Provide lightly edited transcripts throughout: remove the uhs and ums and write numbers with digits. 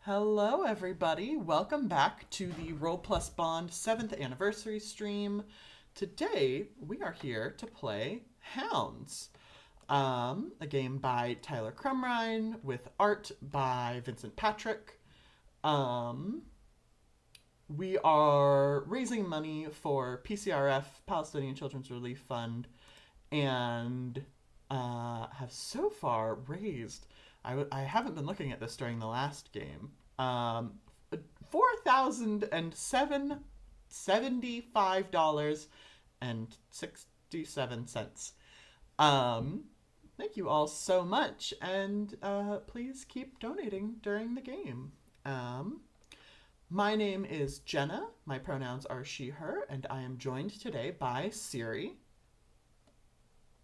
Hello, everybody. Welcome back to the Roll Plus Bond 7th anniversary stream. Today, we are here to play Hounds, a game by Tyler Crumrine with art by Vincent Patrick. We are raising money for PCRF, Palestinian Children's Relief Fund, and have so far raised. I haven't been looking at this during the last game. $4,075.67. Thank you all so much, and please keep donating during the game. My name is Jenna. My pronouns are she, her, and I am joined today by Siri.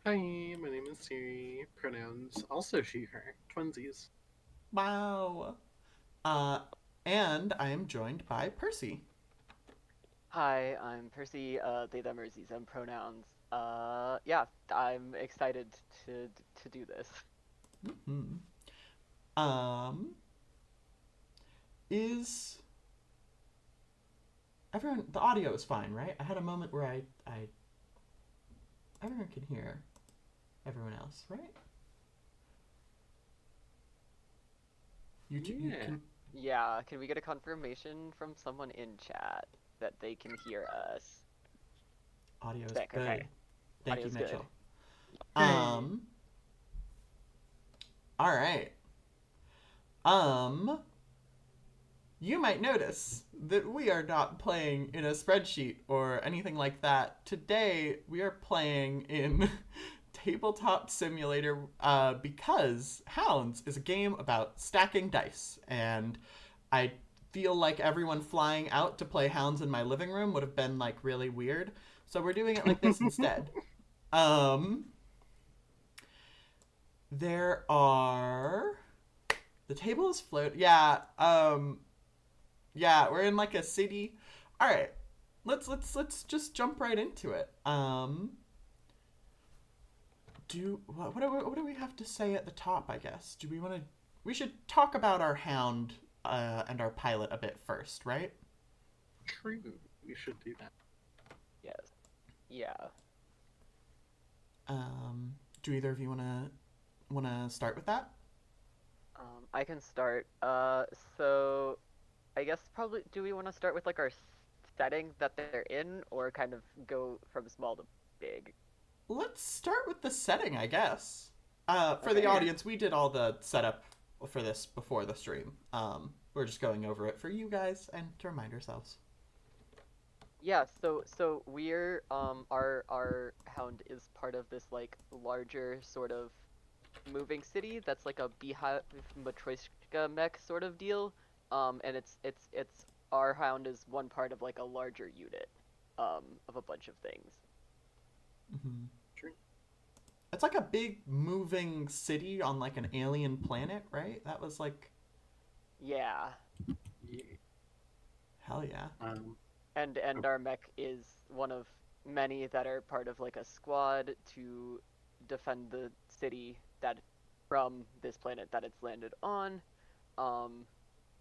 Hi, my name is Siri. Pronouns also she, her. Twinsies. Wow. Uh, and I am joined by Percy. Hi, I'm Percy, they, them, or them pronouns. Yeah, I'm excited to do this. Hmm. Um, is everyone? The audio is fine, right? I had a moment where I everyone can hear everyone else, right? You Yeah. can. Yeah, can we get a confirmation from someone in chat that they can hear us? Audio is Sick, good. okay. Thank you, Audio's good. Mitchell. Hooray. Um. All right. Um. You might notice that we are not playing in a spreadsheet or anything like that. Today, we are playing in Tabletop Simulator because Hounds is a game about stacking dice. And I feel like everyone flying out to play Hounds in my living room would have been like really weird. So we're doing it like this instead. Um, there are. The table is float. Yeah, we're in like a city. All right, let's just jump right into it. What do we have to say at the top? I guess do we want to? We should talk about our hound and our pilot a bit first, right? True. We should do that. Yes. Yeah. Do either of you wanna start with that? I can start. So I guess probably do we want to start with like our setting that they're in, or kind of go from small to big? Let's start with the setting, I guess. For the Okay. Yeah. audience, we did all the setup for this before the stream. We're just going over it for you guys and to remind ourselves. Yeah, so we're our hound is part of this like larger sort of moving city that's like a beehive matryoshka mech sort of deal. And it's our hound is one part of like a larger unit of a bunch of things. Mm-hmm. True. It's like a big moving city on like an alien planet, right? That was like Yeah. Yeah. hell yeah. Um. And Oh, our mech is one of many that are part of like a squad to defend the city that from this planet that it's landed on. Um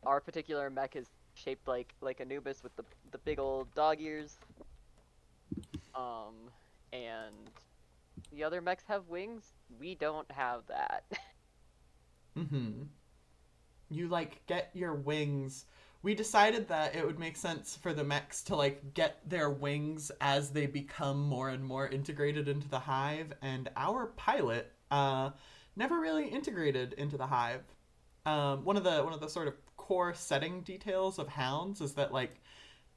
our particular mech is shaped like Anubis with the big old dog ears. Um, and the other mechs have wings. We don't have that. Mm-hmm. You like get your wings. We decided that it would make sense for the mechs to like get their wings as they become more and more integrated into the hive, and our pilot never really integrated into the hive. One of the sort of core setting details of Hounds is that like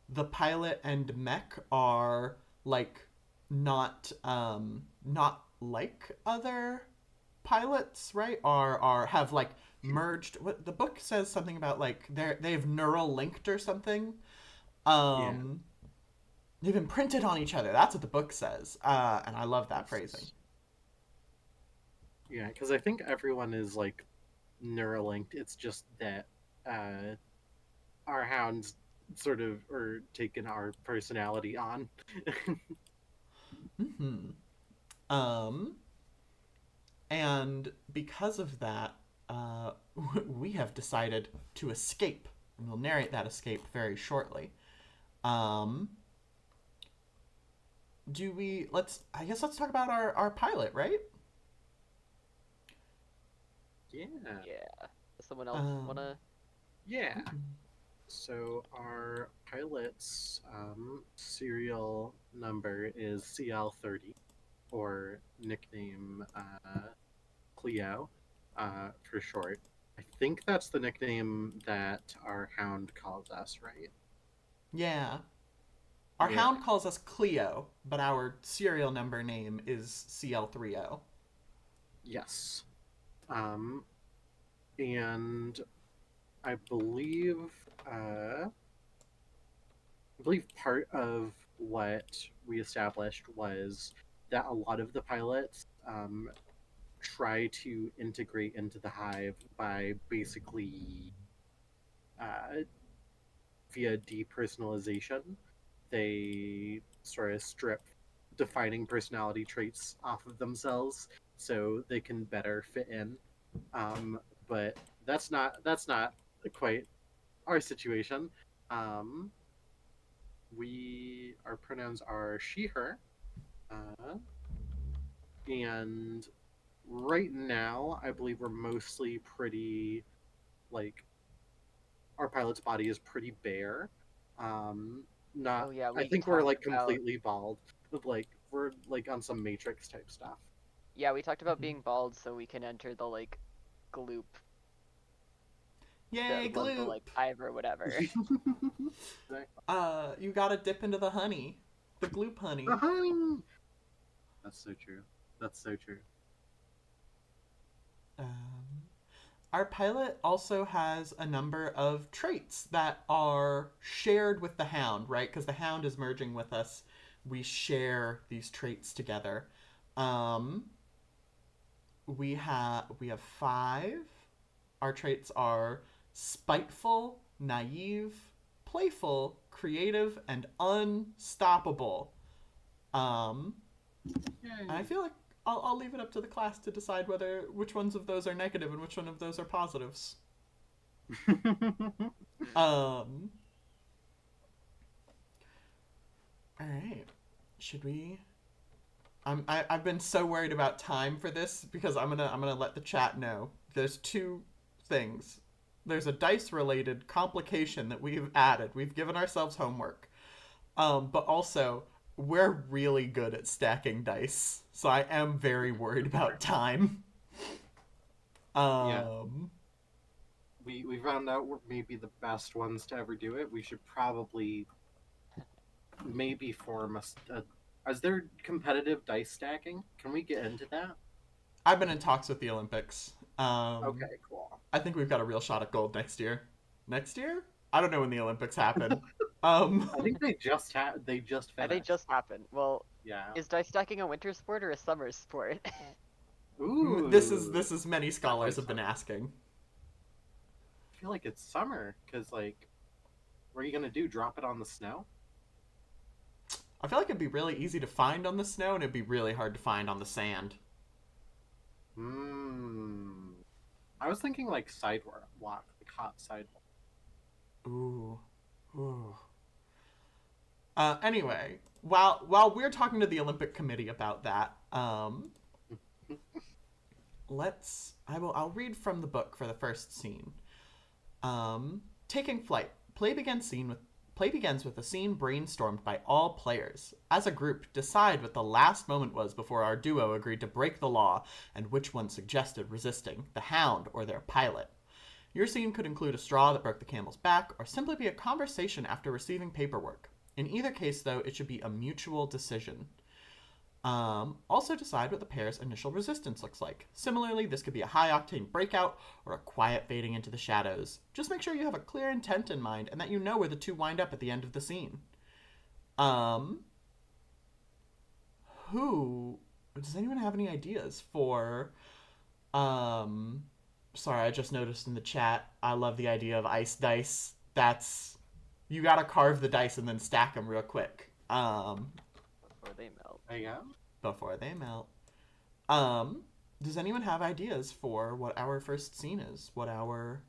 the pilot and mech are like not like other pilots, right? Are have like merged. What the book says something about like they've neural linked or something. yeah. Um, they've imprinted on each other. That's what the book says, and I love that phrasing. It's, yeah, because I think everyone is like Neuralinked. It's just that uh, our hounds sort of are taking our personality on. Hmm. Um, and because of that, uh, we have decided to escape, and we'll narrate that escape very shortly. Um, I guess let's talk about our pilot, right? Yeah. Yeah. Does someone else Um, wanna? Yeah. So our pilot's serial number is CL30, or nickname Cleo for short. I think that's the nickname that our hound calls us, right? yeah. Our Yeah. hound calls us Cleo, but our serial number name is CL30. Yes. Um, and I believe uh, I believe part of what we established was that a lot of the pilots try to integrate into the hive by basically uh, via depersonalization. They sort of strip defining personality traits off of themselves so they can better fit in. But that's not quite our situation. Um, our pronouns are she her, uh, and right now I believe we're mostly pretty like our pilot's body is pretty bare. Um, Oh not yeah, I we think we're talked like about. completely bald, but like we're like on some Matrix type stuff. Yeah, we talked about Mhm. being bald so we can enter the like gloop, Yay, the Gloop! like hive or whatever. You gotta dip into the honey. The Gloop honey. Uh-huh. That's so true. That's so true. Um, our pilot also has a number of traits that are shared with the hound, right? Because the hound is merging with us. We share these traits together. Um, we have five. Our traits are spiteful, naive, playful, creative, and unstoppable. Um, and I Yay. feel like I'll leave it up to the class to decide which ones of those are negative and which one of those are positives. Um, all right. Should we? I've been so worried about time for this because I'm gonna let the chat know. There's two things. There's a dice related complication that we've added. We've given ourselves homework. But also we're really good at stacking dice, so I am very worried about time. Yeah, Um, we found out we're maybe the best ones to ever do it. We should probably maybe form a is there competitive dice stacking? Can we get into that? I've been in talks with the Olympics. Okay, cool. I think we've got a real shot at gold next year. Next year? I don't know when the Olympics happen. I think they just I think finished. just happened. Well, Yeah. is dice stacking a winter sport or a summer sport? this is Ooh, this is many that scholars makes have been sense. asking. I feel like it's summer because like, what are you gonna do? Drop it on the snow? I feel like it'd be really easy to find on the snow and it'd be really hard to find on the sand. Hmm. I was thinking like sidewalk, like hot sidewalk. Ooh. Ooh. Anyway, while we're talking to the Olympic Committee about that, I'll read from the book for the first scene. Taking flight. Play begins with a scene brainstormed by all players. As a group, decide what the last moment was before our duo agreed to break the law and which one suggested resisting, the hound or their pilot. Your scene could include a straw that broke the camel's back or simply be a conversation after receiving paperwork. In either case, though, it should be a mutual decision. Also decide what the pair's initial resistance looks like. Similarly, this could be a high octane breakout or a quiet fading into the shadows. Just make sure you have a clear intent in mind and that you know where the two wind up at the end of the scene. Um, who does anyone have any ideas for? Um, sorry, I just noticed in the chat. I love the idea of ice dice. That's you gotta carve the dice and then stack them real quick. Before they melt. There you go. Before they melt. Um, Does anyone have ideas for what our first scene is? What our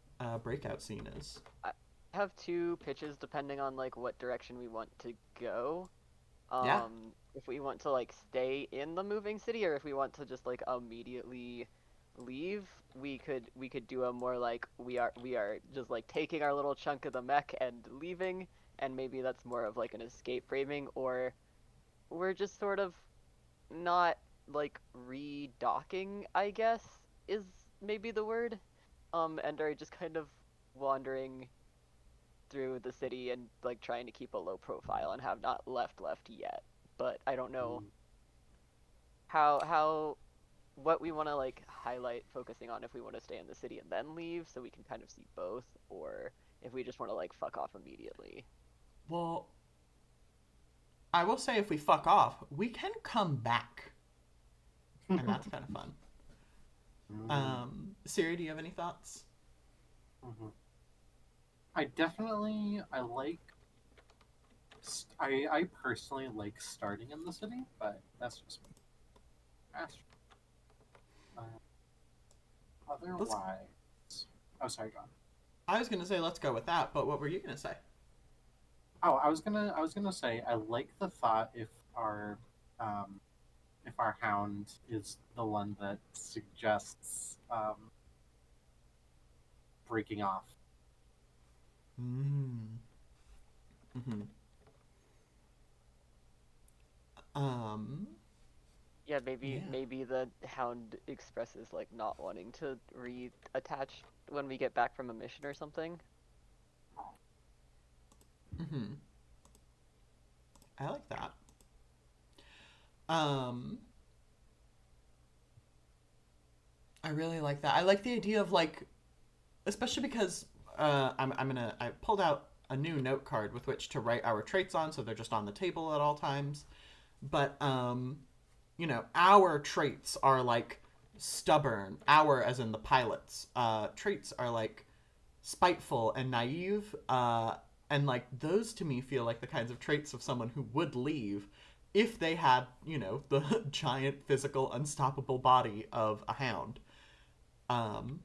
breakout scene is? I have two pitches depending on like what direction we want to go. Yeah. If we want to like stay in the moving city or if we want to just like immediately leave, we could do a more like we are just like taking our little chunk of the mech and leaving, and maybe that's more of like an escape framing, or we're just sort of not like redocking, I guess, is maybe the word. And are just kind of wandering through the city and like trying to keep a low profile and have not left yet. But I don't know Mm. how what we want to like highlight focusing on, if we want to stay in the city and then leave so we can kind of see both, or if we just want to like fuck off immediately. Well, I will say if we fuck off, we can come back, and that's kind of fun. Mm. Siri, do you have any thoughts? Mhm. I like I personally like starting in the city, but that's just me. That's, uh, Let's. otherwise. Oh, sorry, John. I was gonna say let's go with that, but what were you gonna say? Oh, I was gonna say I like the thought um, if our hound is the one that suggests breaking off. Mm. Hmm. Um. Yeah, maybe Yeah. maybe the hound expresses like not wanting to reattach when we get back from a mission or something. Hmm. I like that. Um. I really like that. I like the idea of like, especially because I pulled out a new note card with which to write our traits on, so they're just on the table at all times. But our traits are like stubborn. Our, as in the pilots, traits are like spiteful and naive. And like those to me feel like the kinds of traits of someone who would leave if they had, the giant physical unstoppable body of a hound. Um,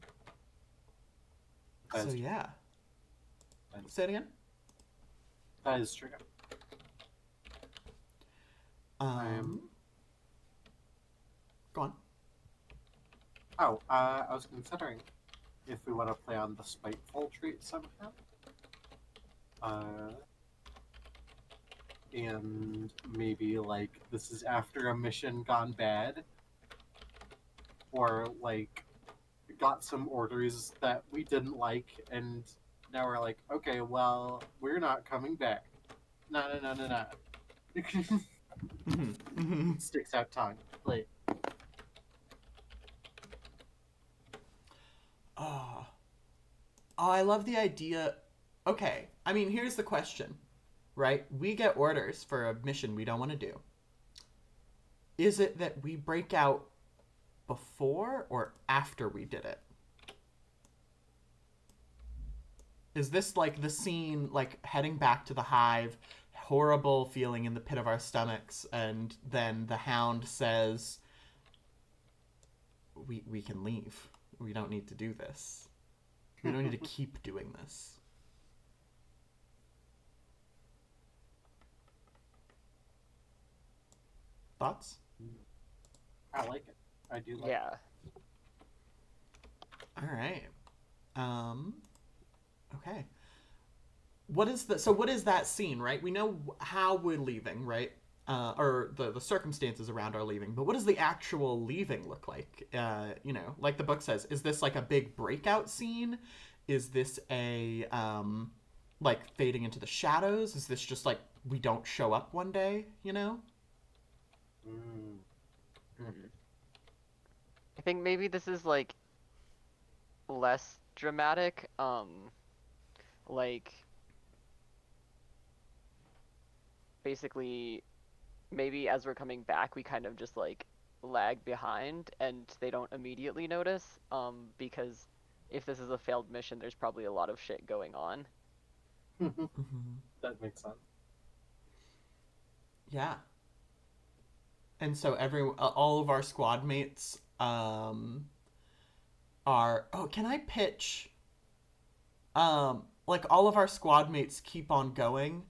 That so is true. yeah. That is, Say it again. that is true. I'm. Um, Go on. I was considering if we want to play on the spiteful trait somehow. Uh, and maybe like this is after a mission gone bad, or like got some orders that we didn't like, and now we're like, okay, well, we're not coming back. No, no, no, no, no. Mm-hmm. Mm-hmm. Sticks out tongue. Like, Oh, oh, I love the idea. Okay, I mean, here's the question, right? We get orders for a mission we don't want to do. Is it that we break out before or after we did it? Is this like the scene, like heading back to the hive, horrible feeling in the pit of our stomachs, and then the hound says, we can leave. We don't need to do this. We don't need to keep doing this. Thoughts? I like it. I do like Yeah. All right. Um. Okay. What is that scene, right? We know how we're leaving, right? Or the circumstances around our leaving, but what does the actual leaving look like? Like the book says, is this like a big breakout scene? Is this a like fading into the shadows? Is this just like we don't show up one day? it. Mm. Hmm. I think maybe this is like less dramatic. Like basically maybe as we're coming back, we kind of just like lag behind and they don't immediately notice. Because if this is a failed mission, there's probably a lot of shit going on. Mm-hmm. That makes sense. Yeah. And so all of our squad mates um are, oh, can I pitch like all of our squad mates keep on going,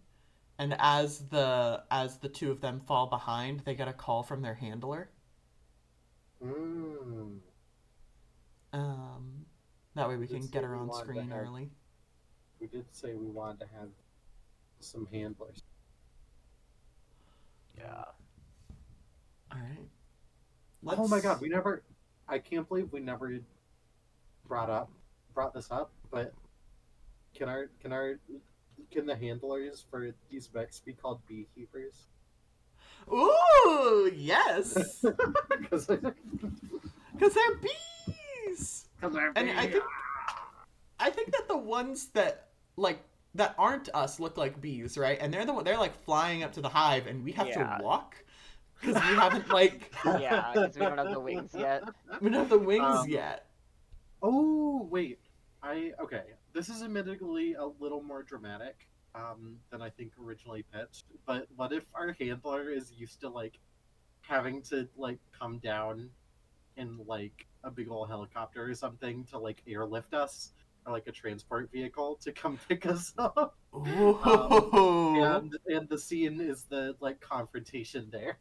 and as the two of them fall behind, they get a call from their handler. Mm. Um that way we Did can say get her we on wanted to screen have- early. We did say we wanted to have some handlers. Yeah. All right. Oh my god, we never. I can't believe we never brought this up. But can the handlers for these mechs be called beekeepers? Ooh, yes. Because Because they're bees. And I think that the ones that like that aren't us look like bees, right? And they're like flying up to the hive, and we have Yeah. to walk because we haven't like Yeah, because we don't have the wings yet. we don't have the wings yet. Oh wait, okay. This is admittedly a little more dramatic than I think originally pitched. But what if our handler is used to like having to like come down in like a big old helicopter or something to like airlift us, or like a transport vehicle to come pick us up? Ooh. And the scene is the like confrontation there.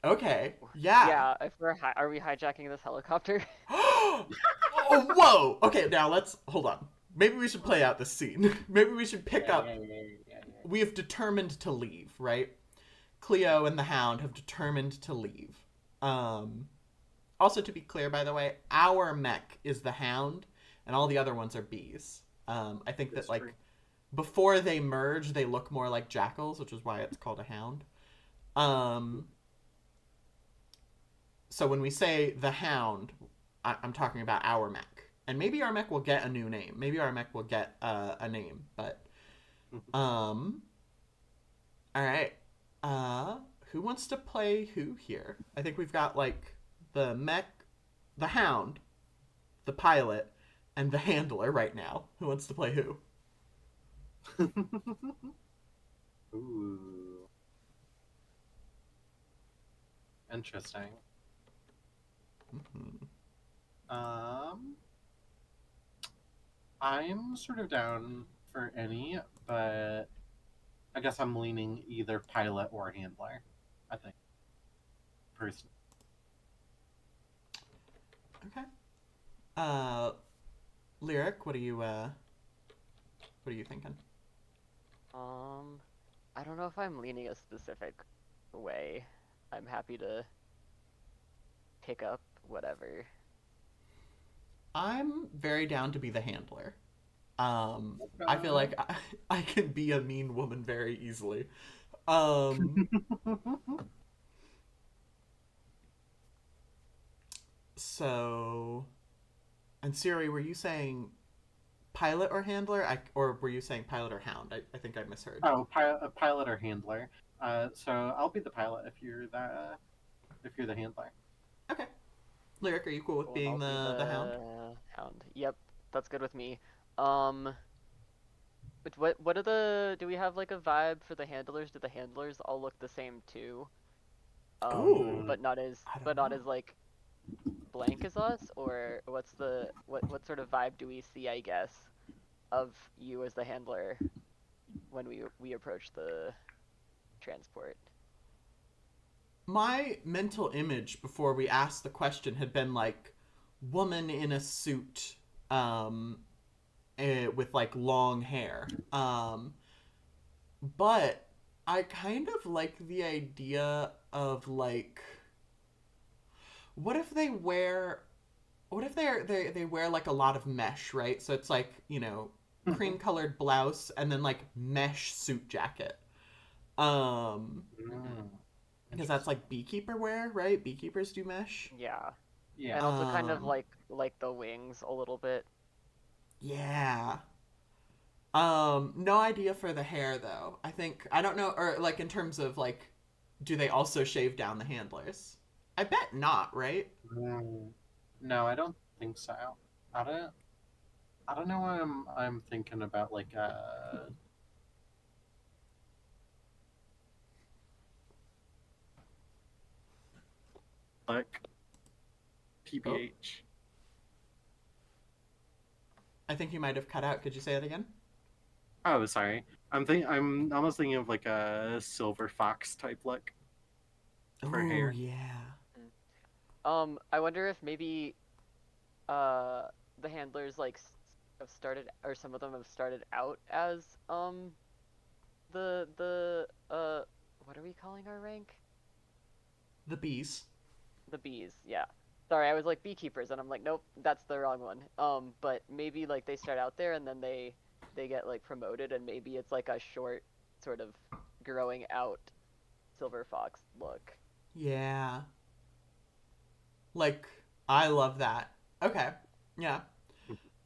Okay. Yeah. Yeah, if are we hijacking this helicopter? Oh, whoa. Okay, now let's hold on. Maybe we should play out the scene. Maybe we should pick up. Yeah. We have determined to leave, right? Cleo and the Hound have determined to leave. Also, to be clear, by the way, our mech is the Hound, and all the other ones are bees. I think That's that like true. before they merge, they look more like jackals, which is why it's called a Hound. So when we say the Hound, I'm talking about our mech. And maybe our mech will get a new name. Maybe our mech will get a name. But, all right. Who wants to play who here? I think we've got like the mech, the Hound, the pilot, and the handler right now. Who wants to play who? Ooh. Interesting. Mhm. I'm sort of down for any, but I guess I'm leaning either pilot or handler. I think, personally. Okay. Lyric, what are you thinking? I don't know if I'm leaning a specific way. I'm happy to pick up whatever. I'm very down to be the handler. I feel like I can be a mean woman very easily. Um, so, and Siri, were you saying pilot or handler? Or were you saying pilot or hound? I think I misheard. Oh, pilot or handler. So I'll be the pilot if you're the handler. Okay. Lyric, are you cool with Cool, and being I'll be the hound? hound. Yep, that's good with me. But what are do we have like a vibe for the handlers? Do the handlers all look the same too? Ooh, But not I don't know. as like blank as us, or what sort of vibe do we see, I guess, of you as the handler when we approach the transport? My mental image before we asked the question had been like woman in a suit, with like long hair. But I kind of like the idea of like, what if they wear, what if they wear like a lot of mesh, right? So it's like, cream colored blouse and then like mesh suit jacket. Um, because that's like beekeeper wear, right? Beekeepers do mesh. Yeah, Yeah. and also kind of Um, like the wings a little bit. yeah. No idea for the hair though. I don't know, or like in terms of like, do they also shave down the handlers? I bet not, right? No, I don't think so. I don't. I don't know why I'm thinking about like Oh, TBH. I think you might have cut out. Could you say it again? Oh, sorry. I'm almost thinking of like a silver fox type look for Oh, hair. yeah. I wonder if maybe uh the handlers like have started, or some of them have started out as the what are we calling our rank? The bees. The bees, yeah. Sorry, I was like beekeepers, and I'm like, nope, that's the wrong one. But maybe like they start out there and then they get like promoted, and maybe it's like a short sort of growing out silver fox look. Yeah. Like, I love that. Okay. Yeah.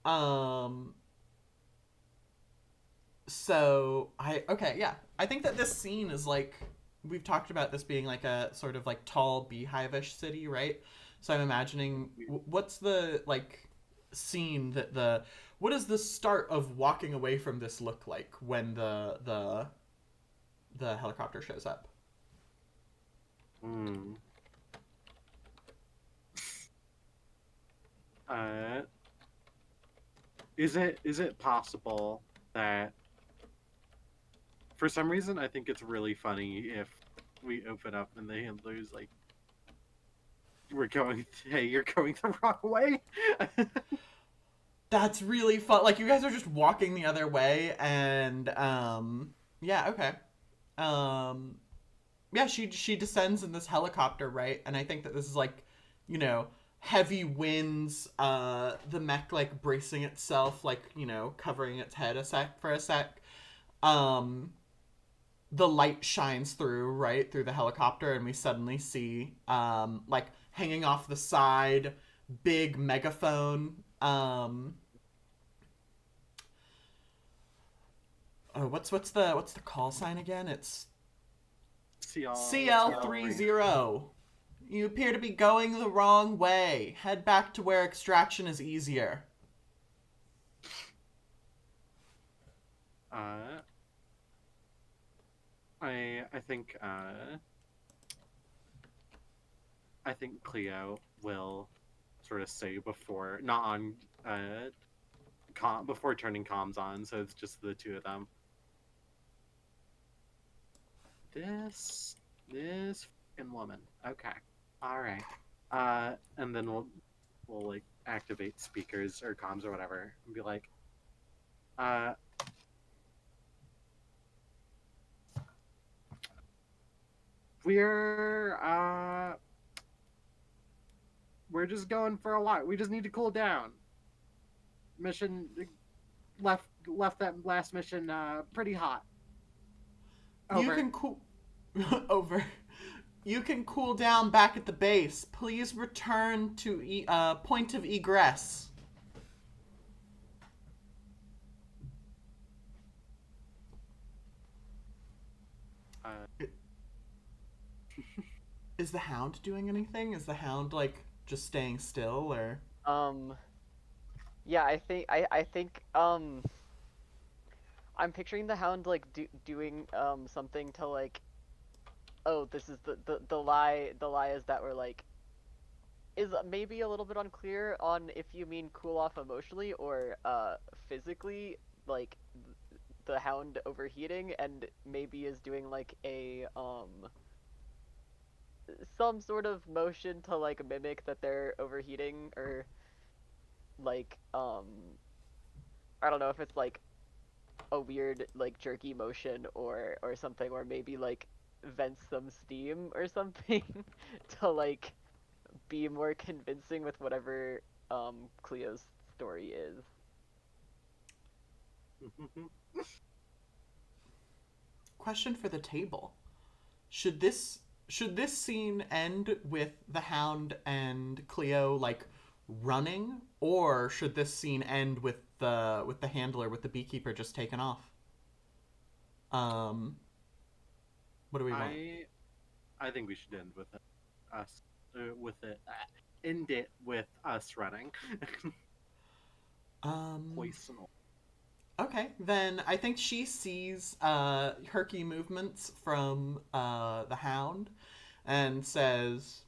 Um, so okay, yeah. I think that this scene is like, we've talked about this being like a sort of like tall beehive-ish city, right? So I'm imagining what's the like scene that the what does the start of walking away from this look like when the helicopter shows up? Hmm. Uh, is it possible that for some reason I think it's really funny if we open up and the handler's like, "We're going. Hey, you're going the wrong way." That's really fun. Like you guys are just walking the other way and yeah, okay. Um yeah, she descends in this helicopter, right? And I think that this is like, you know, heavy winds, the mech like bracing itself, like, you know, covering its head a sec. Um the light shines through, right, through the helicopter, and we suddenly see like hanging off the side, big megaphone. Oh, what's the call sign again? It's See y'all. CL30. You appear to be going the wrong way. Head back to where extraction is easier. Uh, I think I think Cleo will sort of say before, not on before turning comms on, so it's just the two of them. This fucking woman. Okay. All right. And then we'll like activate speakers or comms or whatever and be like, uh, we're uh we're just going for a lot. We just need to cool down. Mission left that last mission pretty hot. You Over. can cool over. You can cool down back at the base. Please return to point of egress. Uh, Is the hound doing anything? Is the hound like just staying still or Um, yeah, I think I'm picturing the hound like doing something to like, oh, this is the lie is that we're like, is maybe a little bit unclear on if you mean cool off emotionally or physically, like the hound overheating, and maybe is doing like a some sort of motion to like mimic that they're overheating, or like I don't know if it's like a weird like jerky motion or something, or maybe like vents some steam or something to like be more convincing with whatever Cleo's story is. question for the table? Should this should this scene end with the hound and Cleo like running, or should this scene end with the handler with the beekeeper just taken off? Um, what do we want? I think we should end with it. Us with it. End it with us running. Um, Poisonal. okay, then I think she sees herky movements from the hound and says,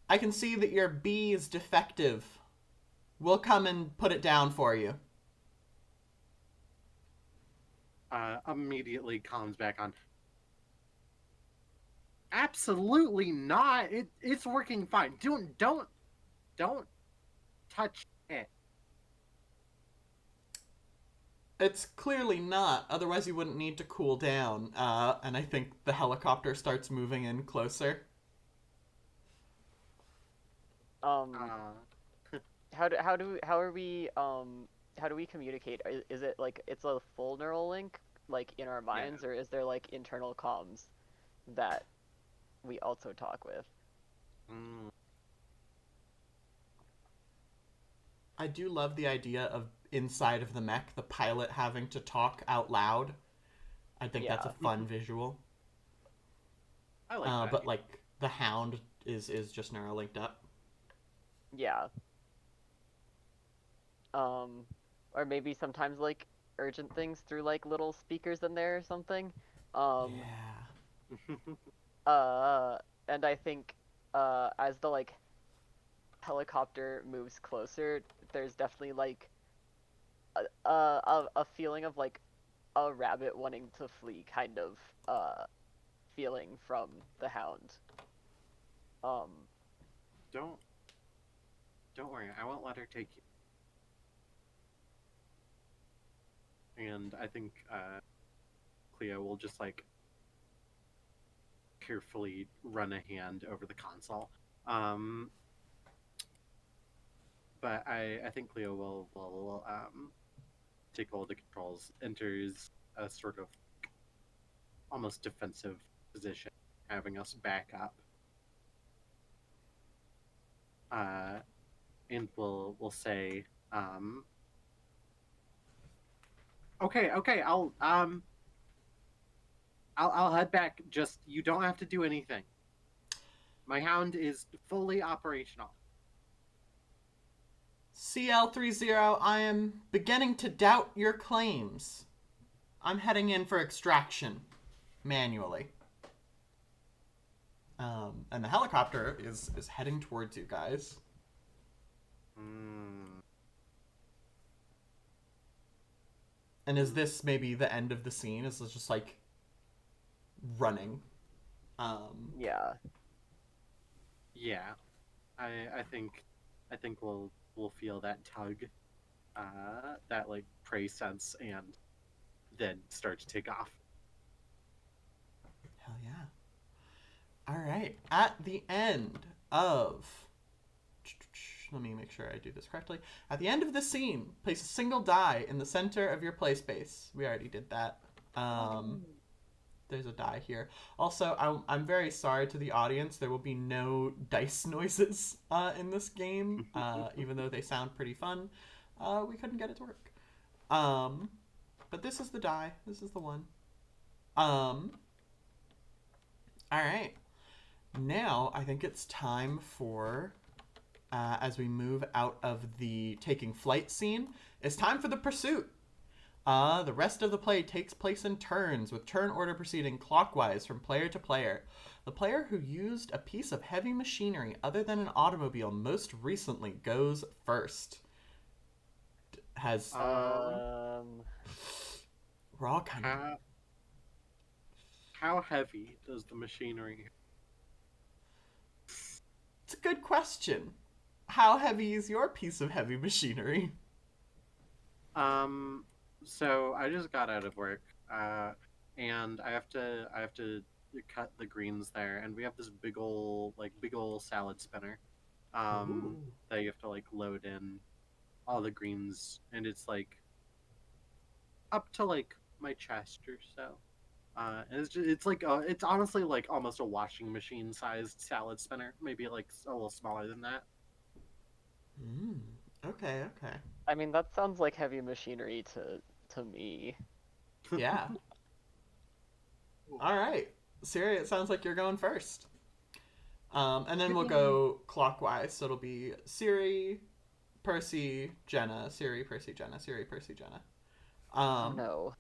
I can see that your B is defective. We'll come and put it down for you. Immediately calms back on. Absolutely not. It's working fine. Don't touch it. It's clearly not, otherwise you wouldn't need to cool down. And I think the helicopter starts moving in closer. Um, Uh, how do we communicate? Is it like it's a full neural link like in our yeah. minds, or is there like internal comms that we also talk with? Mm, I do love the idea of inside of the mech, the pilot having to talk out loud. I think that's a Yeah. fun visual. I like that. But like the Hound is just neural linked up. Yeah. Um, or maybe sometimes like urgent things through like little speakers in there or something. Um, Yeah. uh, and I think as the like helicopter moves closer, there's definitely like a feeling of like a rabbit wanting to flee kind of feeling from the hound. Um, don't don't worry. I won't let her take you. And I think Cleo will just like carefully run a hand over the console. Um, but I think Cleo will take hold of the controls, enters a sort of almost defensive position, having us back up. And we'll say, okay, I'll head back. Just you don't have to do anything. My hound is fully operational. CL30, I am beginning to doubt your claims. I'm heading in for extraction manually. And the helicopter is heading towards you guys. Mm. And is this maybe the end of the scene? Is this just like running? yeah. Yeah, I think we'll feel that tug, that like prey sense, and then start to take off. Hell yeah. All right. At the end of. Let me make sure I do this correctly. At the end of the scene, place a single die in the center of your play space. We already did that. There's a die here. Also, I'm very sorry to the audience. There will be no dice noises in this game, even though they sound pretty fun. We couldn't get it to work. But this is the die. This is the one. All right. Now I think it's time for, as we move out of the taking flight scene, it's time for the pursuit. The rest of the play takes place in turns, with turn order proceeding clockwise from player to player. The player who used a piece of heavy machinery other than an automobile most recently goes first. Has we're all kind of. How heavy does the machinery? It's a good question. How heavy is your piece of heavy machinery? So I just got out of work, and I have to cut the greens there, and we have this big ol' salad spinner, Ooh. that you have to like load in all the greens, and it's like up to like my chest or so. And it's honestly like almost a washing machine sized salad spinner, maybe like a little smaller than that. Mm. Okay, okay. I mean, that sounds like heavy machinery to me. Yeah. All right. Siri, it sounds like you're going first. And then we'll go clockwise. So it'll be Siri, Percy, Jenna, Siri, Percy, Jenna, Siri, Percy, Jenna. Oh no.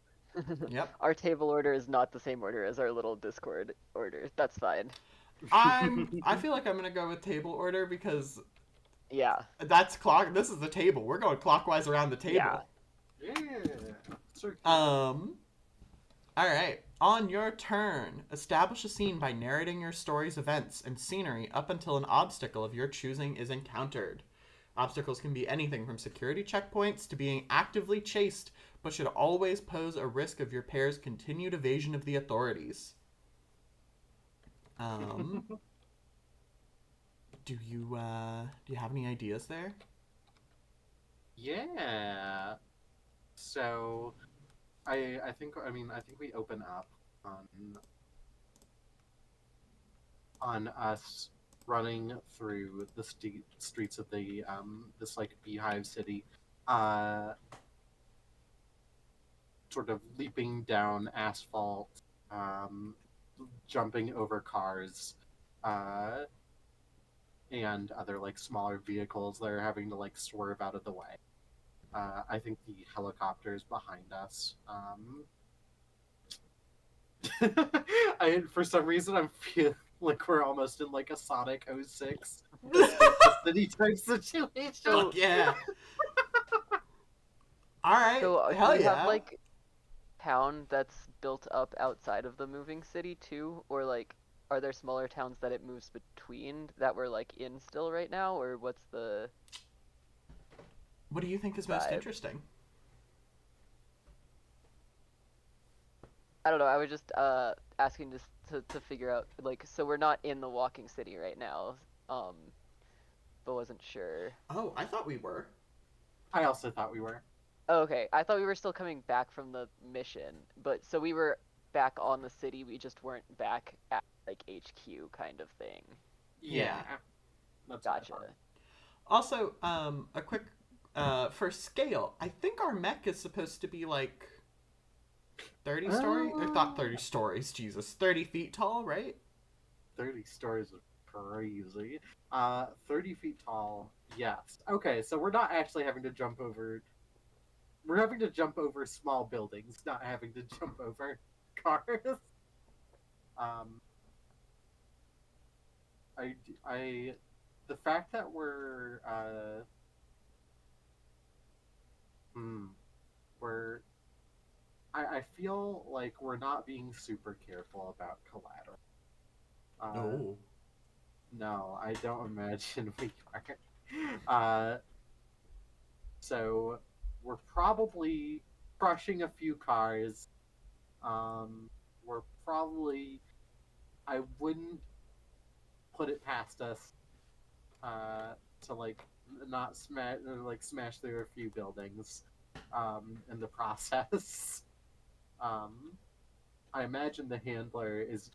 Yep. Our table order is not the same order as our little Discord order. That's fine. I feel like I'm gonna go with table order because Yeah. that's clock. This is the table. We're going clockwise around the Yeah. table. Yeah. Circular. All right. On your turn, establish a scene by narrating your story's events and scenery up until an obstacle of your choosing is encountered. Obstacles can be anything from security checkpoints to being actively chased, but should always pose a risk of your pair's continued evasion of the authorities. Um, do you have any ideas there? Yeah. So I think I think we open up on us running through the streets of the this like beehive city, uh sort of leaping down asphalt, um jumping over cars, uh and other like smaller vehicles that are having to like swerve out of the way. I think the helicopter is behind us. For some reason, I'm feeling like we're almost in like a Sonic '06 Escape the City type situation. Fuck yeah! All right, So do hell we have yeah! like town that's built up outside of the moving city too, or like are there smaller towns that it moves between that we're like in still right now, or what's the What do you think is most vibe? interesting? I don't know. I was just asking just to figure out like so we're not in the walking city right now, um, but wasn't sure. Oh, I thought we were. I also thought we were. Oh, okay, I thought we were still coming back from the mission, but so we were back on the city. We just weren't back at like HQ kind of thing. Yeah, Yeah. that's what I Gotcha. thought. Also, a quick for scale. I think our mech is supposed to be like 30 story. I thought 30 stories. Jesus, 30 feet tall, right? 30 stories is crazy. 30 feet tall. Yes. Okay, so we're not actually having to jump over. We're having to jump over small buildings, not having to jump over cars. Um, I, the fact that we're, hmm, we're, I feel like we're not being super careful about collateral. Uh, Oh. no, I don't imagine we are. Uh, so we're probably crushing a few cars. We're probably, I wouldn't put it past us to like not smash through a few buildings in the process. um, I imagine the handler is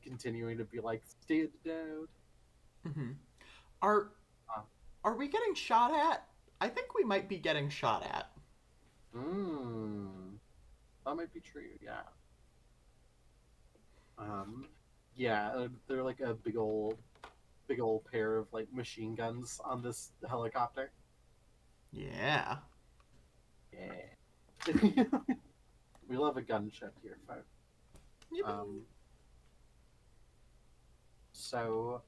continuing to be like stand down. Mm-hmm. Are Uh, are we getting shot at? I think we might be getting shot at. mm, that might be true. Yeah. Um, yeah, they're like a big old pair of like machine guns on this helicopter. Yeah. Yeah. We love a gunship here, folks. Yippee. Um, so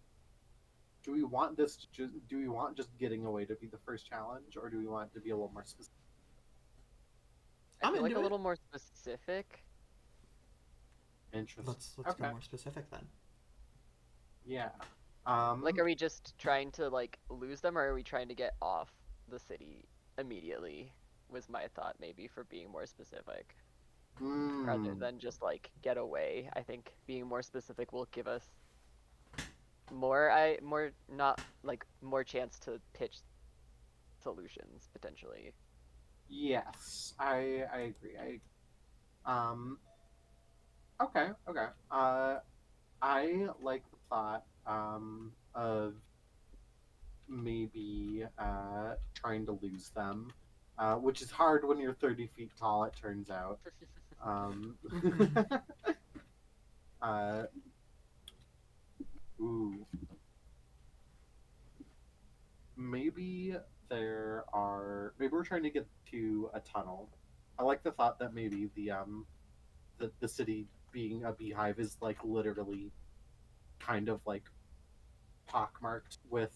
do we want this to do we want just getting away to be the first challenge, or do we want it to be a little more specific? I I'm feel like a into it. little more specific. Interesting. Let's go Okay. more specific then. Yeah. Like, are we just trying to like lose them, or are we trying to get off the city immediately? Was my thought maybe for being more specific rather hmm. than just like get away. I think being more specific will give us more not like more chance to pitch solutions potentially. Yes, I agree. Okay, okay. I like the thought of maybe trying to lose them, which is hard when you're 30 feet tall. It turns out. Um, Mm-hmm. uh, ooh, maybe maybe we're trying to get to a tunnel. I like the thought that maybe the city being a beehive is like literally kind of like pockmarked with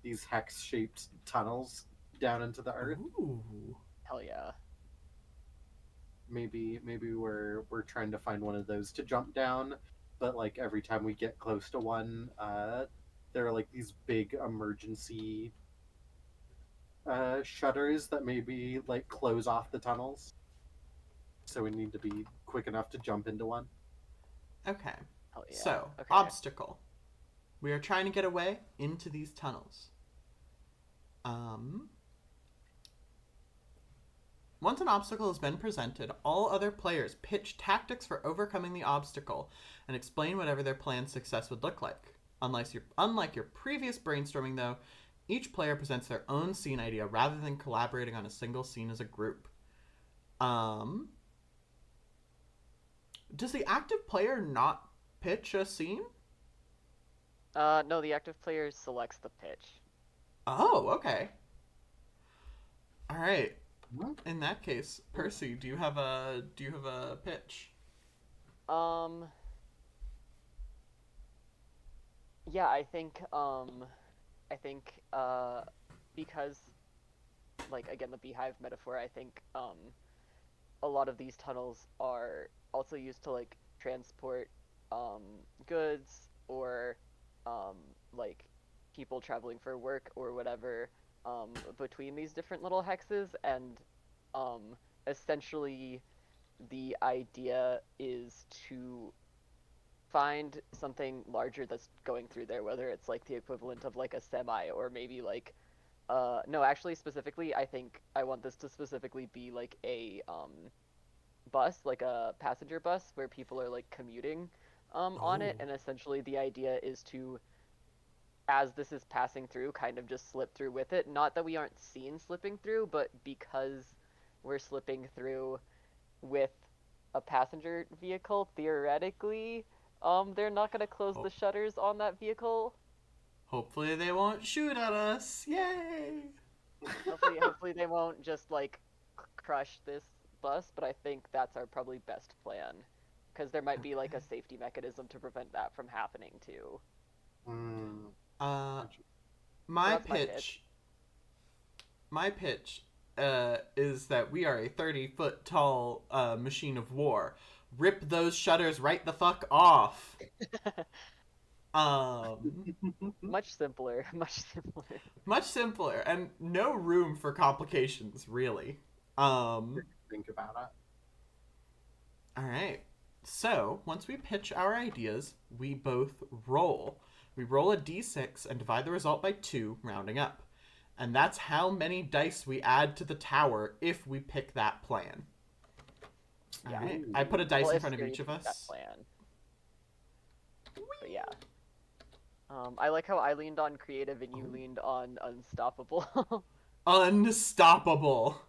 these hex-shaped tunnels down into the earth. Ooh. Hell yeah. Maybe we're trying to find one of those to jump down, but like every time we get close to one, there are like these big emergency shutters that maybe like close off the tunnels. So we need to be quick enough to jump into one. Okay. Hell yeah. So, Okay. obstacle. We are trying to get away into these tunnels. Once an obstacle has been presented, all other players pitch tactics for overcoming the obstacle and explain whatever their planned success would look like. Unlike your previous brainstorming, though, each player presents their own scene idea rather than collaborating on a single scene as a group. Does the active player not pitch a scene? No, the active player selects the pitch. Oh, okay. All right. Hmm? In that case, Percy, do you have a pitch? Yeah, I think because, like, again, the beehive metaphor, I think a lot of these tunnels are also used to like transport goods or like people traveling for work or whatever between these different little hexes, and um, essentially the idea is to find something larger that's going through there, whether it's like the equivalent of like a semi or maybe like no, actually specifically I think I want this to specifically be like a bus, like a passenger bus where people are like commuting on it, Oh. and essentially the idea is to, as this is passing through, kind of just slip through with it. Not that we aren't seen slipping through, but because we're slipping through with a passenger vehicle, theoretically, they're not gonna close the shutters on that vehicle. Hopefully they won't shoot at us. Yay! Hopefully they won't just like crush this bus, but I think that's our probably best plan, because there might be like a safety mechanism to prevent that from happening too. Mm. Uh, So my that's my pitch. pitch is that we are a 30-foot tall machine of war. Rip those shutters right the fuck off. Um, Much simpler, much simpler. much simpler and no room for complications, really. Think about it. All right. So, once we pitch our ideas, we both roll. We roll a d6 and divide the result by 2, rounding up. And that's how many dice we add to the tower if we pick that plan. Yeah. All right. I put a dice Well, in if front of Siri each of picks that us. plan. But yeah. I like how I leaned on creative and you leaned on unstoppable. Unstoppable.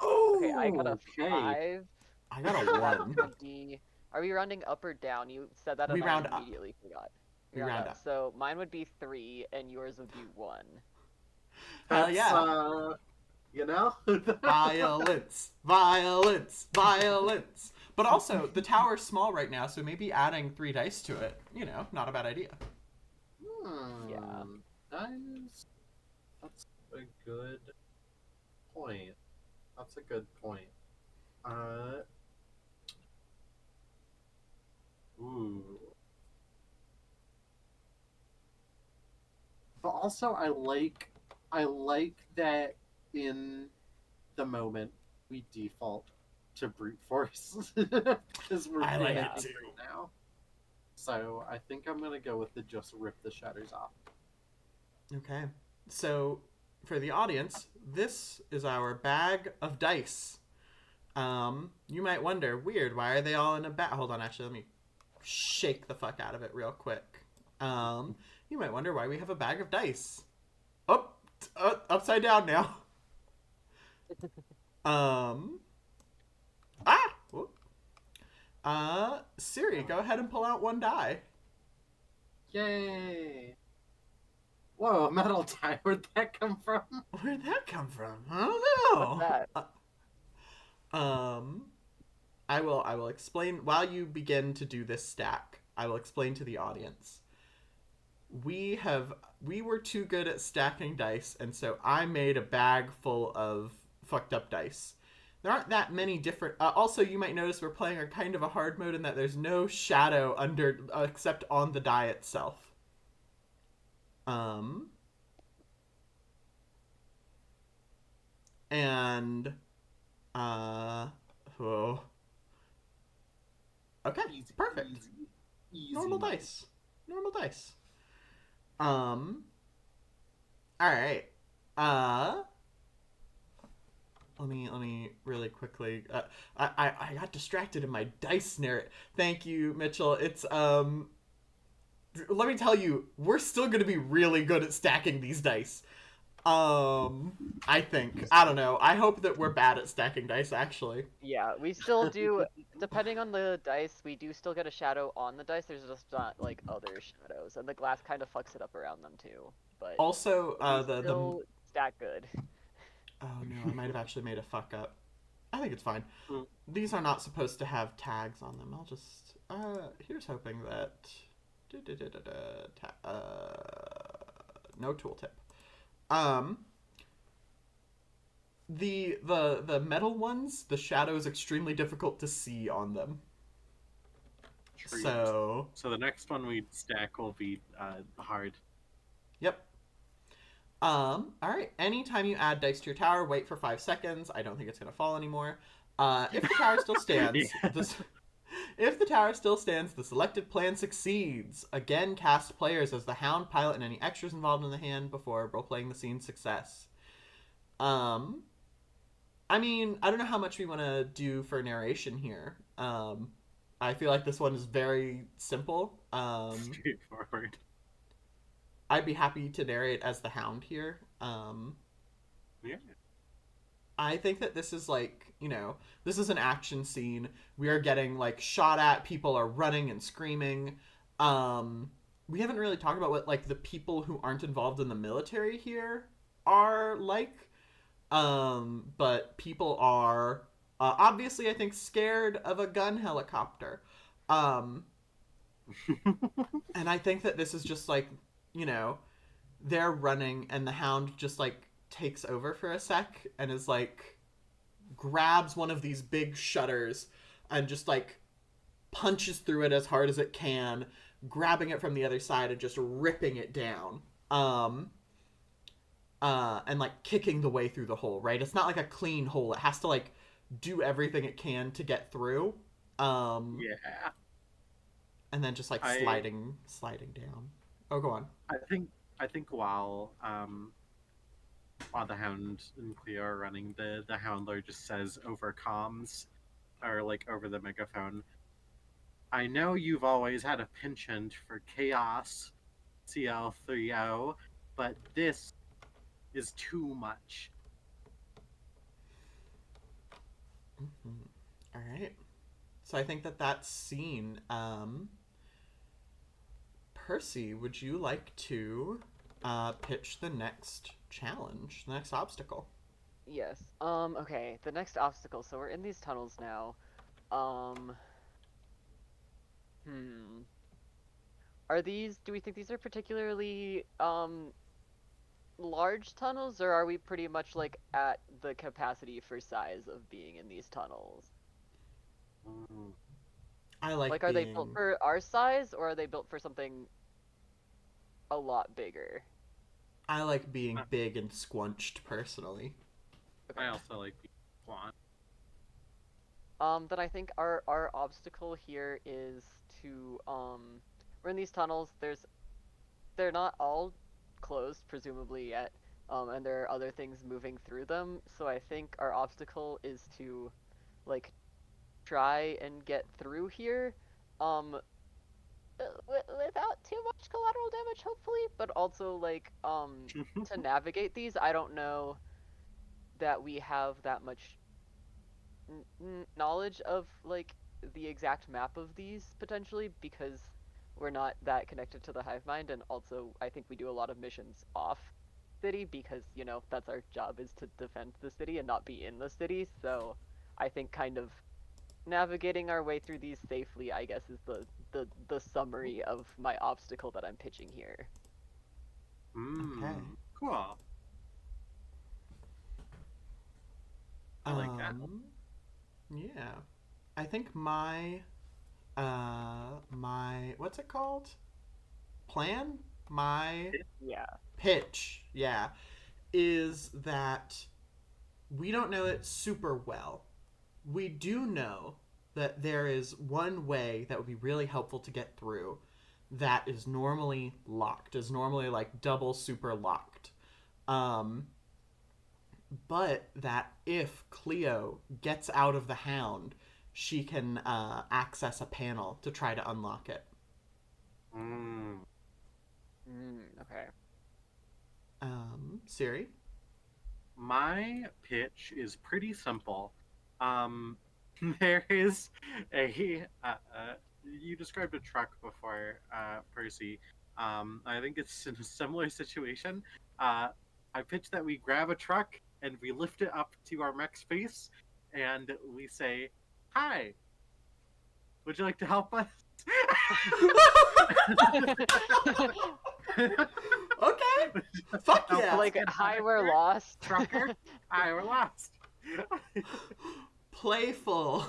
Okay, I got a Okay. 5. I got a That 1. would be... Are we rounding up or down? You said that We and round I up. immediately forgot. We round up. So mine would be 3 and yours would be 1. Hell That's, yeah. you know? Violence. Violence. Violence. But also, the tower's small right now, so maybe adding 3 dice to it, not a bad idea. Yeah. That's a good point. That's a good point. Ooh. But also, I like that in the moment we default to brute force because we're I like doing it it too. right now. So I think I'm gonna go with the just rip the shutters off. Okay. So, for the audience, this is our bag of dice. You might wonder, weird, why are they all in a bag? Hold on, actually, let me shake the fuck out of it real quick. You might wonder why we have a bag of dice. Oh, upside down now. Whoop. Siri, go ahead and pull out 1 die. Yay! Whoa, a metal die. Where'd that come from? Where'd that come from? I don't know. What's that? I will explain while you begin to do this stack. I will explain to the audience. We were too good at stacking dice, and so I made a bag full of fucked up dice. There aren't that many different. Also, you might notice we're playing a kind of a hard mode in that there's no shadow under except on the die itself. Um, and oh, okay, Easy, perfect. easy Normal money. dice. Normal dice. All right. Uh, let me really quickly. I got distracted in my dice narrative. Thank you, Mitchell. It's Let me tell you, we're still gonna be really good at stacking these dice. I think. I don't know. I hope that we're bad at stacking dice. Actually. Yeah, we still do. Depending on the dice, we do still get a shadow on the dice. There's just not like other shadows, and the glass kind of fucks it up around them too. But Also, we the still stack good. oh no, I might have actually made a fuck up. I think it's fine. Mm. These are not supposed to have tags on them. I'll just here's hoping that no tooltip. Um the metal ones, the shadow is extremely difficult to see on them. Treat. So the next one we stack will be hard. yep. All right. Anytime you add dice to your tower, wait for 5 seconds. I don't think it's gonna fall anymore. If the tower still stands, Yeah. if the tower still stands, the selected plan succeeds. Again, cast players as the Hound, pilot, and any extras involved in the hand before role-playing the scene's success. I mean, I don't know how much we want to do for narration here. I feel like this one is very simple. Straightforward. I'd be happy to narrate as the Hound here. Yeah. I think that this is like, this is an action scene. We are getting like shot at, people are running and screaming. We haven't really talked about what like the people who aren't involved in the military here are like. But people are obviously, I think, scared of a gun helicopter. Um, and I think that this is just like, you know, they're running and the Hound just like takes over for a sec and is like grabs one of these big shutters and just like punches through it as hard as it can, grabbing it from the other side and just ripping it down. And like kicking the way through the hole, right? It's not like a clean hole. It has to like do everything it can to get through. Yeah. And then just like sliding down. Oh, go on. I think while the Hound and Cleo are running, the Houndler just says over comms or like over the megaphone, I know you've always had a penchant for chaos, CL30, but this is too much. Mm-hmm. All right. So I think that that's scene. Percy, would you like to pitch the next challenge, the next obstacle? Yes. Okay. The next obstacle. So we're in these tunnels now. Hmm. Do we think these are particularly large tunnels, or are we pretty much like at the capacity for size of being in these tunnels? Mm. I like Like, are they built for our size, or are they built for something a lot bigger? I like being big and squunched personally. Okay. I also like Blonde. Then I think our obstacle here is to we're in these tunnels. They're not all closed, presumably yet, and there are other things moving through them. So I think our obstacle is to, like, try and get through here, without too much collateral damage, hopefully. But also, like, to navigate these, I don't know that we have that much knowledge of like the exact map of these potentially because we're not that connected to the hive mind, and also I think we do a lot of missions off city because that's our job, is to defend the city and not be in the city. So I think kind of navigating our way through these safely, I guess, is the the summary of my obstacle that I'm pitching here. Okay. Cool. I like that. Yeah. I think my what's it called? Plan? My Yeah. pitch, yeah, is that we don't know it super well. We do know that there is one way that would be really helpful to get through that is normally locked, is normally like double super locked. But that if Cleo gets out of the Hound, she can access a panel to try to unlock it. Okay. Siri? My pitch is pretty simple. There is a you described a truck before, Percy. I think it's in a similar situation. I pitch that we grab a truck and we lift it up to our mech's face, and we say, "Hi, would you like to help us?" Okay. Fuck yeah. Like, hi, we're lost. Trucker, hi, we're lost. Playful.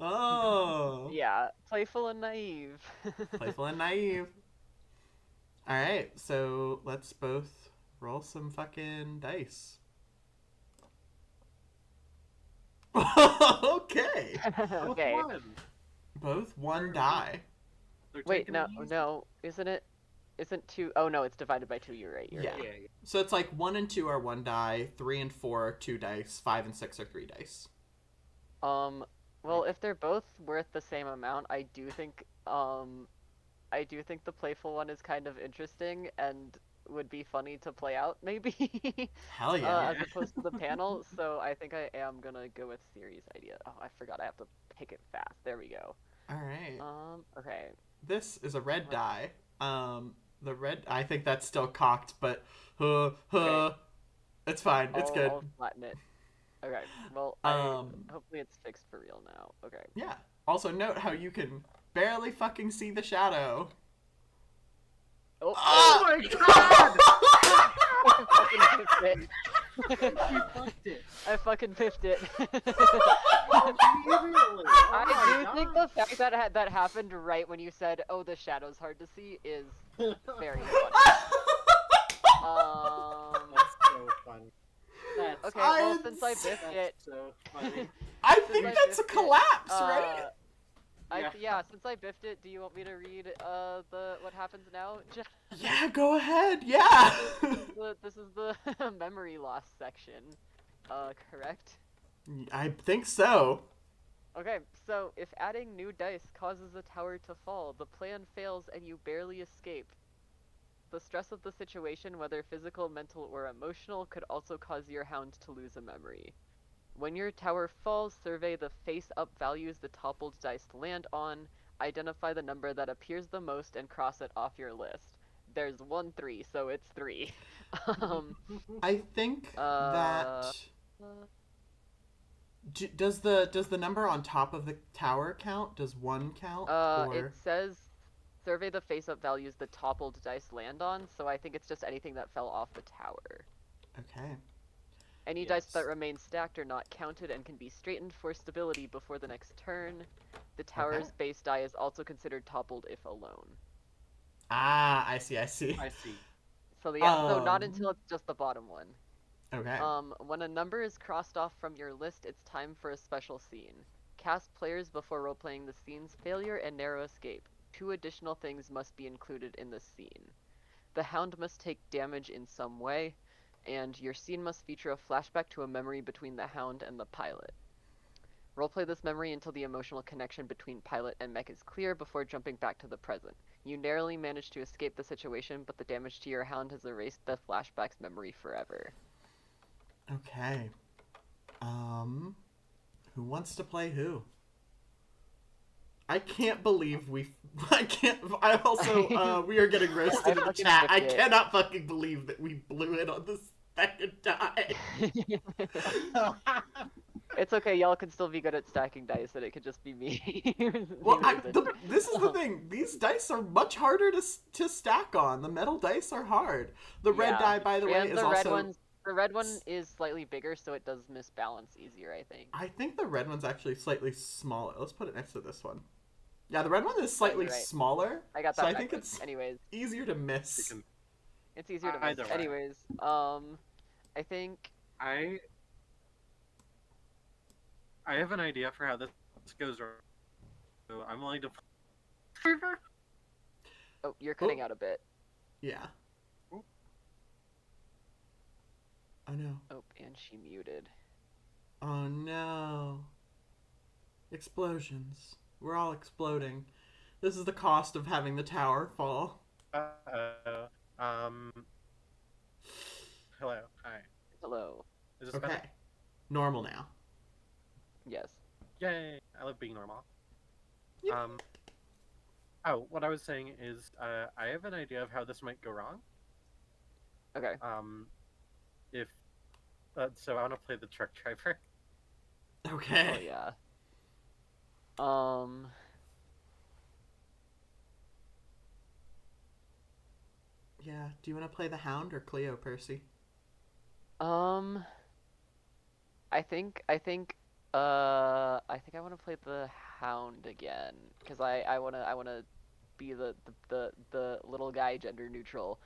Oh. Yeah, playful and naive. Playful and naive. Alright, so let's both roll some fucking dice. Okay. Okay. Both one die. Wait, no, isn't two? Oh no, it's divided by two. You're right. You're Yeah. right. So it's like 1 and 2 are 1 die, 3 and 4 are 2 dice, 5 and 6 are 3 dice. Well, if they're both worth the same amount, I do think the playful one is kind of interesting and would be funny to play out, maybe. Hell yeah. As opposed to the panel, so I think I am gonna go with Siri's idea. Oh, I forgot I have to pick it fast. There we go. Alright. Okay. This is a red die. The red, I think that's still cocked, but Okay. it's fine. It's good. I'll flatten it. Okay. Well, hopefully it's fixed for real now. Okay. Yeah. Also note how you can barely fucking see the shadow. Oh, Oh my god! I fucking piffed it. You fucked it. I fucking piffed it. Immediately. I do think the fact that that happened right when you said, "Oh, the shadow's hard to see," is very funny. That's so funny. That's Okay, well, since I biffed it, so funny. I Since think I that's a biffed it, collapse, right? Yeah. Since I biffed it, do you want me to read what happens now? Yeah, go ahead. Yeah. This is the memory loss section. Correct? I think so. Okay, so if adding new dice causes the tower to fall, the plan fails and you barely escape. The stress of the situation, whether physical, mental, or emotional, could also cause your hound to lose a memory. When your tower falls, survey the face-up values the toppled dice land on, identify the number that appears the most, and cross it off your list. There's 1 3, so it's 3. I think that does the number on top of the tower count? Does 1 count? It says survey the face-up values the toppled dice land on, so I think it's just anything that fell off the tower. Okay. Any dice that remain stacked are not counted and can be straightened for stability before the next turn. The tower's base die is also considered toppled if alone. Ah, I see. I see. So so not until it's just the bottom one. Okay. When a number is crossed off from your list, it's time for a special scene. Cast players before role-playing the scene's failure and narrow escape. 2 additional things must be included in the scene. The Hound must take damage in some way, and your scene must feature a flashback to a memory between the Hound and the pilot. Roleplay this memory until the emotional connection between pilot and mech is clear before jumping back to the present. You narrowly manage to escape the situation, but the damage to your Hound has erased the flashback's memory forever. Okay. Who wants to play who? I can't believe we are getting roasted in the chat. I cannot fucking believe that we blew it on the second time. It's okay. Y'all can still be good at stacking dice, and it could just be me. Well, who isn't. this is the thing. These dice are much harder to stack on. The metal dice are hard. The red Yeah, die, by the way, and is also. the red one is slightly bigger, so it does misbalance easier, I think. I think the red one's actually slightly smaller. Let's put it next to this one. Yeah, the red one is Oh, slightly you're right. smaller, I got so that I think backwards. it's Anyways, easier to miss. it's easier to miss. Either way, Anyways, I think. I I have an idea for how this goes wrong. So I'm willing to. Oh, you're cutting out a bit. Yeah. Oh no. Oh, and she muted. Oh no. Explosions. We're all exploding. This is the cost of having the tower fall. Um. Hello. Hi. Hello. Is this Okay. better? Normal now. Yes. Yay! I love being normal. Yep. Oh, what I was saying is, I have an idea of how this might go wrong. Okay. If so, I want to play the truck driver. Okay. Oh yeah. Yeah. Do you want to play the Hound or Cleo, Percy? I think I want to play the Hound again because I wanna be the little guy, gender neutral,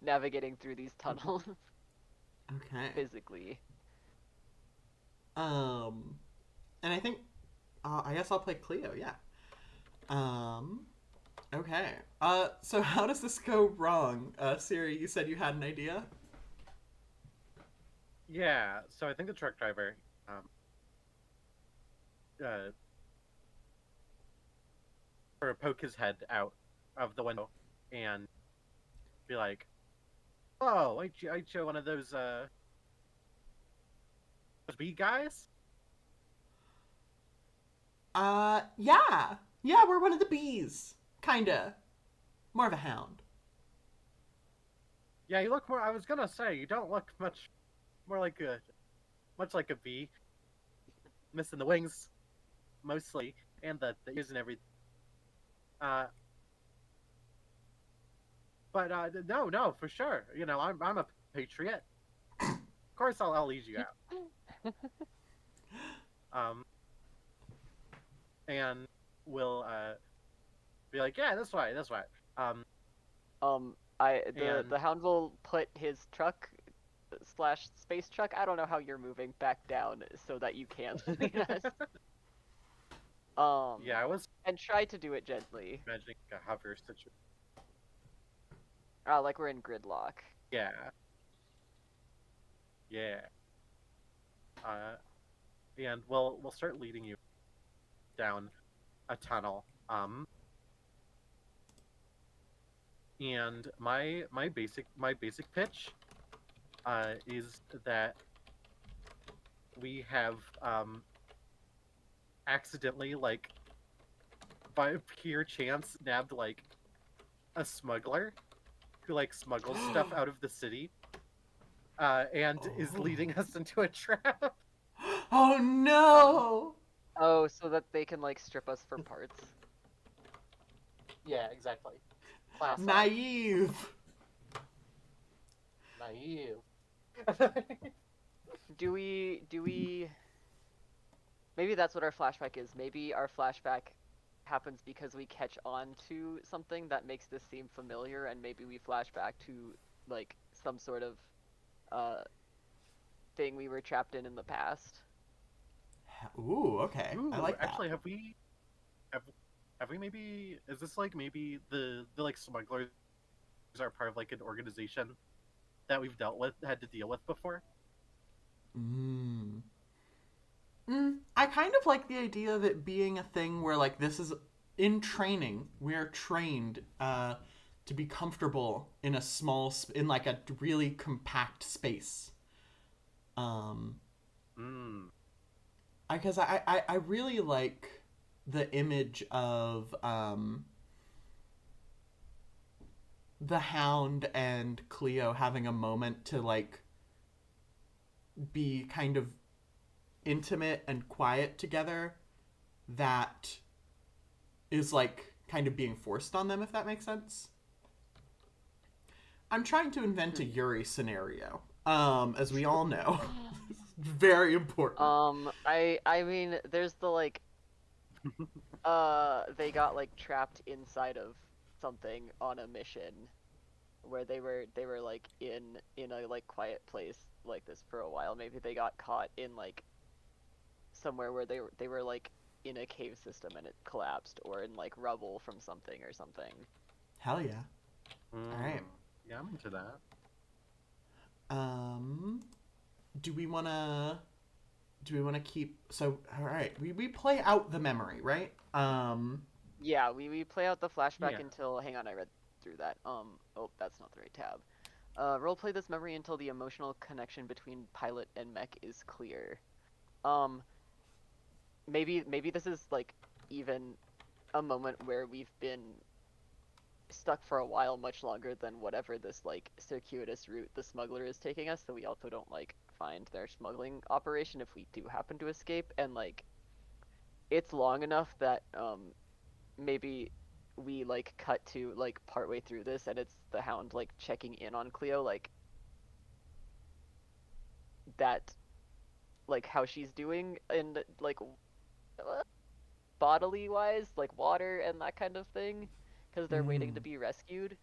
navigating through these tunnels Okay. physically. And I think, I guess I'll play Cleo. Yeah. Okay. So how does this go wrong? Siri, you said you had an idea. Yeah. So I think the truck driver, or poke his head out of the window and be like, "Oh, ain't you one of those bee guys?" Yeah. Yeah, we're one of the bees. Kinda. More of a hound. Yeah, you look more. I was gonna say you don't look much more like much like a bee, missing the wings mostly, and the ears and everything. Uh, but no, for sure. You know, I'm a patriot. Of course, I'll lead you out. And we'll be like, yeah, this way, this way. The Hound will put his truck slash space truck. I don't know how you're moving back down so that you can see us. Yeah, I was And try to do it gently. imagining a hover situation. Like we're in gridlock. Yeah. Yeah. And we'll start leading you down a tunnel. And my basic pitch is that we have accidentally, like, by pure chance, nabbed like a smuggler who like smuggles stuff out of the city, and is leading us into a trap. Oh no! Oh, so that they can like strip us for parts. Yeah, exactly. Classic. Naive. Naive. Do we maybe that's what our flashback is. Maybe our flashback happens because we catch on to something that makes this seem familiar, and maybe we flash back to like some sort of thing we were trapped in the past. Ooh, okay. Ooh, I like that. actually, have we maybe, is this like maybe the like smugglers are part of like an organization that we've had to deal with before? I kind of like the idea of it being a thing where, like, this is in training. We're trained to be comfortable in in like a really compact space. Because I really like the image of the Hound and Cleo having a moment to like be kind of intimate and quiet together that is like kind of being forced on them, if that makes sense. I'm trying to invent a Yuri scenario. As we all know. Very important. I mean, there's the like, they got like trapped inside of something on a mission where they were like in a like quiet place like this for a while. Maybe they got caught in like somewhere where they were like in a cave system and it collapsed, or in like rubble from something or something. Hell yeah. All right. Yeah, I'm into that. Do we wanna keep, so all right, we play out the memory, right? Yeah, we play out the flashback Yeah. until, hang on, I read through that. Oh, that's not the right tab. Roleplay this memory until the emotional connection between pilot and mech is clear. Um, maybe this is like even a moment where we've been stuck for a while, much longer than whatever this like circuitous route the smuggler is taking us, so we also don't like find their smuggling operation if we do happen to escape. And like, it's long enough that maybe we like cut to like partway through this and it's the Hound like checking in on Cleo, like that, like how she's doing, and like bodily wise, like water and that kind of thing, because they're waiting to be rescued.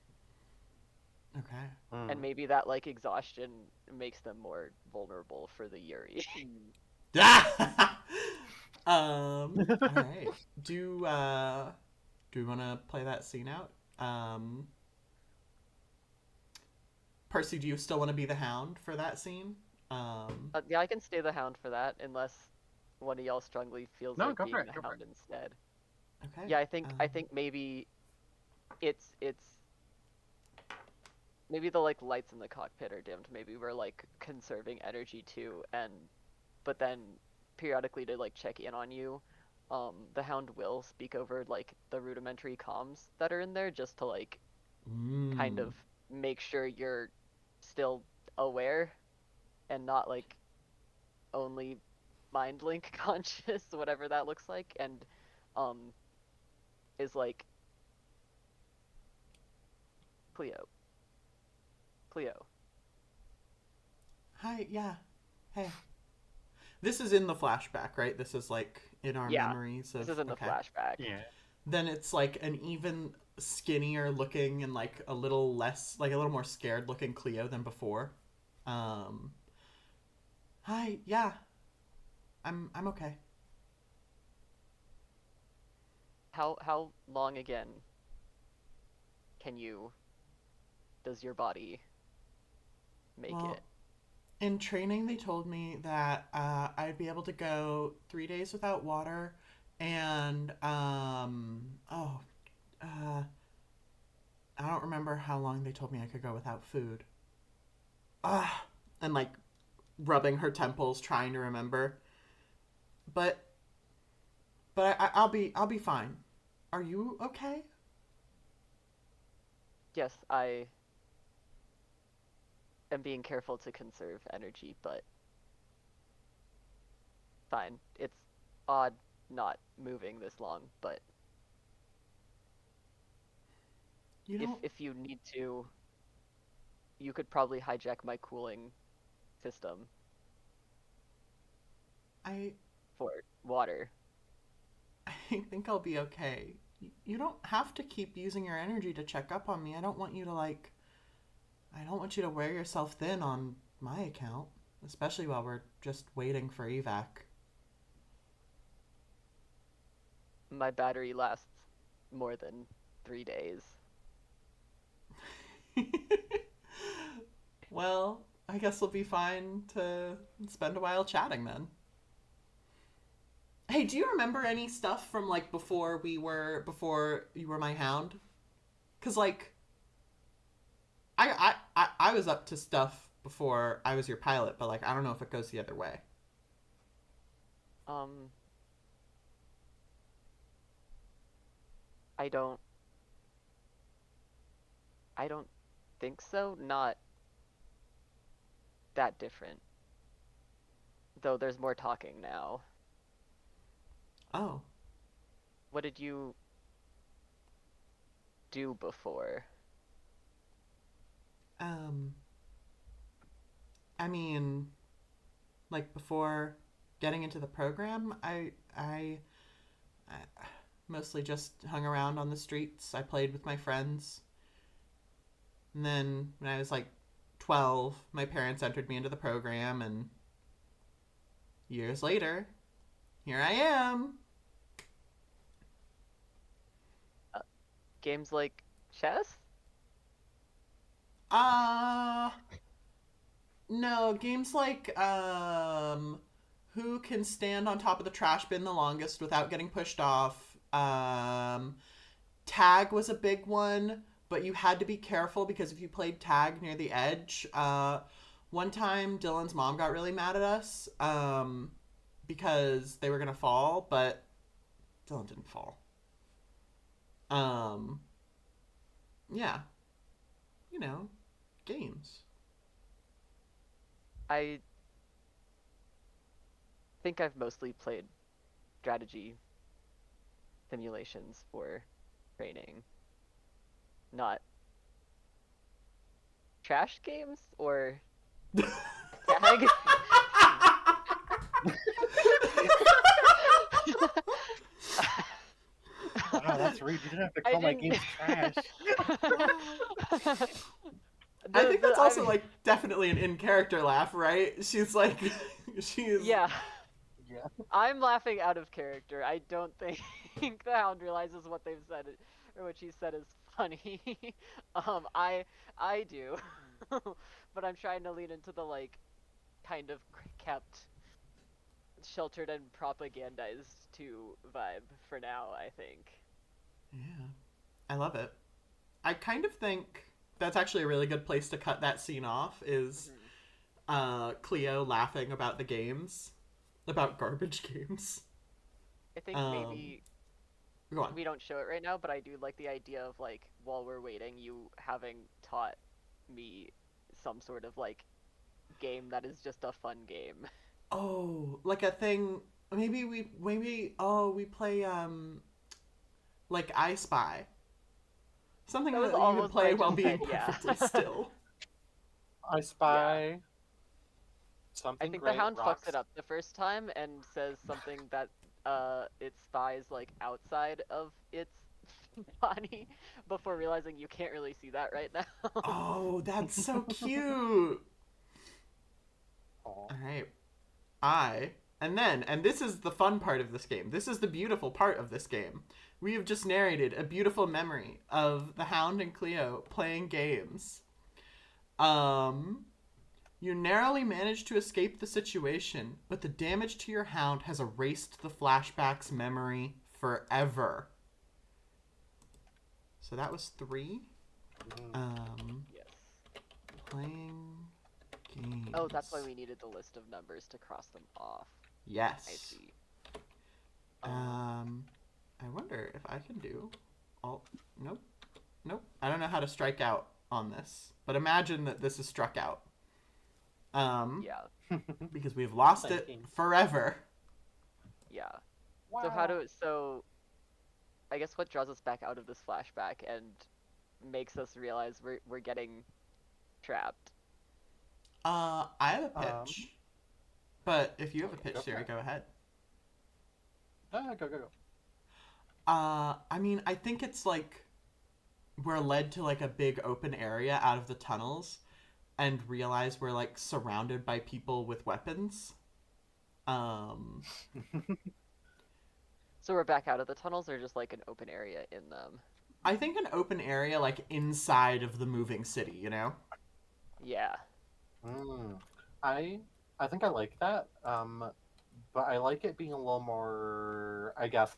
Okay. And maybe that like exhaustion makes them more vulnerable for the Yuri. All right. Do we want to play that scene out? Percy, do you still want to be the Hound for that scene? Yeah, I can stay the Hound for that, unless one of y'all strongly feels No, like go being for it. the Go for Hound it. instead. Okay. Yeah, I think maybe it's maybe the like lights in the cockpit are dimmed. Maybe we're like conserving energy too, and but then periodically to like check in on you, the Hound will speak over like the rudimentary comms that are in there, just to like kind of make sure you're still aware and not like only mind link conscious, whatever that looks like, and um is like, Cleo, Cleo. Hi, yeah. Hey. This is in the flashback, right? This is like in our Yeah, memories this of, is in the okay. flashback. Yeah. Then it's like an even skinnier looking and like a little less, like a little more scared looking Cleo than before. Um Hi, yeah. I'm okay. How long again can you does your body make Well, it? in training, they told me that I'd be able to go 3 days without water, and I don't remember how long they told me I could go without food. Ah, and like rubbing her temples, trying to remember. But I'll be fine. Are you okay? Yes, I am being careful to conserve energy, but fine. It's odd not moving this long, but You if don't. if you need to, you could probably hijack my cooling system I for water. I think I'll be okay. You don't have to keep using your energy to check up on me. I don't want you to like. I don't want you to wear yourself thin on my account, especially while we're just waiting for evac. My battery lasts more than 3 days. Well, I guess we'll be fine to spend a while chatting then. Hey, do you remember any stuff from like before you were my Hound? Cause like I was up to stuff before I was your pilot, but like I don't know if it goes the other way. Um, I don't I don't think so. Not that different. though there's more talking now. Oh. What did you do before? Um, I mean, like before getting into the program, I mostly just hung around on the streets. I played with my friends. And then when I was like 12, my parents entered me into the program, and years later, here I am. Games like chess? Uh, no, games like who can stand on top of the trash bin the longest without getting pushed off. Tag was a big one, but you had to be careful because if you played tag near the edge, one time Dylan's mom got really mad at us because they were gonna fall, but Dylan didn't fall. Um, yeah, you know, games. I think I've mostly played strategy simulations for training, not trash games or tag. Wow, that's rude. You didn't have to I call my didn't. games trash. I think that's also I like definitely an in character laugh, right? She's like, she's yeah. Yeah. I'm laughing out of character. I don't think the Hound realizes what they've said or what she said is funny. I do, but I'm trying to lean into the like kind of kept sheltered and propagandized to vibe for now. I think. yeah, I love it. I kind of think that's actually a really good place to cut that scene off. Is Mhm. Cleo laughing about the games, about garbage games. I think Um, maybe Go on. we don't show it right now, but I do like the idea of like while we're waiting, you having taught me some sort of like game that is just a fun game. Oh, like a thing. Maybe we play like I Spy. Something That was that you can almost what I play while just being said, yeah. perfectly still. I Yeah. spy I something think the great Hound fucks it rocks. up the first time and says something that it spies like outside of its body before realizing you can't really see that right now. Oh, that's so cute. Aw. All right. And this is the fun part of this game. This is the beautiful part of this game. We have just narrated a beautiful memory of the Hound and Cleo playing games. Um, you narrowly managed to escape the situation, but the damage to your Hound has erased the flashback's memory forever. So that was 3. Mm. Um, Yes. Playing games. Oh, that's why we needed the list of numbers to cross them off. I Yes. see. I wonder if I can do alt. Nope. Nope. I don't know how to strike out on this, but imagine that this is struck out. Yeah. Because we've lost it Thinking. forever. Yeah. So Wow. so I guess what draws us back out of this flashback and makes us realize we're getting trapped. I have a pitch, but if you have a Okay, pitch, go for Siri, it. go ahead. Go. I mean, I think it's like we're led to like a big open area out of the tunnels, and realize we're like surrounded by people with weapons. Um, So we're back out of the tunnels or just like an open area in them? I think an open area like inside of the moving city, you know? Yeah. Mm. I think I like that. But I like it being a little more, I guess,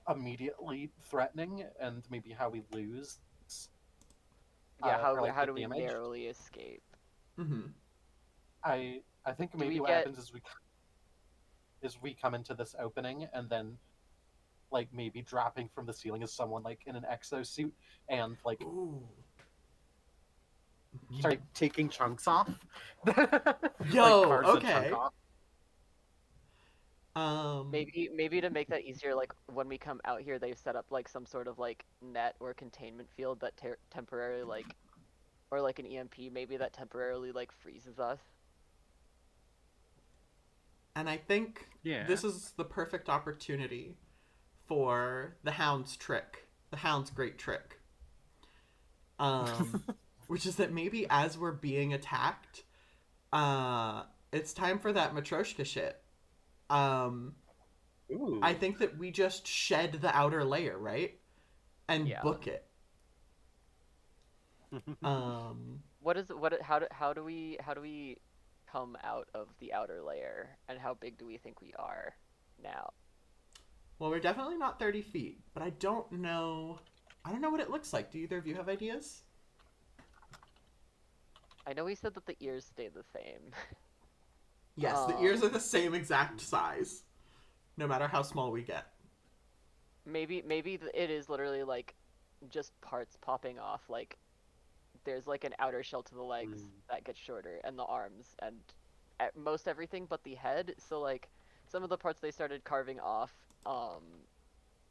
immediately threatening, and maybe how we lose, Yeah, or like how the do we damage. narrowly escape? Mm-hmm. I think Do maybe we what get happens is we come into this opening, and then like maybe dropping from the ceiling is someone like in an exosuit, and like Ooh. start taking chunks off. Like Yo, carves a chunk okay. off. Maybe to make that easier, like when we come out here, they've set up like some sort of like net or containment field that temporarily like, or like an EMP, maybe that temporarily like freezes us. And I think Yeah. this is the perfect opportunity for the Hound's trick, the Hound's great trick, um, which is that maybe as we're being attacked, it's time for that Matryoshka shit. Um, Ooh. I think that we just shed the outer layer, right, and Yeah. book it. Um, How do we come out of the outer layer, and how big do we think we are now? well, we're definitely not 30 feet, but I don't know. I don't know what it looks like. Do either of you have ideas? I know we said that the ears stay the same. Yes, the ears are the same exact size, no matter how small we get. Maybe it is literally like just parts popping off. Like there's like an outer shell to the legs that gets shorter, and the arms, and at most everything but the head. So like some of the parts they started carving off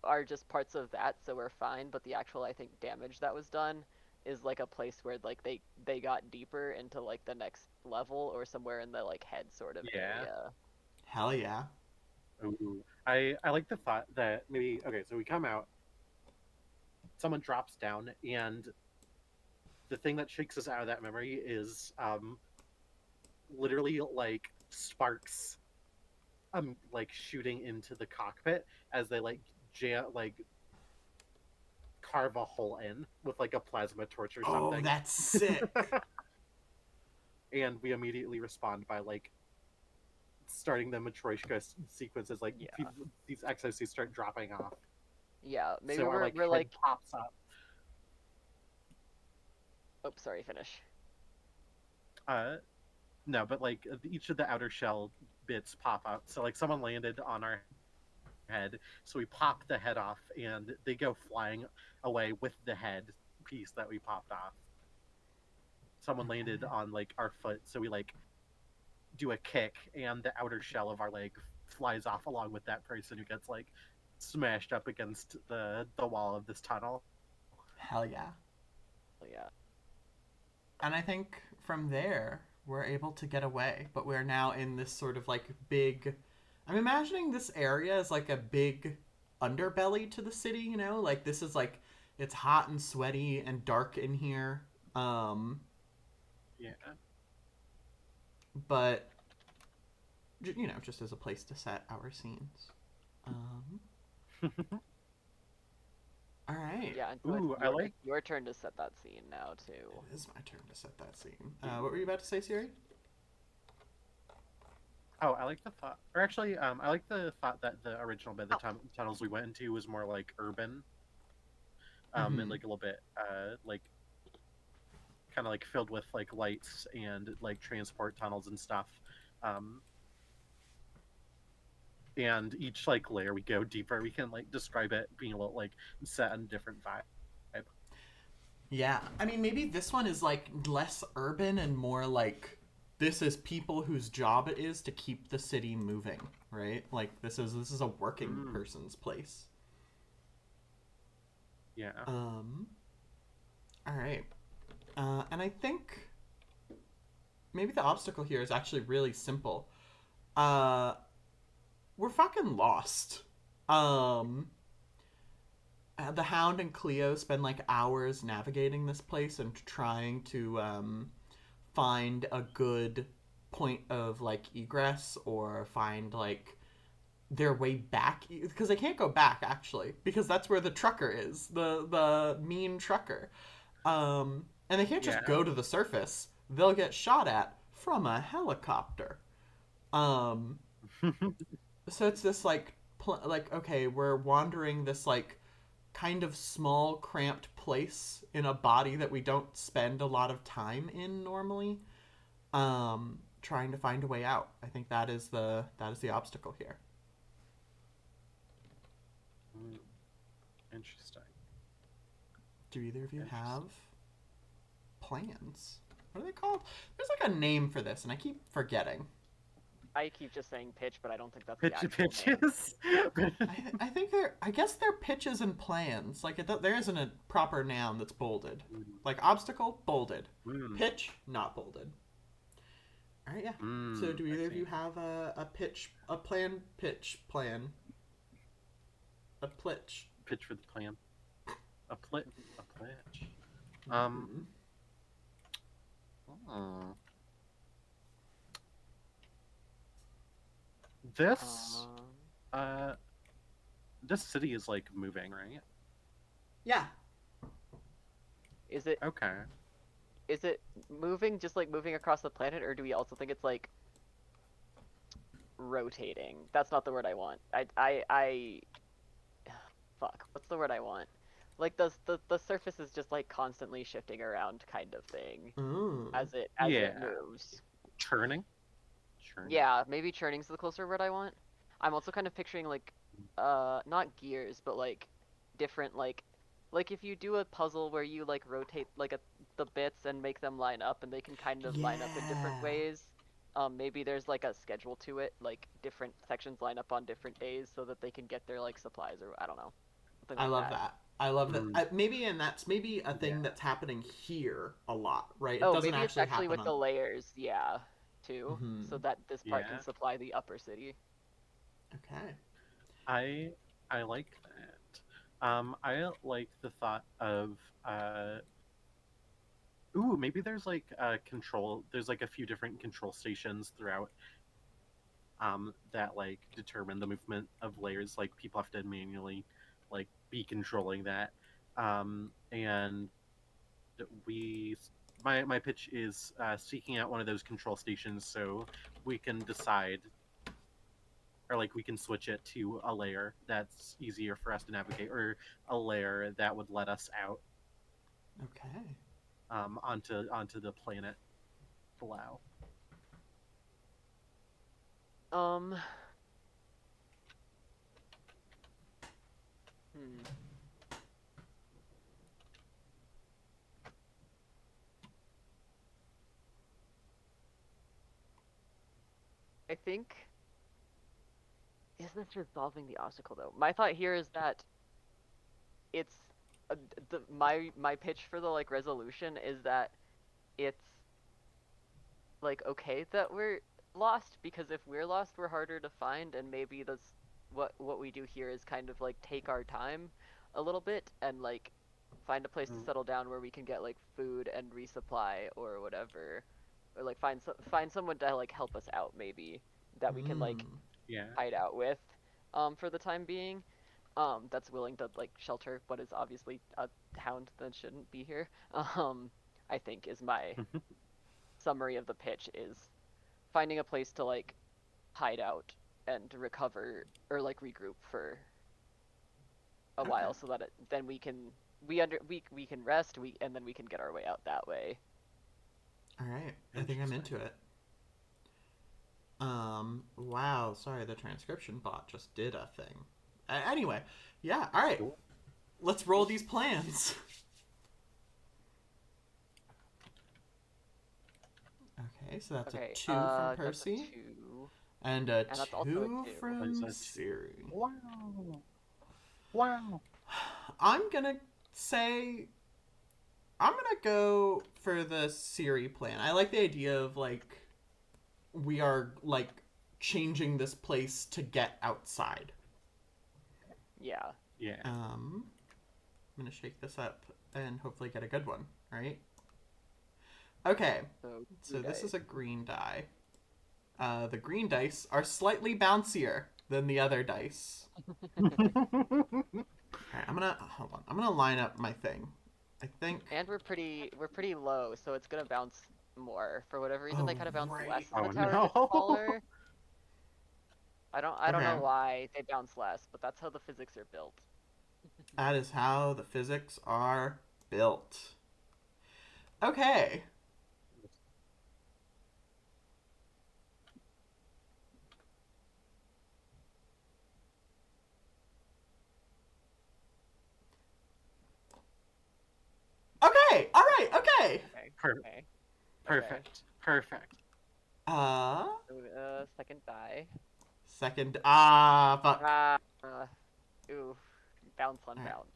are just parts of that, so we're fine. But the actual, I think, damage that was done is like a place where like they got deeper into like the next level, or somewhere in the like head sort of Yeah. area. Hell yeah. Ooh. I like the thought that maybe okay, so we come out, someone drops down, and the thing that shakes us out of that memory is literally like sparks like shooting into the cockpit as they like like carve a hole in with like a plasma torch or Oh, something. that's sick. And we immediately respond by like starting the Matryoshka sequences, like Yeah. these exosuits start dropping off. Yeah, maybe So our like we're head like, pops up. oh, sorry, finish. No, but like each of the outer shell bits pop out. So like someone landed on our head, so we pop the head off, and they go flying away with the head piece that we popped off. Someone landed on like our foot, so we like do a kick, and the outer shell of our leg flies off along with that person who gets like smashed up against the wall of this tunnel. Hell yeah. Oh, yeah. And I think from there, we're able to get away, but we're now in this sort of like big. I'm imagining this area as like a big underbelly to the city, you know? Like this is like it's hot and sweaty and dark in here. Yeah. But you know, just as a place to set our scenes. Um all right. Yeah, and so Ooh, it's your turn to set that scene now too. It is my turn to set that scene. What were you about to say, Siri? Oh, I like the thought, or actually, I like the thought that the original bit, the tunnels we went into, was more like urban, and like a little bit, like kind of like filled with like lights and like transport tunnels and stuff. Um, and each like layer we go deeper, we can like describe it being a little like set on a different vibe. Yeah, I mean, maybe this one is like less urban and more like this is people whose job it is to keep the city moving, right? Like this is a working person's place. Yeah. All right, and I think maybe the obstacle here is actually really simple. Uh, we're fucking lost. Um, the Hound and Cleo spend like hours navigating this place and trying to find a good point of like egress or find like their way back because they can't go back actually because that's where the trucker is, the mean trucker. And they can't just go to the surface. They'll get shot at from a helicopter. Um, so it's this like like okay, we're wandering this like kind of small cramped place in a body that we don't spend a lot of time in normally, trying to find a way out. I think that is the obstacle here. Interesting. Do either of you have plans? what are they called? There's like a name for this, and I keep forgetting. I keep just saying pitch, but I don't think that's Pitch the actual name. pitches. I think I guess they're pitches and plans. Like there isn't a proper noun that's bolded. Like obstacle, bolded. Pitch, not bolded. All right, yeah. So do either of you have a pitch, a plan, pitch, plan? A plitch. Pitch for the plan. A plitch. This this city is like moving, right? Yeah. Is it Okay. is it moving, just like moving across the planet, or do we also think it's like rotating? That's not the word I want. I fuck. What's the word I want? Like the surface is just like constantly shifting around, kind of thing, Ooh. as it moves. Churning. Yeah, maybe churning's the closer word I want. I'm also kind of picturing like not gears, but like different like if you do a puzzle where you like rotate like the bits and make them line up, and they can kind of line up in different ways. Maybe there's like a schedule to it, like different sections line up on different days so that they can get their like supplies, or I don't know. I love that. I love that. Maybe, and that's maybe a thing that's happening here a lot, right? It doesn't maybe it's actually with the layers, yeah, too, so that this part can supply the upper city. Okay. I like that. I like the thought of maybe there's like control. There's like a few different control stations throughout that like determine the movement of layers. Like people have to manually like be controlling that. And my pitch is seeking out one of those control stations so we can decide, or like we can switch it to a layer that's easier for us to navigate, or a layer that would let us out Okay. onto the planet below. I think, is this resolving the obstacle though? My thought here is that it's my pitch for the like resolution is that it's like okay that we're lost, because if we're lost we're harder to find, and maybe that's what we do here is kind of like take our time a little bit and like find a place to settle down where we can get like food and resupply or whatever, or like find someone to like help us out, maybe that we can like hide out with for the time being, that's willing to like shelter what is obviously a hound that shouldn't be here. I think is my summary of the pitch, is finding a place to like hide out and recover or like regroup for a while, so that then we can rest, and then we can get our way out that way. All right. I think I'm into it. Wow. Sorry, the transcription bot just did a thing. Anyway, yeah. All right. Cool. Let's roll these plans. Okay, so that's a 2 from Percy. And a 2 from Siri. Wow. I'm gonna go for the Siri plan. I like the idea of like we are like changing this place to get outside. Yeah. I'm gonna shake this up and hopefully get a good one, right? Okay. So this is a green die. The green dice are slightly bouncier than the other dice. Alright, hold on. I'm gonna line up my thing. I think. And we're pretty low, so it's gonna bounce more. For whatever reason, they kind of bounce less in the tower gets smaller. I don't know why they bounce less, but that's how the physics are built. That is how the physics are built. Okay. Okay. All right. Okay. Perfect. Perfect. Perfect. Second die. Second. Fuck. Ooh, bounce on All right. bounce.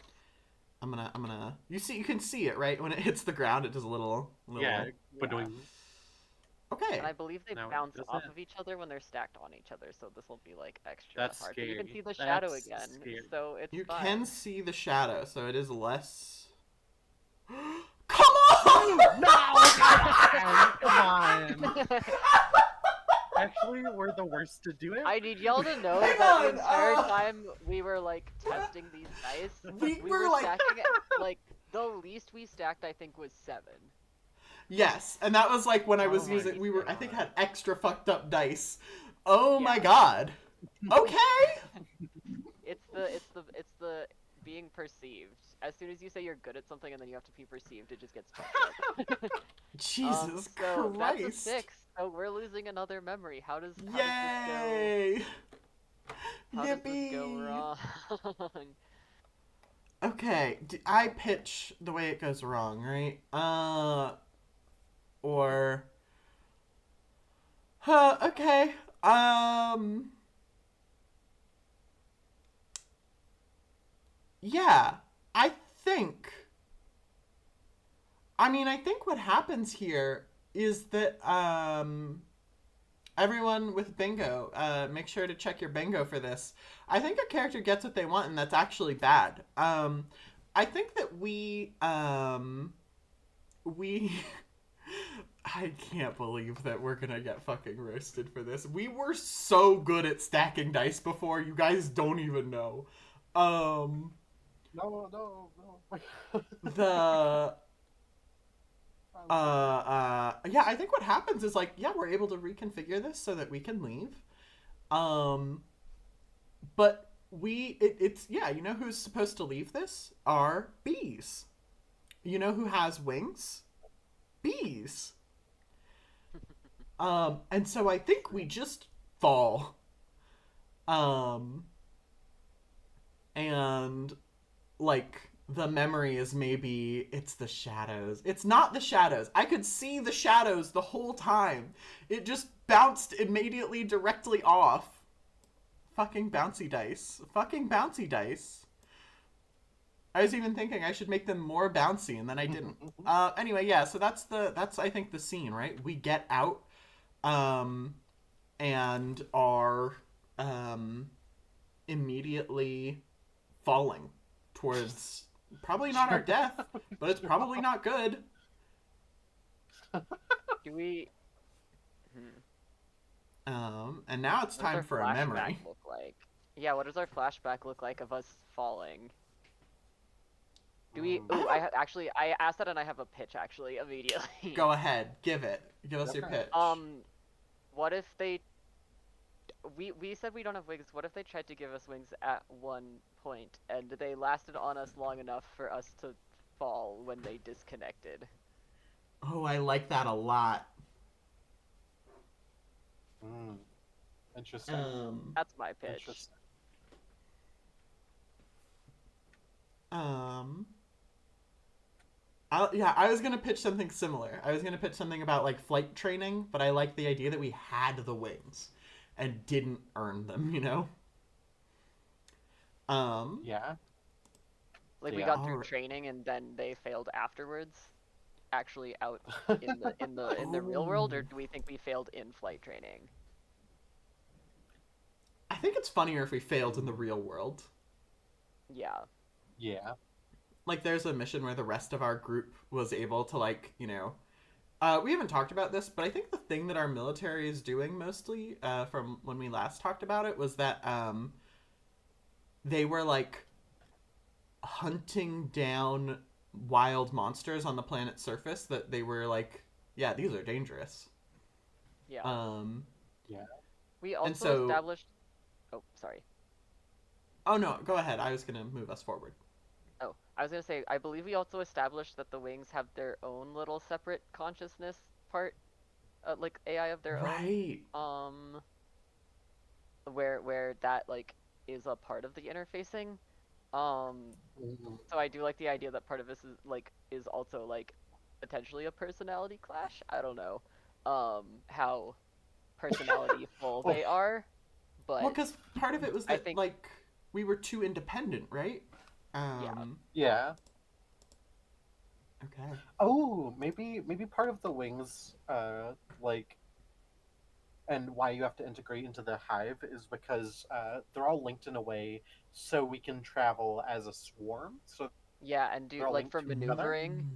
I'm gonna. You can see it right when it hits the ground. It does a little. Yeah, but Yeah. Okay. And I believe they No, it bounce off doesn't. of each other when they're stacked on each other, so this will be like extra That's hard. But you can scary. see the shadow That's again, scary. so it's You fine. can see the shadow, so it is less. Come on! No! Come on! Actually, we're the worst to do it. I need y'all to know Hang that on, the entire time we were like testing these dice, We we were, were like- stacking it, like the least we stacked I think was 7. Yes, and that was like when I was Oh my using. We were. I think God. had extra fucked up dice. Oh my Yeah. god. Okay. It's the being perceived. As soon as you say you're good at something and then you have to be perceived, it just gets fucked up. Jesus So that's a Christ. 6. So we're losing another memory. How does this go? Yay! How does this go Yippee! wrong? Okay, I pitch the way it goes wrong, right? Or okay. Yeah, I think I think what happens here is that everyone with bingo, make sure to check your bingo for this. I think a character gets what they want, and that's actually bad. I think that we I can't believe that we're gonna get fucking roasted for this. We were so good at stacking dice before, you guys don't even know. No. The yeah, I think what happens is like, yeah, we're able to reconfigure this so that we can leave. But it's yeah, you know who's supposed to leave this are bees. You know who has wings? Bees. And so I think we just fall. And like the memory is maybe it's the shadows. It's not the shadows. I could see the shadows the whole time. It just bounced immediately directly off. Fucking bouncy dice. Fucking bouncy dice. I was even thinking I should make them more bouncy, and then I didn't. Anyway, yeah. So that's I think the scene, right? We get out, and are immediately falling towards probably not our death, but it's probably not good. Do we? And now it's What does time our for a memory. flashback look like? Yeah, what does our flashback look like of us falling? Do we? Ooh, I asked that and I have a pitch actually immediately. Go ahead, give us your pitch. What if they? We said we don't have wings. What if they tried to give us wings at one point and they lasted on us long enough for us to fall when they disconnected? Oh, I like that a lot. Interesting. That's my pitch. Interesting. I was gonna pitch something similar. I was gonna pitch something about like flight training, but I like the idea that we had the wings and didn't earn them, you know? Yeah. Like we got through training and then they failed afterwards, actually out in the real world, or do we think we failed in flight training? I think it's funnier if we failed in the real world. Yeah. Yeah. Like there's a mission where the rest of our group was able to like, you know, we haven't talked about this, but I think the thing that our military is doing mostly, from when we last talked about it, was that they were like hunting down wild monsters on the planet's surface that they were like, yeah, these are dangerous. Yeah. Yeah. We also so, established. Oh, sorry. Oh no, go ahead. I was gonna move us forward. Oh, I was gonna say, I believe we also established that the wings have their own little separate consciousness part, like AI of their right. own. Where that like is a part of the interfacing. So I do like the idea that part of this is also like potentially a personality clash. I don't know how personality full Oh, they are, Well, but because part of it was I that think like we were too independent, right? yeah. yeah. Okay. Oh, maybe part of the wings, like, and why you have to integrate into the hive is because they're all linked in a way so we can travel as a swarm. So Yeah, and do they're all like linked for to each other. maneuvering,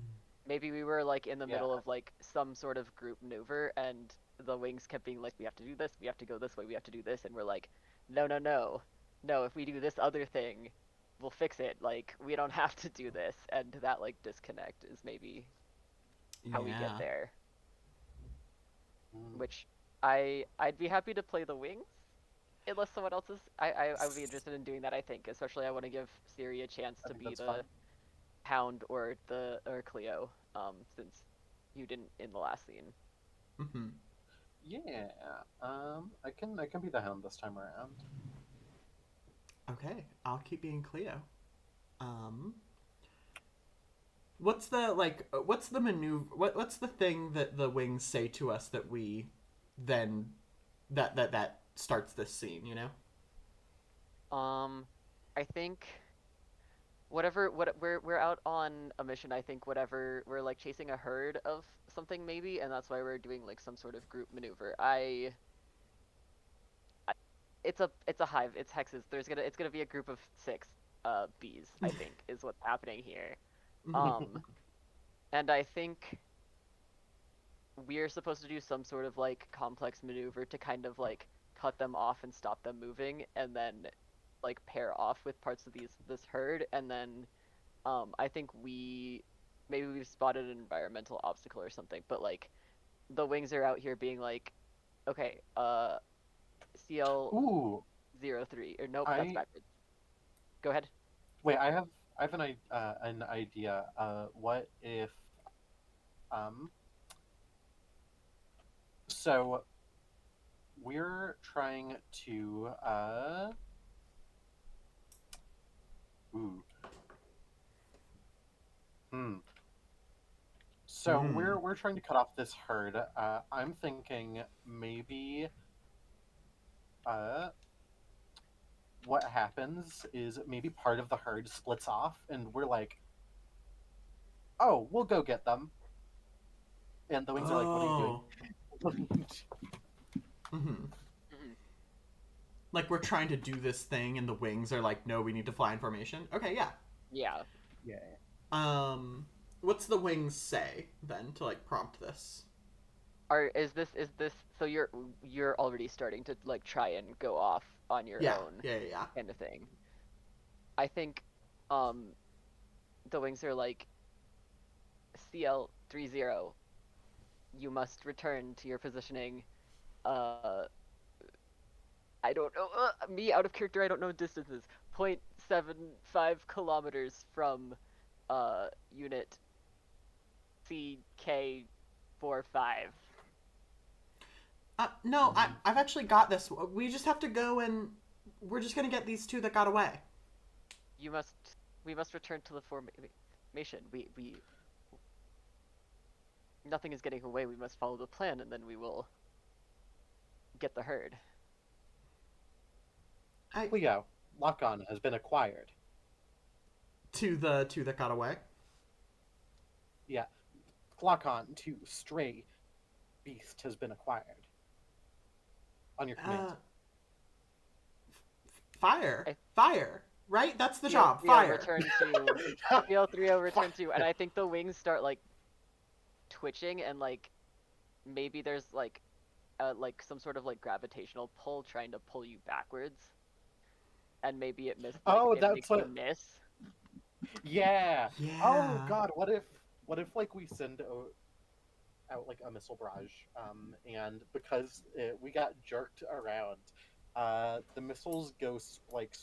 maybe we were like in the Yeah. middle of like some sort of group maneuver and the wings kept being like, we have to do this, we have to go this way, we have to do this, and we're like, no, no, no. No, if we do this other thing, we'll fix it. Like, we don't have to do this. And that like disconnect is maybe how we get Yeah. there. Mm, Which I'd be happy to play the wings. Unless someone else is I would be interested in doing that, I think. Especially I want to give Siri a chance I to think be that's the fun. Hound or Cleo, since you didn't in the last scene. Mm-hmm. Yeah. I can be the hound this time around. Okay, I'll keep being Cleo. Um, what's the like? What's the maneuver? What's the thing that the wings say to us that we then that starts this scene? You know. I think we're out on a mission. I think whatever we're like chasing a herd of something maybe, and that's why we're doing like some sort of group maneuver. It's a hive. It's hexes. It's gonna be a group of 6 bees. I think is what's happening here. Mm-hmm. Um, and I think we're supposed to do some sort of like complex maneuver to kind of like cut them off and stop them moving, and then like pair off with parts of this herd, and then I think maybe we've spotted an environmental obstacle or something, but like the wings are out here being like, okay, CL Ooh, 03 or nope, that's I backwards. Go ahead. wait. I have an idea. What if um so we're trying to ooh hmm. So Mm. we're trying to cut off this herd. I'm thinking maybe uh what happens is maybe part of the herd splits off, and we're like, oh, we'll go get them. And the wings are like, what are you doing? Oh. Mm-hmm. Mhm. Like we're trying to do this thing, and the wings are like, no, we need to fly in formation. Okay, yeah. Yeah. Yeah. Um, what's the wings say then to like prompt this? Is this so you're already starting to like try and go off on your Yeah, own yeah, yeah. kind of thing. I think um the wings are like CL30, you must return to your positioning. Uh, I don't know. Me out of character. I don't know distances. 0.75 kilometers from unit CK45. No, I've actually got this. We just have to go and we're just gonna get these two that got away. You must. We must return to the formation. We. Nothing is getting away. We must follow the plan, and then we will get the herd. I Cleo, lock on has been acquired. to the two that got away. Yeah, lock on to stray beast has been acquired. On your command. Uh, fire, I fire. Right, that's the job. CL30 Fire. return to CL30 return to, and I think the wings start like twitching and like maybe there's like some sort of like gravitational pull trying to pull you backwards, and maybe Oh, it that's makes you what. miss. Yeah. Oh Yeah. God, what if like we send out like a missile barrage, and because we got jerked around, the missiles go like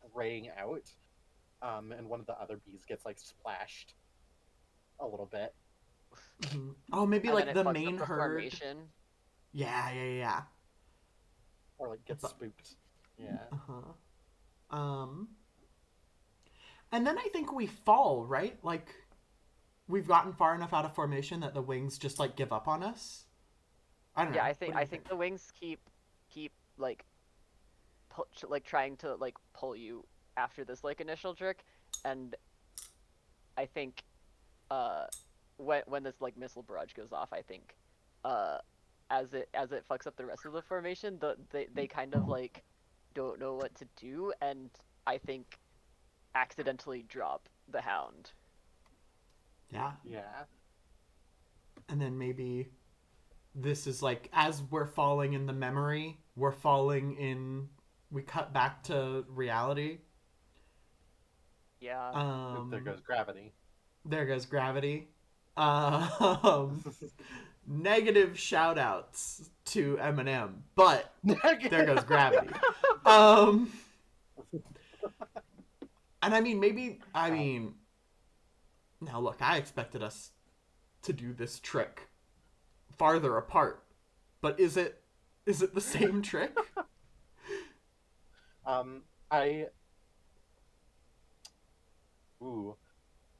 spraying out, and one of the other bees gets like splashed a little bit, Mm-hmm. Oh, maybe And then like it the fucks up main the herd. formation. Yeah, yeah, yeah. or like gets But spooked. Yeah. uh huh. And then I think we fall, right? Like we've gotten far enough out of formation that the wings just like give up on us? I don't Yeah, know. I think What do I you think think? the wings keep like like trying to like pull you after this like initial jerk, and I think uh when this like missile barrage goes off, I think uh as it fucks up the rest of the formation, they kind of like don't know what to do, and I think accidentally drop the hound. Yeah. Yeah. And then maybe this is like as we're falling in the memory, we're falling in. We cut back to reality. Yeah. Oop, there Um, goes gravity. there goes gravity. Um, negative shout outs to Eminem, but there goes gravity. Um, and I mean, maybe, I mean, now look, I expected us to do this trick farther apart, but is it the same trick? um, I ooh,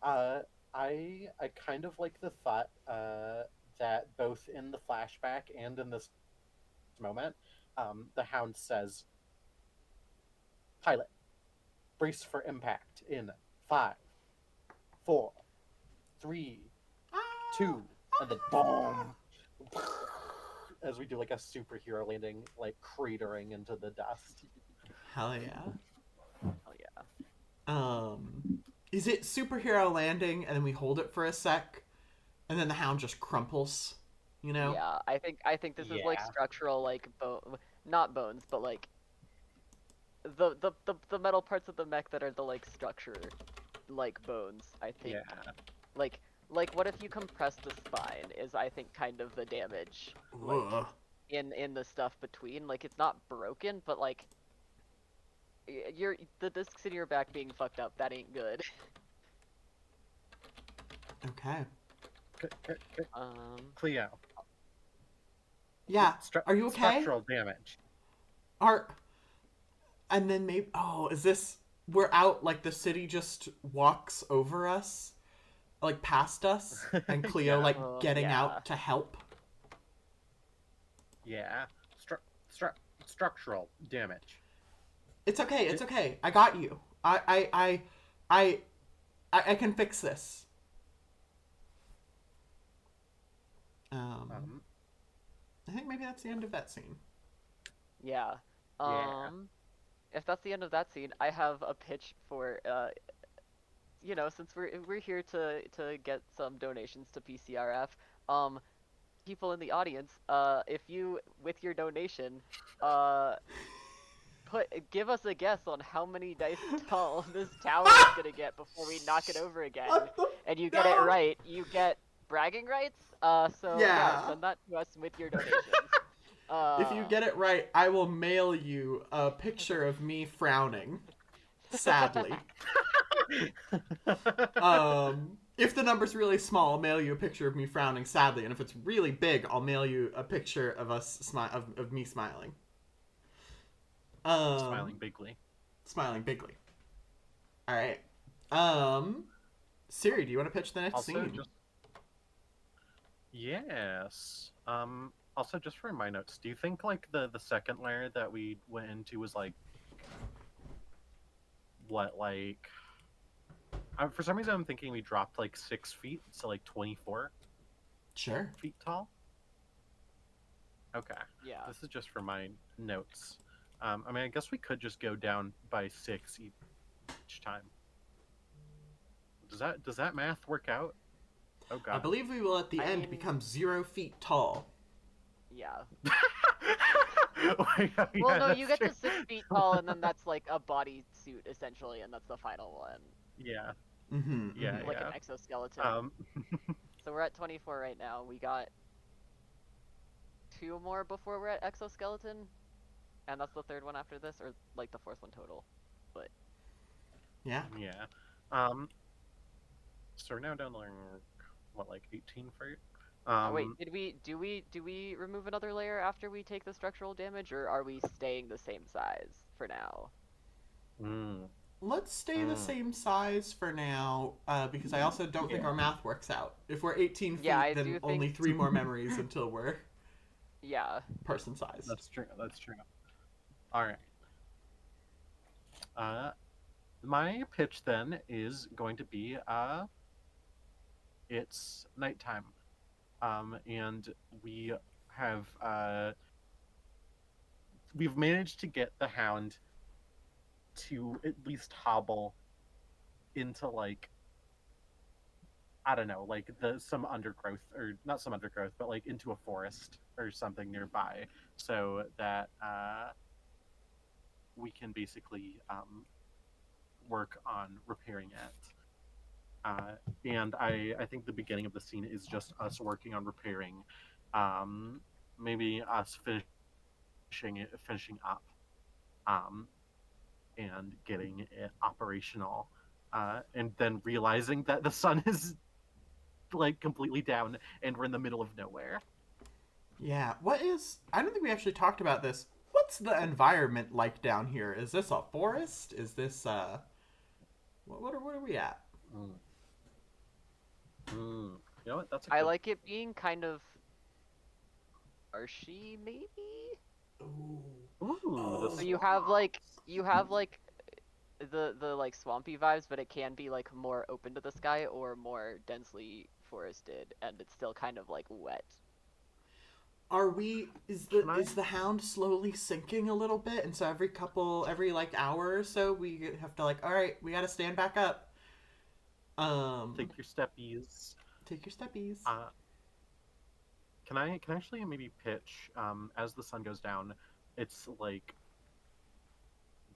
uh, I kind of like the thought that both in the flashback and in this moment, the Hound says, "Pilot, brace for impact in 5, 4, 3, Ah, 2," and then boom, as we do like a superhero landing, like cratering into the dust. hell yeah. Oh yeah. Um, is it superhero landing and then we hold it for a sec and then the hound just crumples? You know? Yeah, I think this is like Yeah, structural like not bones, but like the metal parts of the mech that are the like structure like bones, I think. yeah, Like like what if you compress the spine is I think kind of the damage like Ugh. in the stuff between. Like it's not broken, but like you're the discs in your back being fucked up, that ain't good. Okay. Cleo. Yeah. Are you okay? Structural damage. Are and then maybe is this we're out like the city just walks over us, like past us, and Cleo Yeah, like getting Yeah. out to help? yeah. Structural damage. It's okay. D- It's okay. I got you. I I can fix this. Um, um, I think maybe that's the end of that scene. Yeah. yeah. If that's the end of that scene, I have a pitch for since we're here to get some donations to PCRF, um, people in the audience, if you with your donation, uh, give us a guess on how many dice tall this tower is gonna get before we knock it over again, What the and you get it no? right, you get bragging rights. So yeah, Yeah. send that to us with your donations. If you get it right, I will mail you a picture of me frowning. Sadly. If the number's really small, I'll mail you a picture of me frowning sadly, and if it's really big, I'll mail you a picture of of me smiling. Smiling Um, bigly. smiling bigly. All right. Um, Siri, do you want to pitch the next Also, scene? just yes. Also, just for my notes, do you think like the second layer that we went into was like what like? For some reason, I'm thinking we dropped like 6 feet, so like 24 Sure. feet tall. Okay, Yeah. this is just for my notes. I mean, I guess we could just go down by 6 each time. Does that math work out? Oh I God. believe we will at the I end mean, become 0 feet tall. yeah. Oh, Well, yeah, no, you that's get true. to 6 feet tall, and then that's like a body suit essentially, and that's the final one, Yeah, Mm-hmm. yeah, Mm-hmm. like an yeah. exoskeleton. Um, So we're at 24 right now. We got two more before we're at exoskeleton, and that's the third one after this, or like the fourth one total. But Yeah. yeah. So we're now down like what, like 18 feet? wait, Um, do we remove another layer after we take the structural damage, or are we staying the same size for now? mm, let's stay the same size for now, because I also don't think Yeah. our math works out. If we're 18 Yeah, feet, I then do only think. 3 more memories until we're Yeah. person sized. That's true. That's true. All right. My pitch then is going to be it's nighttime, and have we've managed to get the Hound to at least hobble into like I don't know, like the some undergrowth or not some undergrowth, but like into a forest or something nearby, so that we can basically work on repairing it. And I think the beginning of the scene is just us working on repairing, um, maybe us finishing up, um, and getting it operational, and then realizing that the sun is like completely down and we're in the middle of nowhere. Yeah, I don't think we actually talked about this. What's the environment like down here? Is this a forest? Is this, what are we at? Mm. Mm. You know what? That's a I good. like it being kind of marshy, maybe. Ooh. Ooh, the So Oh. you have like the like swampy vibes, but it can be like more open to the sky or more densely forested, and it's still kind of like wet. Are we Can I is the hound slowly sinking a little bit, and so every like hour or so we have to like, all right, we got to stand back up. Um, take your steppies? take your steppies. Uh, can I actually maybe pitch as the sun goes down? It's like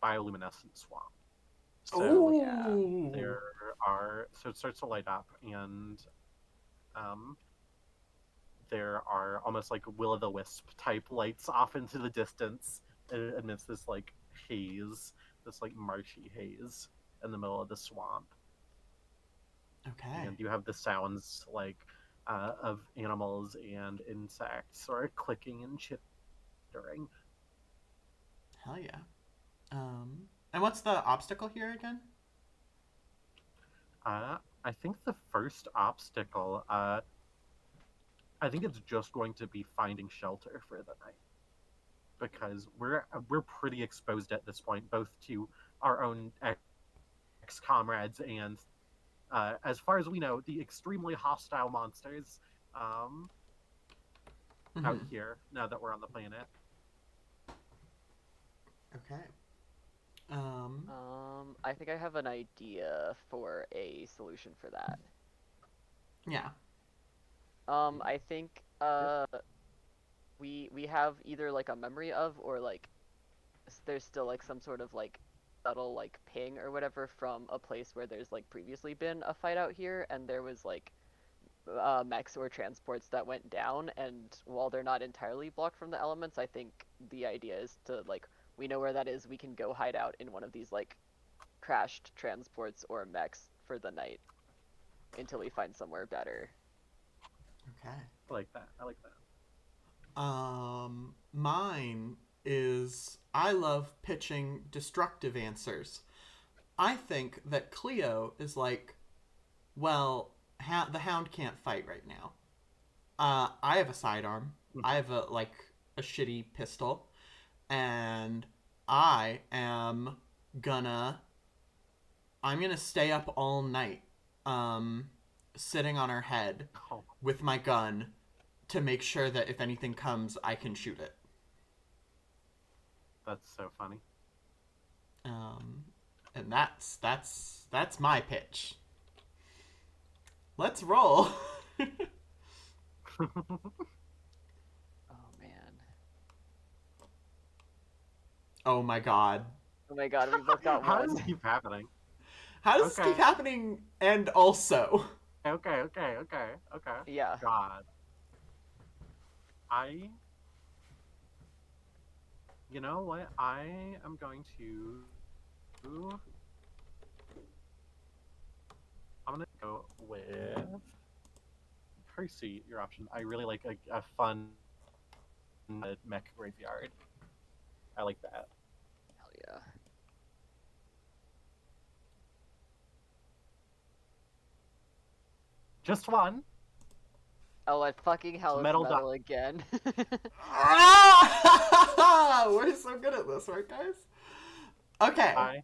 bioluminescent swamp. So Yeah. Oh. there so it starts to light up, and um, there are almost like will-o'-the-wisp type lights off into the distance amidst this like haze, this like marshy haze in the middle of the swamp. Okay. And you have the sounds like of animals and insects sort of clicking and chittering. Hell yeah. And what's the obstacle here again? I think the first obstacle, I think it's just going to be finding shelter for the night, because we're pretty exposed at this point, both to our own ex comrades and, as far as we know, the extremely hostile monsters out Mm-hmm. here. Now that we're on the planet, Okay. I think I have an idea for a solution for that. Yeah. I think yep. we have either like a memory of or like there's still like some sort of like subtle like ping or whatever from a place where there's like previously been a fight out here, and there was like mechs or transports that went down, and while they're not entirely blocked from the elements, I think the idea is to like we know where that is, we can go hide out in one of these like crashed transports or mechs for the night until we find somewhere better. Okay. I like that. I like that. Mine is I love pitching destructive answers. I think that Cleo is like, well, the hound can't fight right now. I have a sidearm. I have a shitty pistol, and I am gonna I'm gonna stay up all night, um, sitting on her head Oh, with my gun to make sure that if anything comes, I can shoot it. that's so funny. Um, and that's my pitch. Let's roll. Oh man. Oh my god. Oh my god, we both got How one. does this keep happening? How does this keep Okay. happening? And also, Okay. Yeah. God. I You know what? I am going to I'm gonna go with Percy, your option. I really like a fun mech graveyard. I like that. Hell yeah. Just one. Oh, and fucking hell, it's metal metal again. Ah! We're so good at this, right, guys? Okay.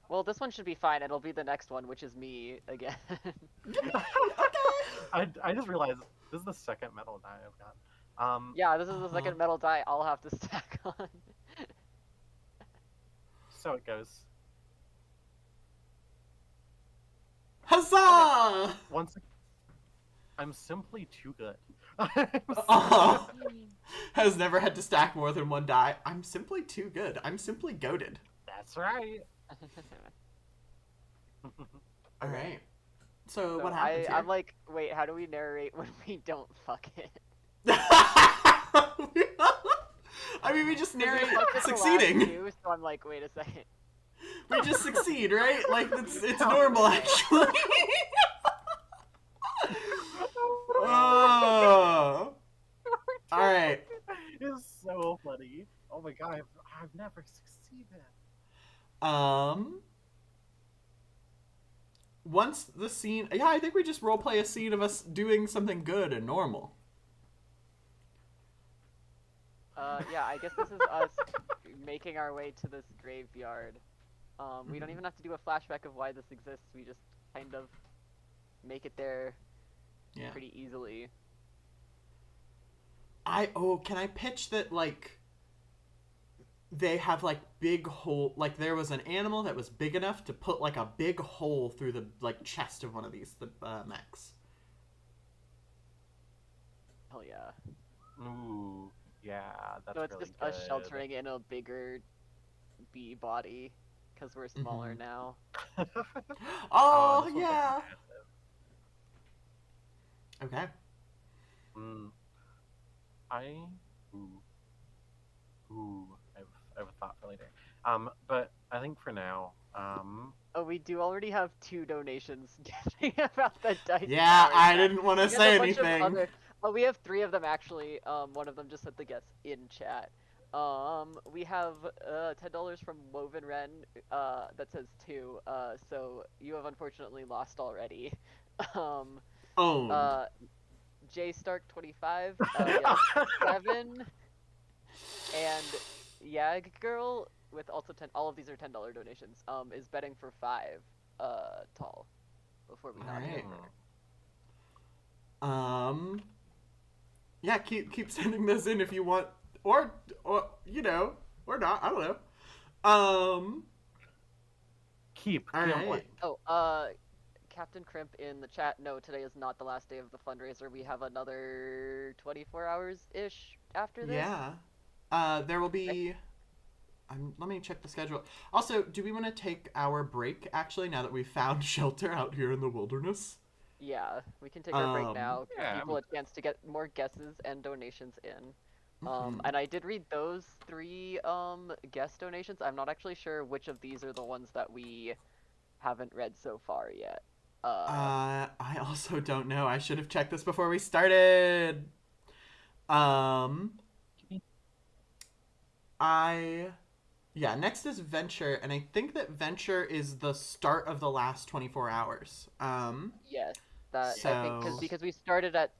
Well, this one should be fine. It'll be the next one, which is me again. I just realized this is the second metal die I've got. Yeah, this is the second metal die I'll have to stack on. So it goes. Huzzah! Once I'm simply too good. Has never had to stack more than one die. I'm simply too good. I'm simply goated. That's right. All right. So what happens here? I'm like, wait, how do we narrate when we don't fuck it? I mean, we just narrate We fucked it the last succeeding. two, so I'm like, wait a second. We just succeed, right? Like, it's normal, actually. Oh. All right. It's so funny. Oh my god, I've never succeeded. Once the scene, yeah, I think we just roleplay a scene of us doing something good and normal. Yeah, I guess this is us making our way to this graveyard. We don't even have to do a flashback of why this exists. We just kind of make it there pretty easily. Can I pitch that, like, they have, like, big hole, like, there was an animal that was big enough to put, like, a big hole through the, like, chest of one of these mechs. Hell yeah. Ooh, yeah, that's So it's really just good. us sheltering in a bigger bee body, because we're smaller now. Oh, this one's, like, yeah. massive. Okay. I have a thought for later. But I think for now, Oh, we do already have 2 donations guessing about the dice. Yeah, tower. I didn't want to We got say a bunch of anything. Oh, we have 3 of them actually. One of them just said the guess in chat. We have $10 from Woven Ren that says 2. So you have unfortunately lost already. Owned. J Stark 25 yes, 7, and Yag Girl with also 10. All of these are $10 donations. Is betting for 5 tall before we nominate her. Yeah, keep sending those in if you want, or you know, or not. I don't know. Keep all going. right. Oh, Captain Crimp in the chat. No, today is not the last day of the fundraiser. We have another 24 hours ish after this. Yeah. There will be. Let me check the schedule. Also, do we want to take our break, actually, now that we've found shelter out here in the wilderness? Yeah, we can take our break now. Give yeah, people a chance to get more guesses and donations in. And I did read those 3 guest donations. I'm not actually sure which of these are the ones that we haven't read so far yet. I also don't know. I should have checked this before we started. Yeah, next is Venture, and I think that Venture is the start of the last 24 hours. Yes, I think because we started at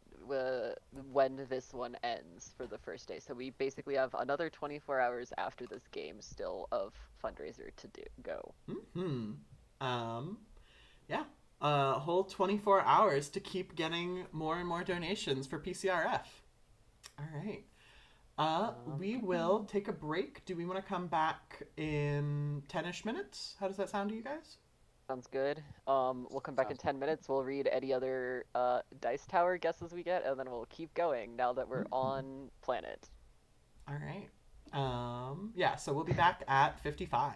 when this one ends for the first day, so we basically have another 24 hours after this game still of fundraiser to go. Yeah, a whole 24 hours to keep getting more and more donations for PCRF. All right. We will take a break. Do we want to come back in 10-ish minutes? How does that sound to you guys? Sounds good. We'll come back in 10 minutes. We'll read any other dice tower guesses we get, and then we'll keep going now that we're on planet. All right. Yeah, so we'll be back at 55.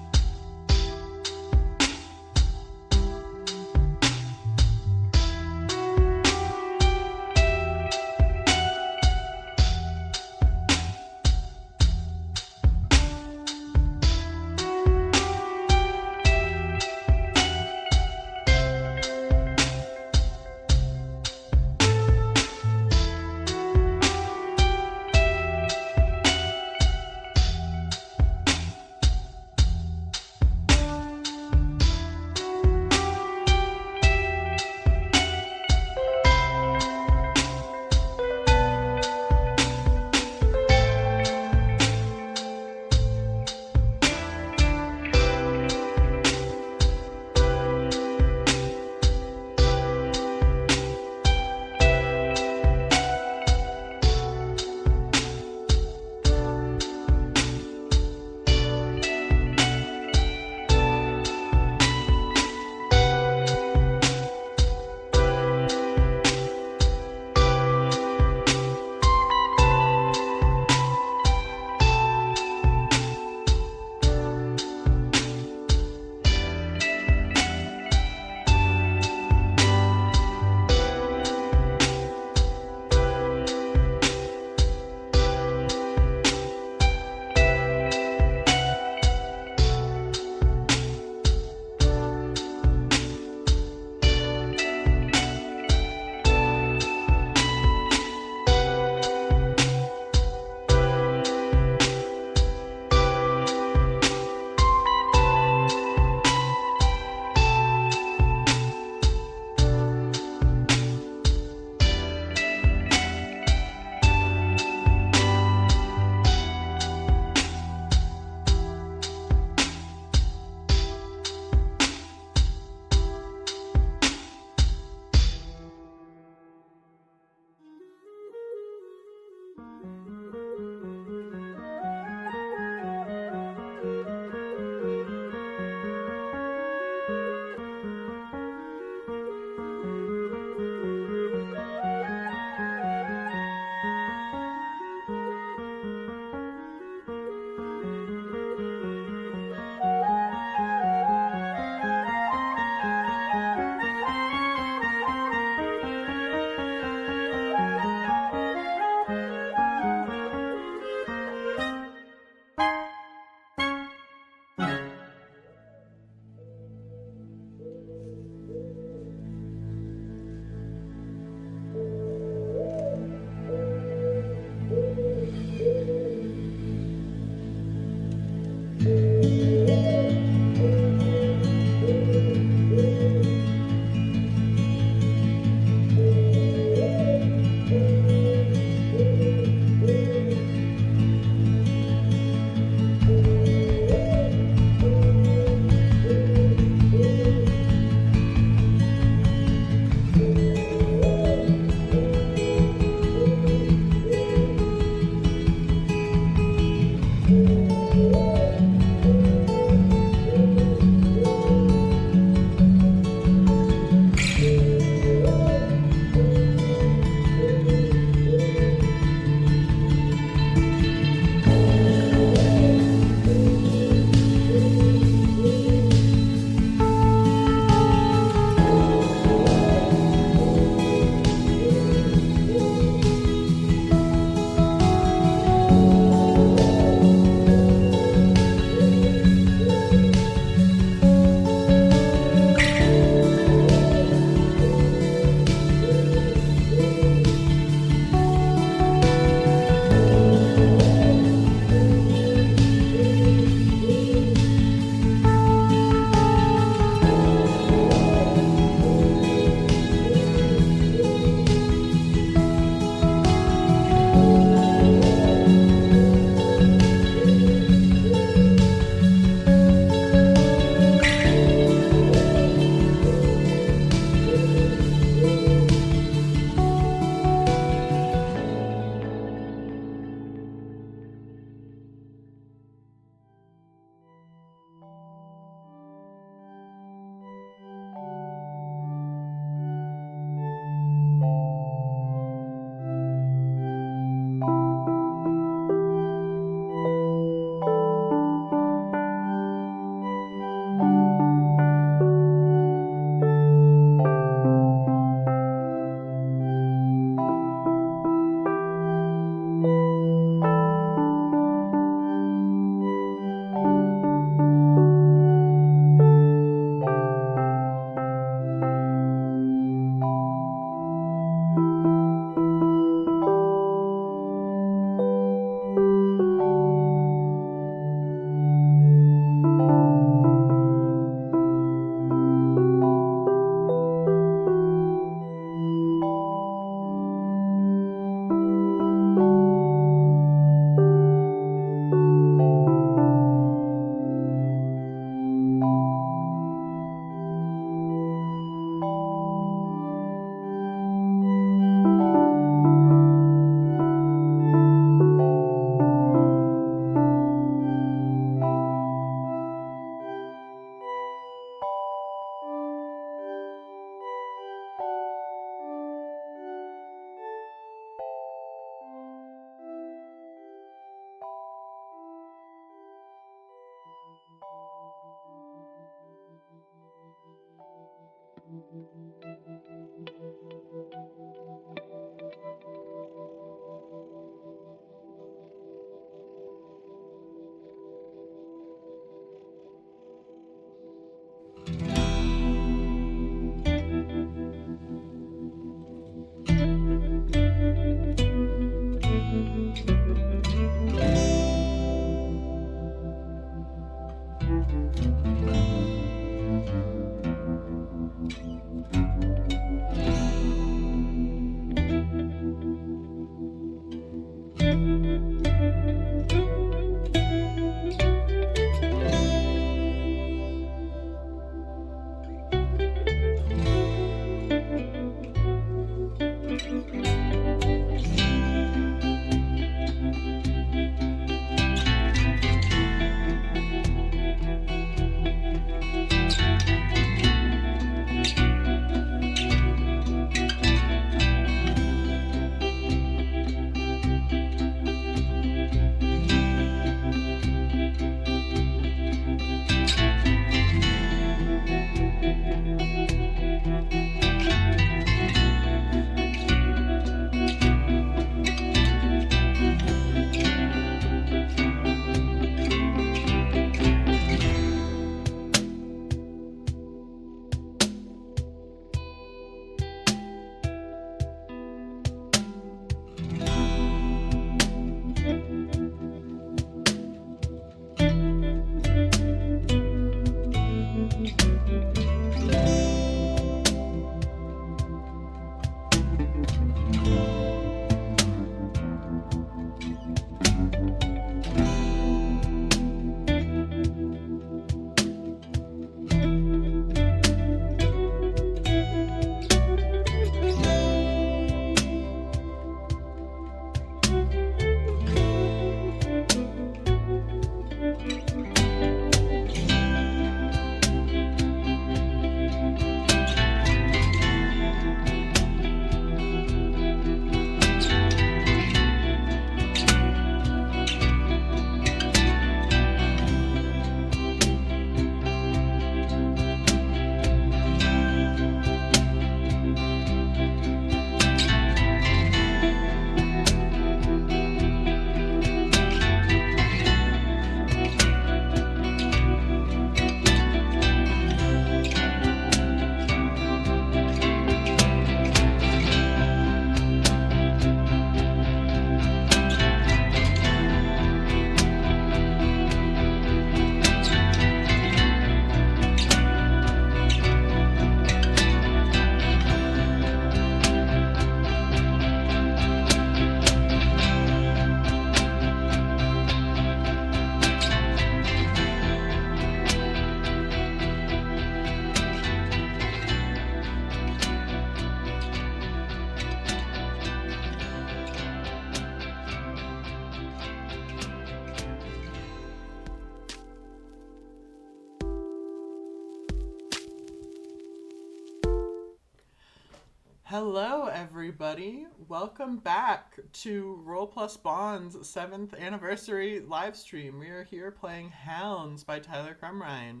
Hello, everybody. Welcome back to Roll Plus Bond's 7th anniversary live stream. We are here playing Hounds by Tyler Crumrine.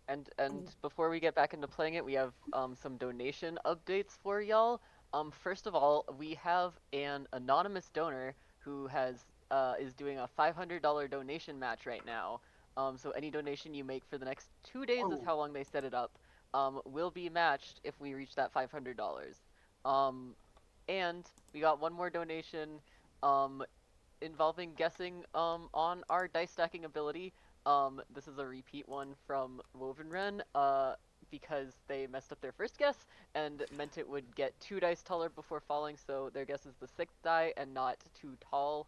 And before we get back into playing it, we have some donation updates for y'all. First of all, we have an anonymous donor who is doing a $500 donation match right now. So any donation you make for the next 2 days is how long they set it up. Will be matched if we reach that $500. And we got one more donation involving guessing on our dice stacking ability. This is a repeat one from Wovenren, because they messed up their first guess and meant it would get 2 dice taller before falling, so their guess is the 6th die and not too tall.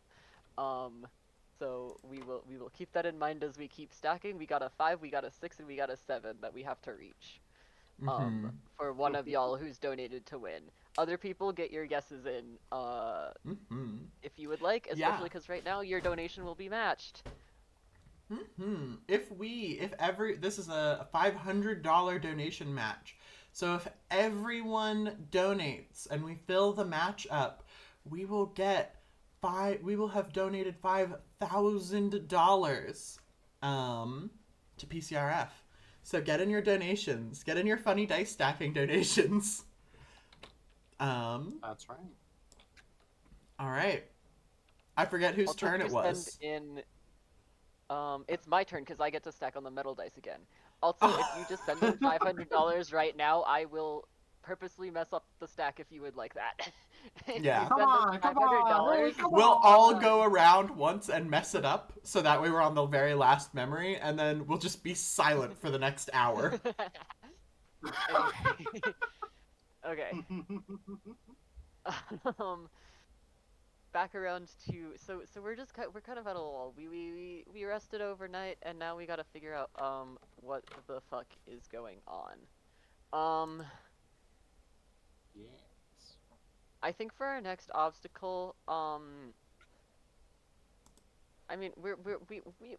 So we will keep that in mind as we keep stacking. We got a 5, we got a 6, and we got a 7 that we have to reach. For one of y'all who's donated to win. Other people, get your guesses in, if you would like, especially because right now your donation will be matched. This is a $500 donation match. So if everyone donates and we fill the match up, we will have donated $5,000 to PCRF. So get in your donations. Get in your funny dice stacking donations. That's right. All right. I forget whose Also, turn if it you was. send in, it's my turn because I get to stack on the metal dice again. Also, if you just send in $500 right now, I will purposely mess up the stack if you would like that. If Yeah. you Come send in on, come on, hey, $500, come We'll on. all go around once and mess it up, so that way we're on the very last memory, and then we'll just be silent for the next hour. Anyway, okay. Um, back around to so we're kind of at a lull. We rested overnight, and now we gotta figure out what the fuck is going on. Um, Yes. I think for our next obstacle, I mean,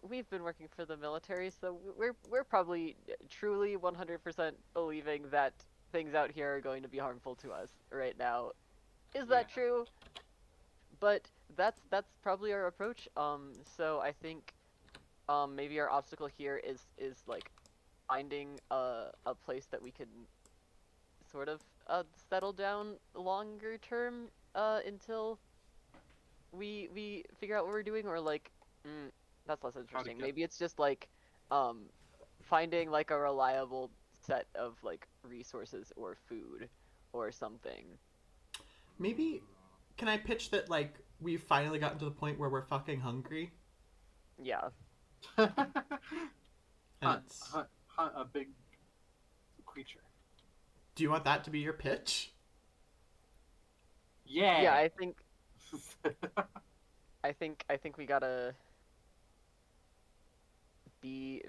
we've been working for the military, so we're probably truly 100% believing that things out here are going to be harmful to us right now. Is that Yeah. true? But that's probably our approach. So I think maybe our obstacle here is like finding a place that we can sort of settle down longer term until we figure out what we're doing, or like that's less How to interesting. get Maybe it's just like um finding like a reliable set of like resources or food or something. Maybe, can I pitch that, like, we've finally gotten to the point where we're fucking hungry? Yeah. And hunt, it's... hunt a big creature. Do you want that to be your pitch? Yeah. Yeah, I think we gotta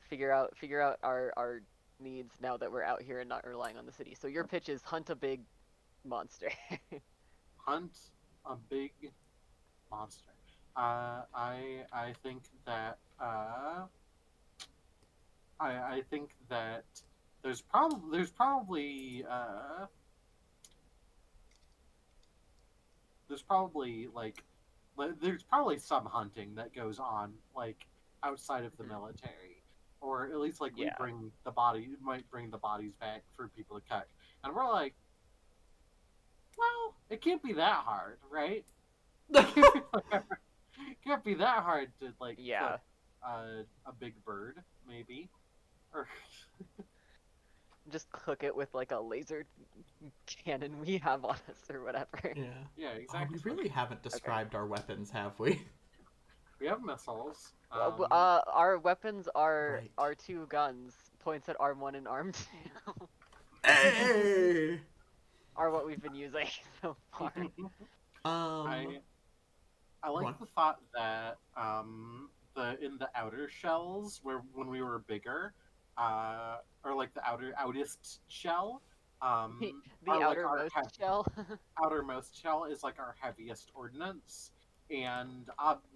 figure out our needs now that we're out here and not relying on the city. So your pitch is hunt a big monster. Hunt a big monster. I think that I think that there's probably there's probably some hunting that goes on like outside of the military, or at least like we Yeah. might bring the bodies back for people to cut, and we're like, well, it can't be that hard, right? Can't be that hard to like Yeah. cook a big bird, maybe, or Just cook it with like a laser cannon we have on us or whatever. Yeah. yeah, Oh, exactly. we really haven't described our weapons, have we? We have missiles. Our weapons are Right. our two guns, points at arm 1 and arm 2. Hey! Are what we've been using so far. I Go like on. the thought that in the outer shells where when we were bigger, or like the outest shell, The are like outermost shell. outermost shell is like our heaviest ordnance, and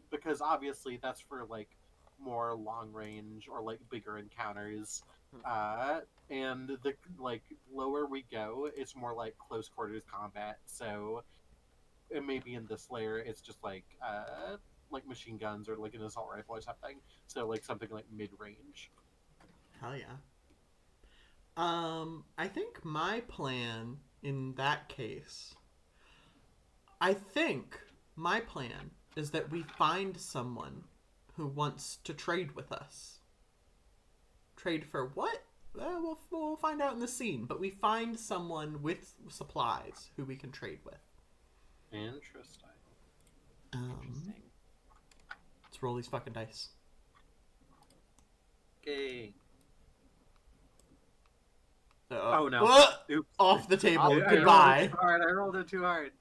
because obviously that's for like more long range or like bigger encounters, and the like lower we go, it's more like close quarters combat. So it maybe in this layer it's just like machine guns or like an assault rifle or something. So like something like mid range. Hell yeah. I think my plan in that case, I think my plan is that we find someone who wants to trade with us. Trade for what? We'll find out in the scene, but we find someone with supplies who we can trade with. Interesting. Interesting. Let's roll these fucking dice. Okay. Oh no. Oops. Off the table. I Goodbye. I rolled it too hard.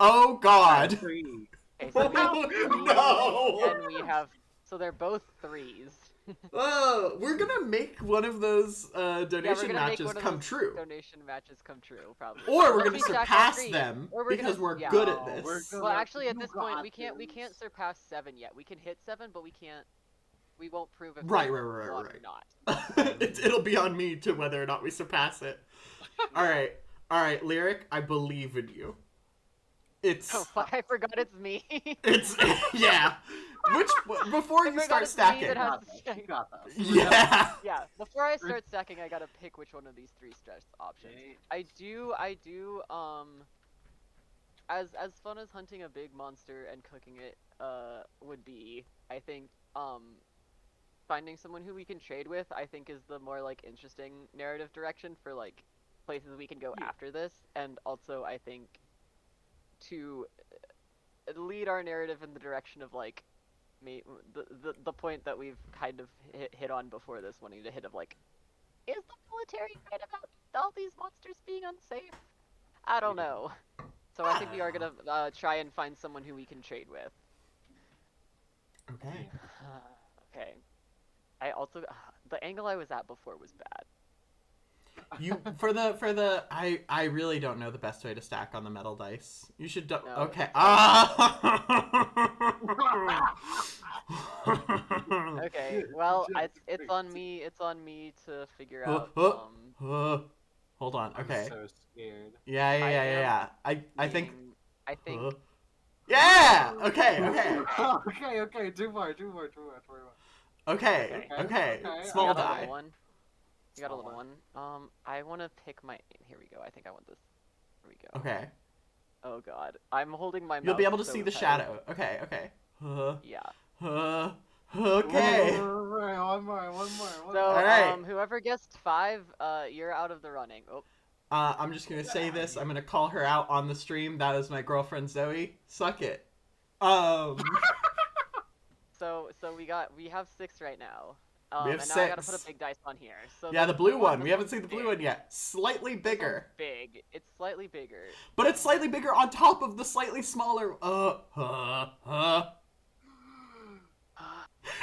Oh God. 3. Okay, so we have No. threes, and we have so they're both threes. We're gonna make one of those Yeah, we're donation gonna make matches one of come those true. donation matches come true, probably. Or we're Unless gonna we stack all surpass three, them or because we're yeah. good at No, this. we're good. Well, actually, at You this point, got we can't this. surpass 7 yet. We can hit 7, but we can't. We won't prove if Right. we won or not. It'll be on me to whether or not we surpass it. All right, Lyric. I believe in you. It's Oh fuck! I forgot it's me. it's yeah. Before I you forgot start it's me stacking. that has to this. stack. You got this. Yeah. Yeah, before I start stacking, I gotta pick which one of these 3 stress options. Okay. I do, as fun as hunting a big monster and cooking it, would be, I think, finding someone who we can trade with, I think is the more, like, interesting narrative direction for, like, places we can go Yeah. after this, and also, I think, to lead our narrative in the direction of, like, the point that we've kind of hit on before this, wanting to hit of, like, is the military right about all these monsters being unsafe? I don't know. So I think we are gonna try and find someone who we can trade with. Okay. Okay. I also the angle I was at before was bad. I really don't know the best way to stack on the metal dice. You should No, okay. Okay. Well, it's on me. It's on me to figure out. Hold on. I'm Okay. so scared. Yeah. I think. I think. Yeah. Okay. Okay. Do more. Okay. Okay. Small You got a die. little one. You got a little one. I want to pick my. Here we go. I think I want this. Here we go. Okay. Oh God, I'm holding my. You'll be mouse able to so see the tight. shadow. Okay. Yeah. Okay. One more. So, Alright. whoever gets 5, you're out of the running. Oh. I'm just gonna say this. I'm gonna call her out on the stream. That is my girlfriend Zoe. Suck it. So we have 6 right now. We have and now I gotta 6. put a big dice on here. So Yeah, the blue one. this We haven't one's seen the blue big. one yet. Slightly This one's bigger. big. It's slightly bigger. But it's slightly bigger on top of the slightly smaller.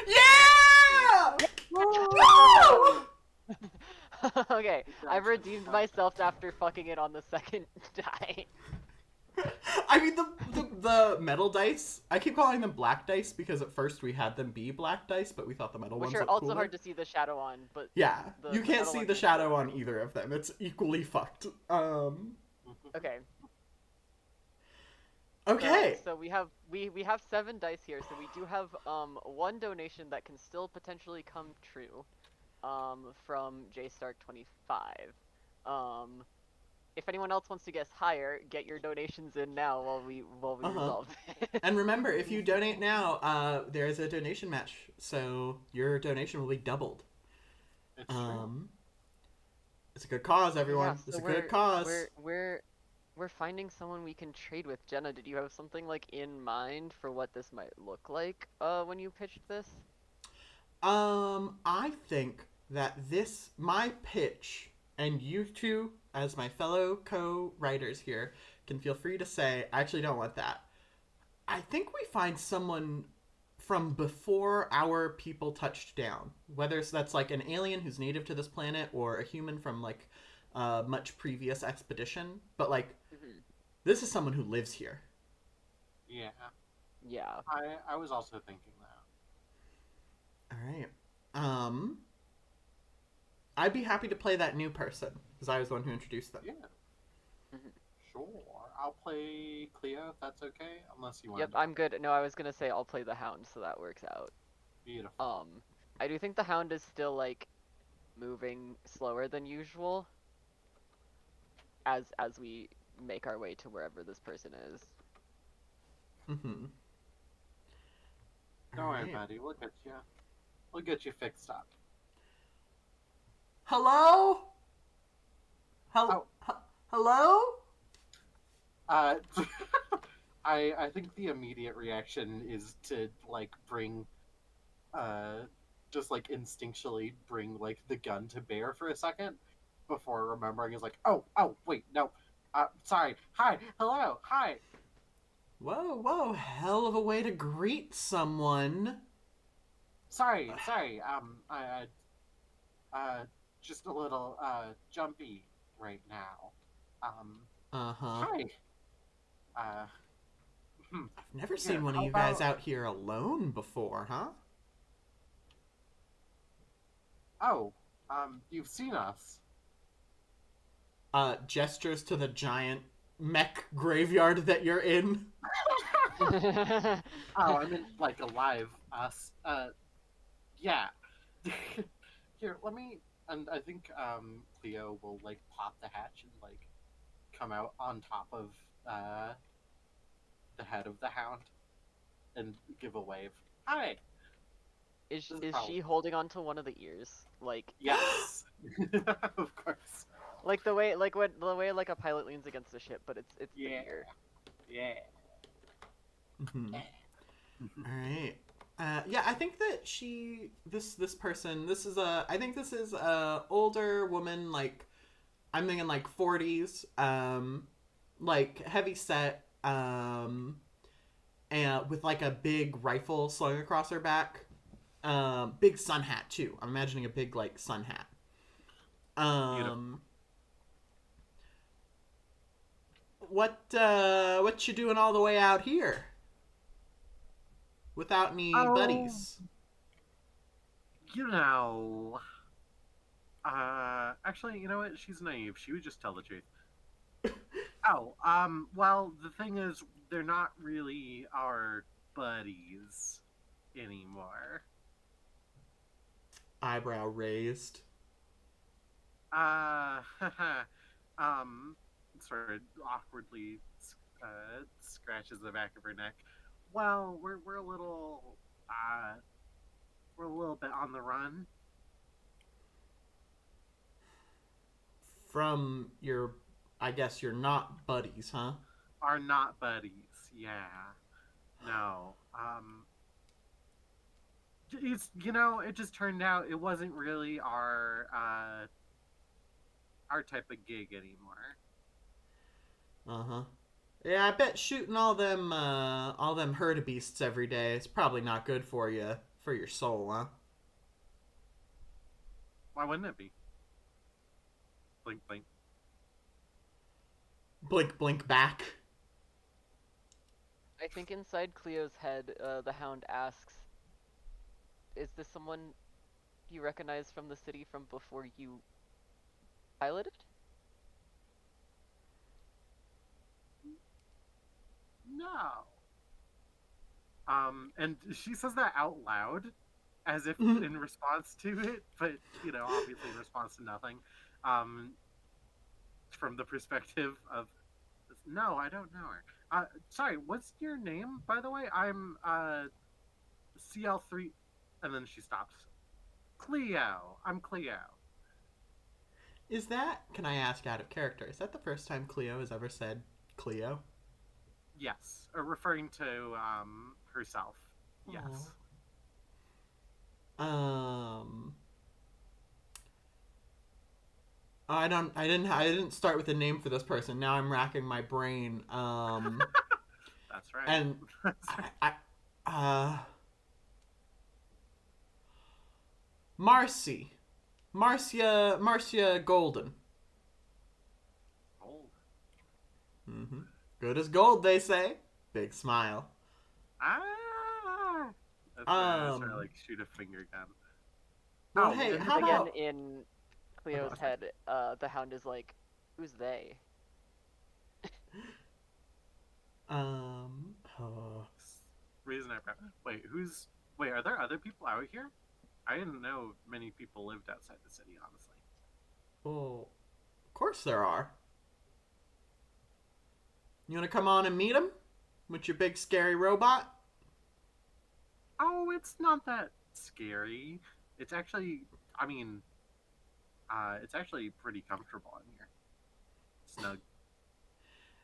Yeah! Woo! Okay, I've redeemed myself after fucking it on the second die. I mean, the metal dice, I keep calling them black dice because at first we had them be black dice, but we thought the metal Which ones are looked also cooler. hard to see the shadow on, but Yeah, you can't metal see ones the are shadow cool. on either of them. It's equally fucked. Okay. Okay. So we have 7 dice here, so we do have 1 donation that can still potentially come true. From JStark25. If anyone else wants to guess higher, get your donations in now while we resolve it. And remember, if you donate now, there's a donation match, so your donation will be doubled. It's true. It's a good cause, everyone. Yeah, so it's a good cause. We're finding someone we can trade with. Jenna, did you have something like in mind for what this might look like when you pitched this? I think that my pitch, and you two, as my fellow co-writers here, can feel free to say, I actually don't want that. I think we find someone from before our people touched down. Whether that's like an alien who's native to this planet or a human from like a much previous expedition. But like, this is someone who lives here. Yeah. Yeah. I was also thinking that. All right. I'd be happy to play that new person because I was the one who introduced them. Yeah. Sure. I'll play Cleo if that's okay, unless you want. Yep, I'm good. No, I was gonna say I'll play the Hound, so that works out. Beautiful. I do think the Hound is still like moving slower than usual as we make our way to wherever this person is. Don't worry, buddy. We'll get you. We'll get you fixed up. Hello? Hello? I think the immediate reaction is to like bring, just like instinctually bring like the gun to bear for a second, before remembering is like, oh wait, no, sorry, hi, hello, hi. Whoa, hell of a way to greet someone. Sorry, just a little jumpy right now. Hi. I've never seen one of you guys out here alone before, huh? Oh, you've seen us. Gestures to the giant mech graveyard that you're in. Oh, I meant like alive. Us. Yeah. Here, let me. And I think Cleo will like pop the hatch and like come out on top of uh the head of the hound and give a wave. Hi. Is This is is probably she holding on to one of the ears? yes. Of course. Like the way like a pilot leans against a ship, but it's the Yeah. ear. Yeah. Mm-hmm. All right. Yeah, I think that this person, I think this is a older woman, like, I'm thinking like 40s, like heavy set, and with like a big rifle slung across her back, big sun hat too. I'm imagining a big like sun hat. Beautiful. What you doing all the way out here without any Oh, buddies? you know. Actually, you know what? She's naive. She would just tell the truth. Oh, well, the thing is, they're not really our buddies anymore. Eyebrow raised. Uh, um, sort of awkwardly, scratches the back of her neck. Well, we're a little bit on the run. From your, I guess you're not buddies, huh? Are not buddies. Yeah. No. It's it just turned out it wasn't really our type of gig anymore. Uh-huh. Yeah, I bet shooting all them herdabeasts every day is probably not good for you, for your soul, huh? Why wouldn't it be? Blink, blink. Blink blink back. I think inside Cleo's head, the Hound asks, "Is this someone you recognize from the city from before you piloted?" No. And she says that out loud, as if in response to it, but obviously in response to nothing. Um, from the perspective of, no, I don't know her. Sorry, what's your name, by the way? I'm CL3, and then she stops. Cleo. I'm Cleo. Is that, can I ask out of character, is that the first time Cleo has ever said Cleo? Yes, referring to herself. Yes. Um I didn't start with a name for this person. Now I'm racking my brain. That's right. And That's right. Marcy. Marcia Golden. Gold. Mm-hmm. Good as gold, they say. Big smile. Ah. That's right. I sort of like shoot a finger gun. Well, Oh, hey, and how Again, about in Cleo's sorry. head, the Hound is like, "Who's they?" oh, Reason I wait, wait, are there other people out here? I didn't know many people lived outside the city, honestly. well, of course there are. You want to come on and meet him with your big scary robot? Oh, it's not that scary. It's actually, I mean, it's actually pretty comfortable in here. Snug.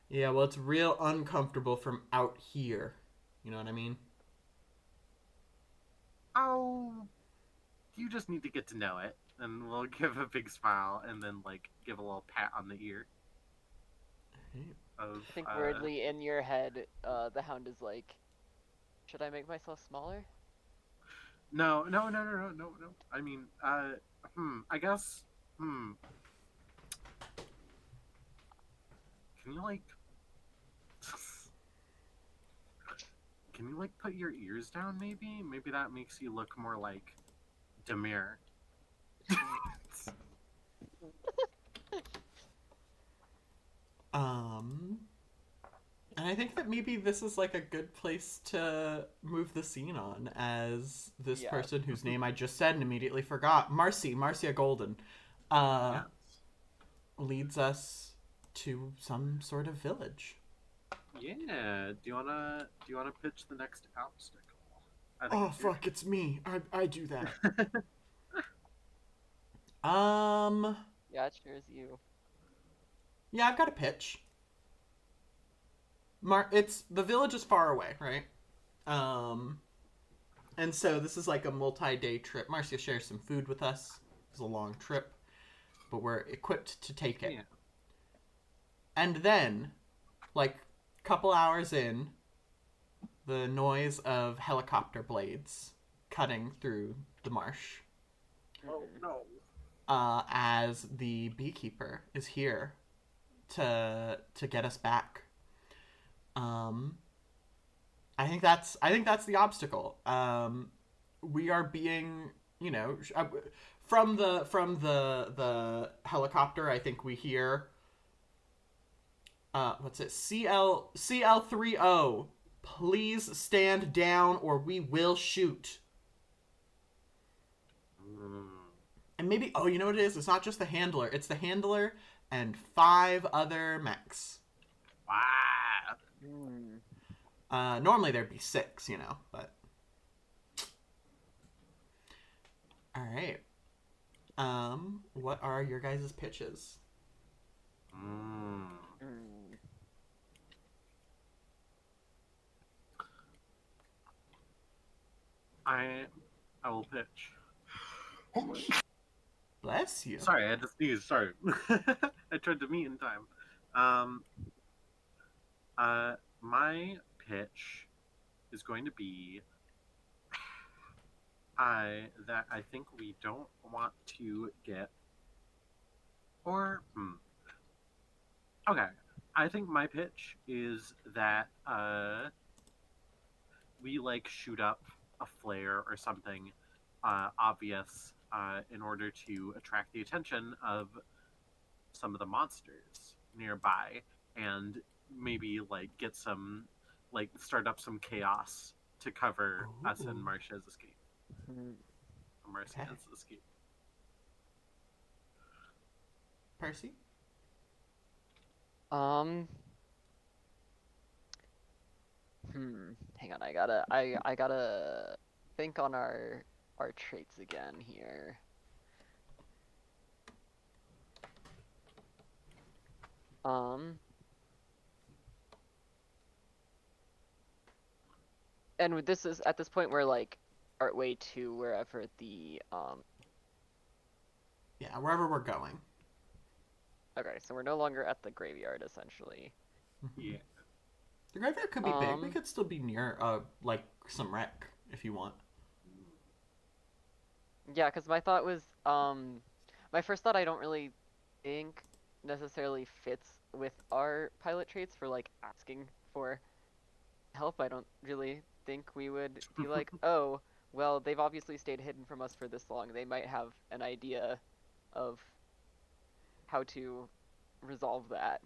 Yeah, well, it's real uncomfortable from out here. You know what I mean? Oh, you just need to get to know it. And we'll give a big smile and then, like, give a little pat on the ear of, I think weirdly in your head, the Hound is like, "Should I make myself smaller?" no, no, no, no, no, no, no. I mean, I guess, can you, like, can you, like, put your ears down, maybe? Maybe that makes you look more, like, demure. Um, And I think that maybe this is like a good place to move the scene on, as this Yeah. person whose name I just said and immediately forgot, Marcia Golden, uh, Yes. leads us to some sort of village. Yeah. Do you wanna pitch the next obstacle? I think Oh it's your fuck, it's me. I do that. turn. Yeah, it sure is you. Yeah, I've got a pitch. It's the village is far away, right? Um, and so this is like a multi-day trip. Marcia shares some food with us. It's a long trip, but we're equipped to take it. Yeah. And then, like, couple hours in, the noise of helicopter blades cutting through the marsh. Oh no. As the beekeeper is here to get us back. I think that's the obstacle. We are being, from the helicopter. I think we hear. What's it? CL30. Please stand down, or we will shoot. And maybe, oh, you know what it is? It's not just the handler. It's the handler and 5 other mechs. Wow. Normally there'd be 6, but. All right. What are your guys' pitches? I will pitch. Bless you. Sorry, I had to sneeze. Sorry. I tried to meet in time. My pitch is going to be that I think we don't want to get okay. I think my pitch is that we like shoot up a flare or something obvious in order to attract the attention of some of the monsters nearby, and maybe like get some, like, start up some chaos to cover us and Marcia's escape. Marcia's escape. Percy? Hang on, I gotta think on our traits again here. And this is at this point we're like partway to wherever the Yeah, wherever we're going. Okay, so we're no longer at the graveyard essentially. Yeah. The graveyard could be big. We could still be near like some wreck if you want. Yeah, because my thought was my first thought I don't really think necessarily fits with our pilot traits for like asking for help. I don't really think we would be like, oh, well, they've obviously stayed hidden from us for this long. They might have an idea of how to resolve that.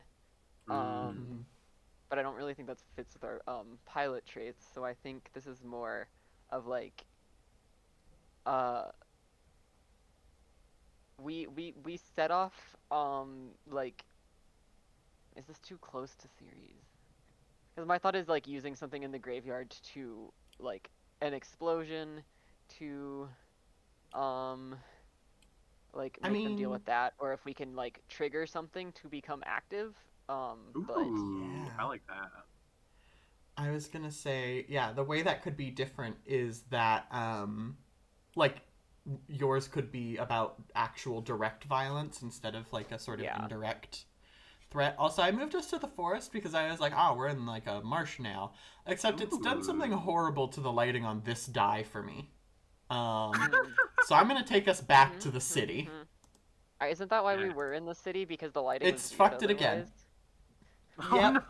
But I don't really think that fits with our pilot traits. So I think this is more of like we set off like, is this too close to series? Because my thought is like using something in the graveyard to like an explosion to like make them deal with that, or if we can like trigger something to become active. But yeah, I like that. I was gonna say, yeah, the way that could be different is that like yours could be about actual direct violence instead of like a sort of indirect threat. Also, I moved us to the forest because I was like, oh, we're in like a marsh now. Except it's done something horrible to the lighting on this die for me. So I'm gonna take us back to the city. Isn't that why we were in the city? Because the lighting It's was fucked it again. Yep.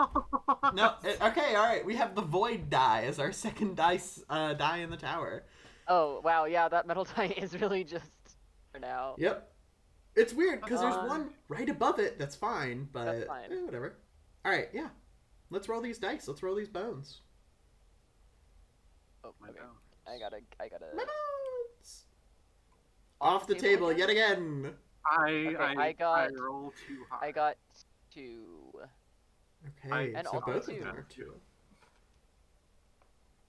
No. Okay. All right. We have the void die as our second die in the tower. Oh wow, yeah, that metal die is really just for now. Yep. It's weird because there's one right above it that's fine, but that's fine. Whatever. All right. Yeah. Let's roll these dice. Let's roll these bones. Oh, My okay. bones. I gotta. My bones! Off the table yet again. Okay, I roll too high. I got 2. Okay, And so also both of two. them are 2.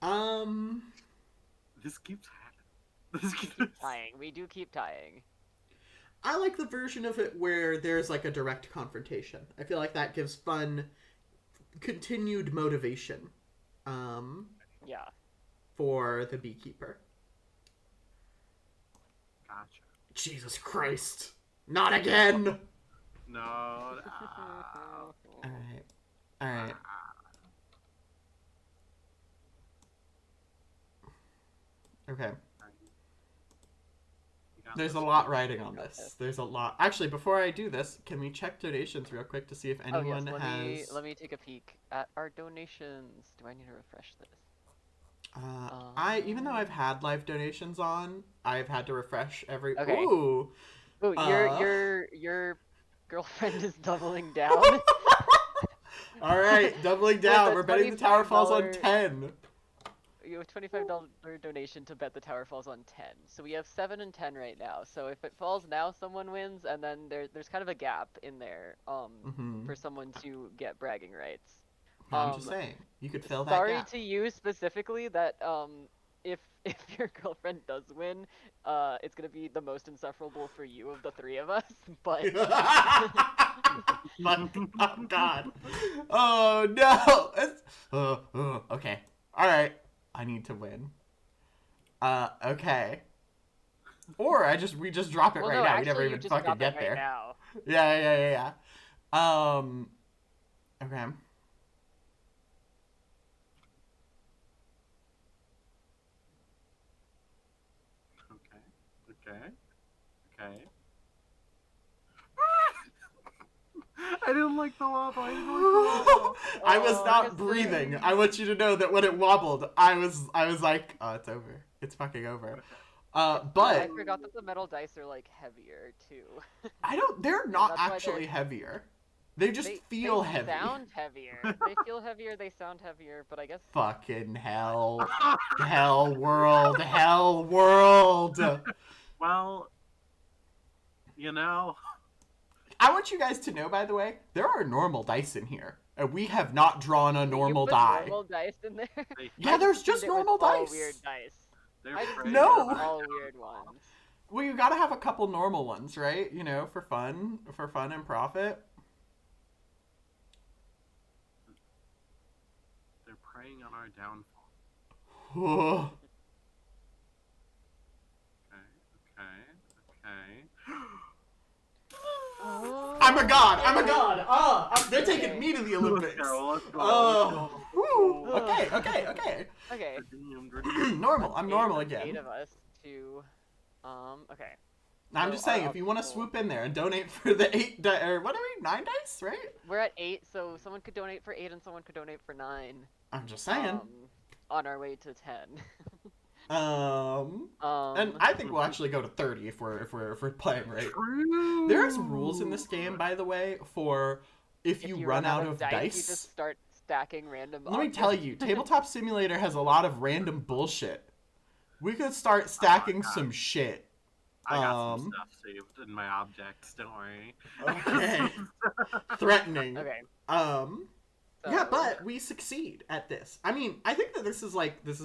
Um, This keeps happening. This keeps Tying. We do keep tying. I like the version of it where there's like a direct confrontation. I feel like that gives fun, continued motivation. Yeah. For the beekeeper. Gotcha. Jesus Christ! Not again! No. Alright. Alright. Okay. There's a lot riding on this. There's a lot. Actually, before I do this, can we check donations real quick to see if anyone has... Let me take a peek at our donations. Do I need to refresh this? Even though I've had live donations on, I've had to refresh every... Okay. Ooh! Oh, your girlfriend is doubling down. Alright, doubling down. We're betting the tower falls on 10. You have a $25 donation to bet the tower falls on 10. So we have 7 and 10 right now. So if it falls now, someone wins, and then there's kind of a gap in there for someone to get bragging rights. No, I'm just saying, you could fill that gap. Sorry to you specifically that if your girlfriend does win, it's gonna be the most insufferable for you of the 3 of us. But oh God! Oh no! Okay. All right. I need to win. Okay. Or we just drop it right now. We never even fucking get there. Now. Yeah. Okay. Okay. I didn't like the wobble. I was not breathing. I want you to know that when it wobbled, I was like, oh, it's over. It's fucking over. But I forgot that the metal dice are like heavier too. They're not actually heavier. They just feel heavy. They sound heavier. They feel heavier, they sound heavier, but I guess... Fucking hell. Hell world. Well, you know... I want you guys to know, by the way, there are normal dice in here. And we have not drawn a normal die. Normal dice in there? Yeah, there's just normal dice. All weird dice. No. All weird ones. Well, you gotta have a couple normal ones, right? You know, for fun and profit. They're preying on our downfall. Okay. I'm a god. They're taking me to the Olympics. Okay. Normal. I'm normal again. 8 of us to, okay. I'm just saying, if you want to swoop in there and donate for the 9 dice, right? We're at 8, so someone could donate for 8 and someone could donate for 9. I'm just saying. On our way to 10. And I think we'll actually go to 30 if we're playing right. True. There's rules in this game, by the way, for if you run out of dice, you just start stacking random. Let me tell you, Tabletop Simulator has a lot of random bullshit. We could start stacking some shit. I got some stuff saved in my objects. Don't worry. Okay. Threatening. Okay. Yeah, but we succeed at this. I mean, I think that this is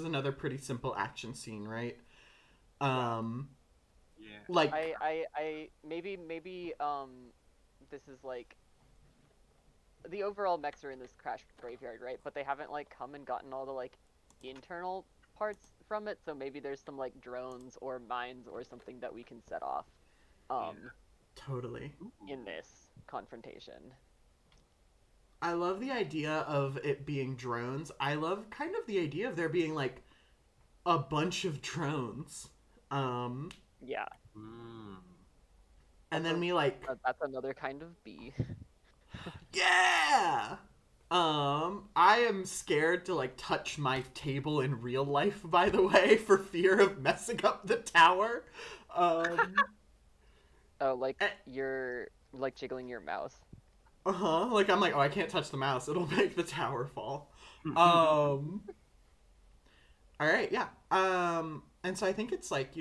another pretty simple action scene, right? Yeah. Like I maybe this is like the overall mechs are in this crash graveyard, right? But they haven't like come and gotten all the like internal parts from it, so maybe there's some like drones or mines or something that we can set off. Totally. In this confrontation. I love the idea of it being drones. I love kind of the idea of there being like a bunch of drones. Yeah. And then we like that's another kind of bee. Yeah. I am scared to like touch my table in real life, by the way, for fear of messing up the tower. Oh, like you're like jiggling your mouse. Like, I'm like, oh, I can't touch the mouse. It'll make the tower fall. All right, yeah. And so I think it's like,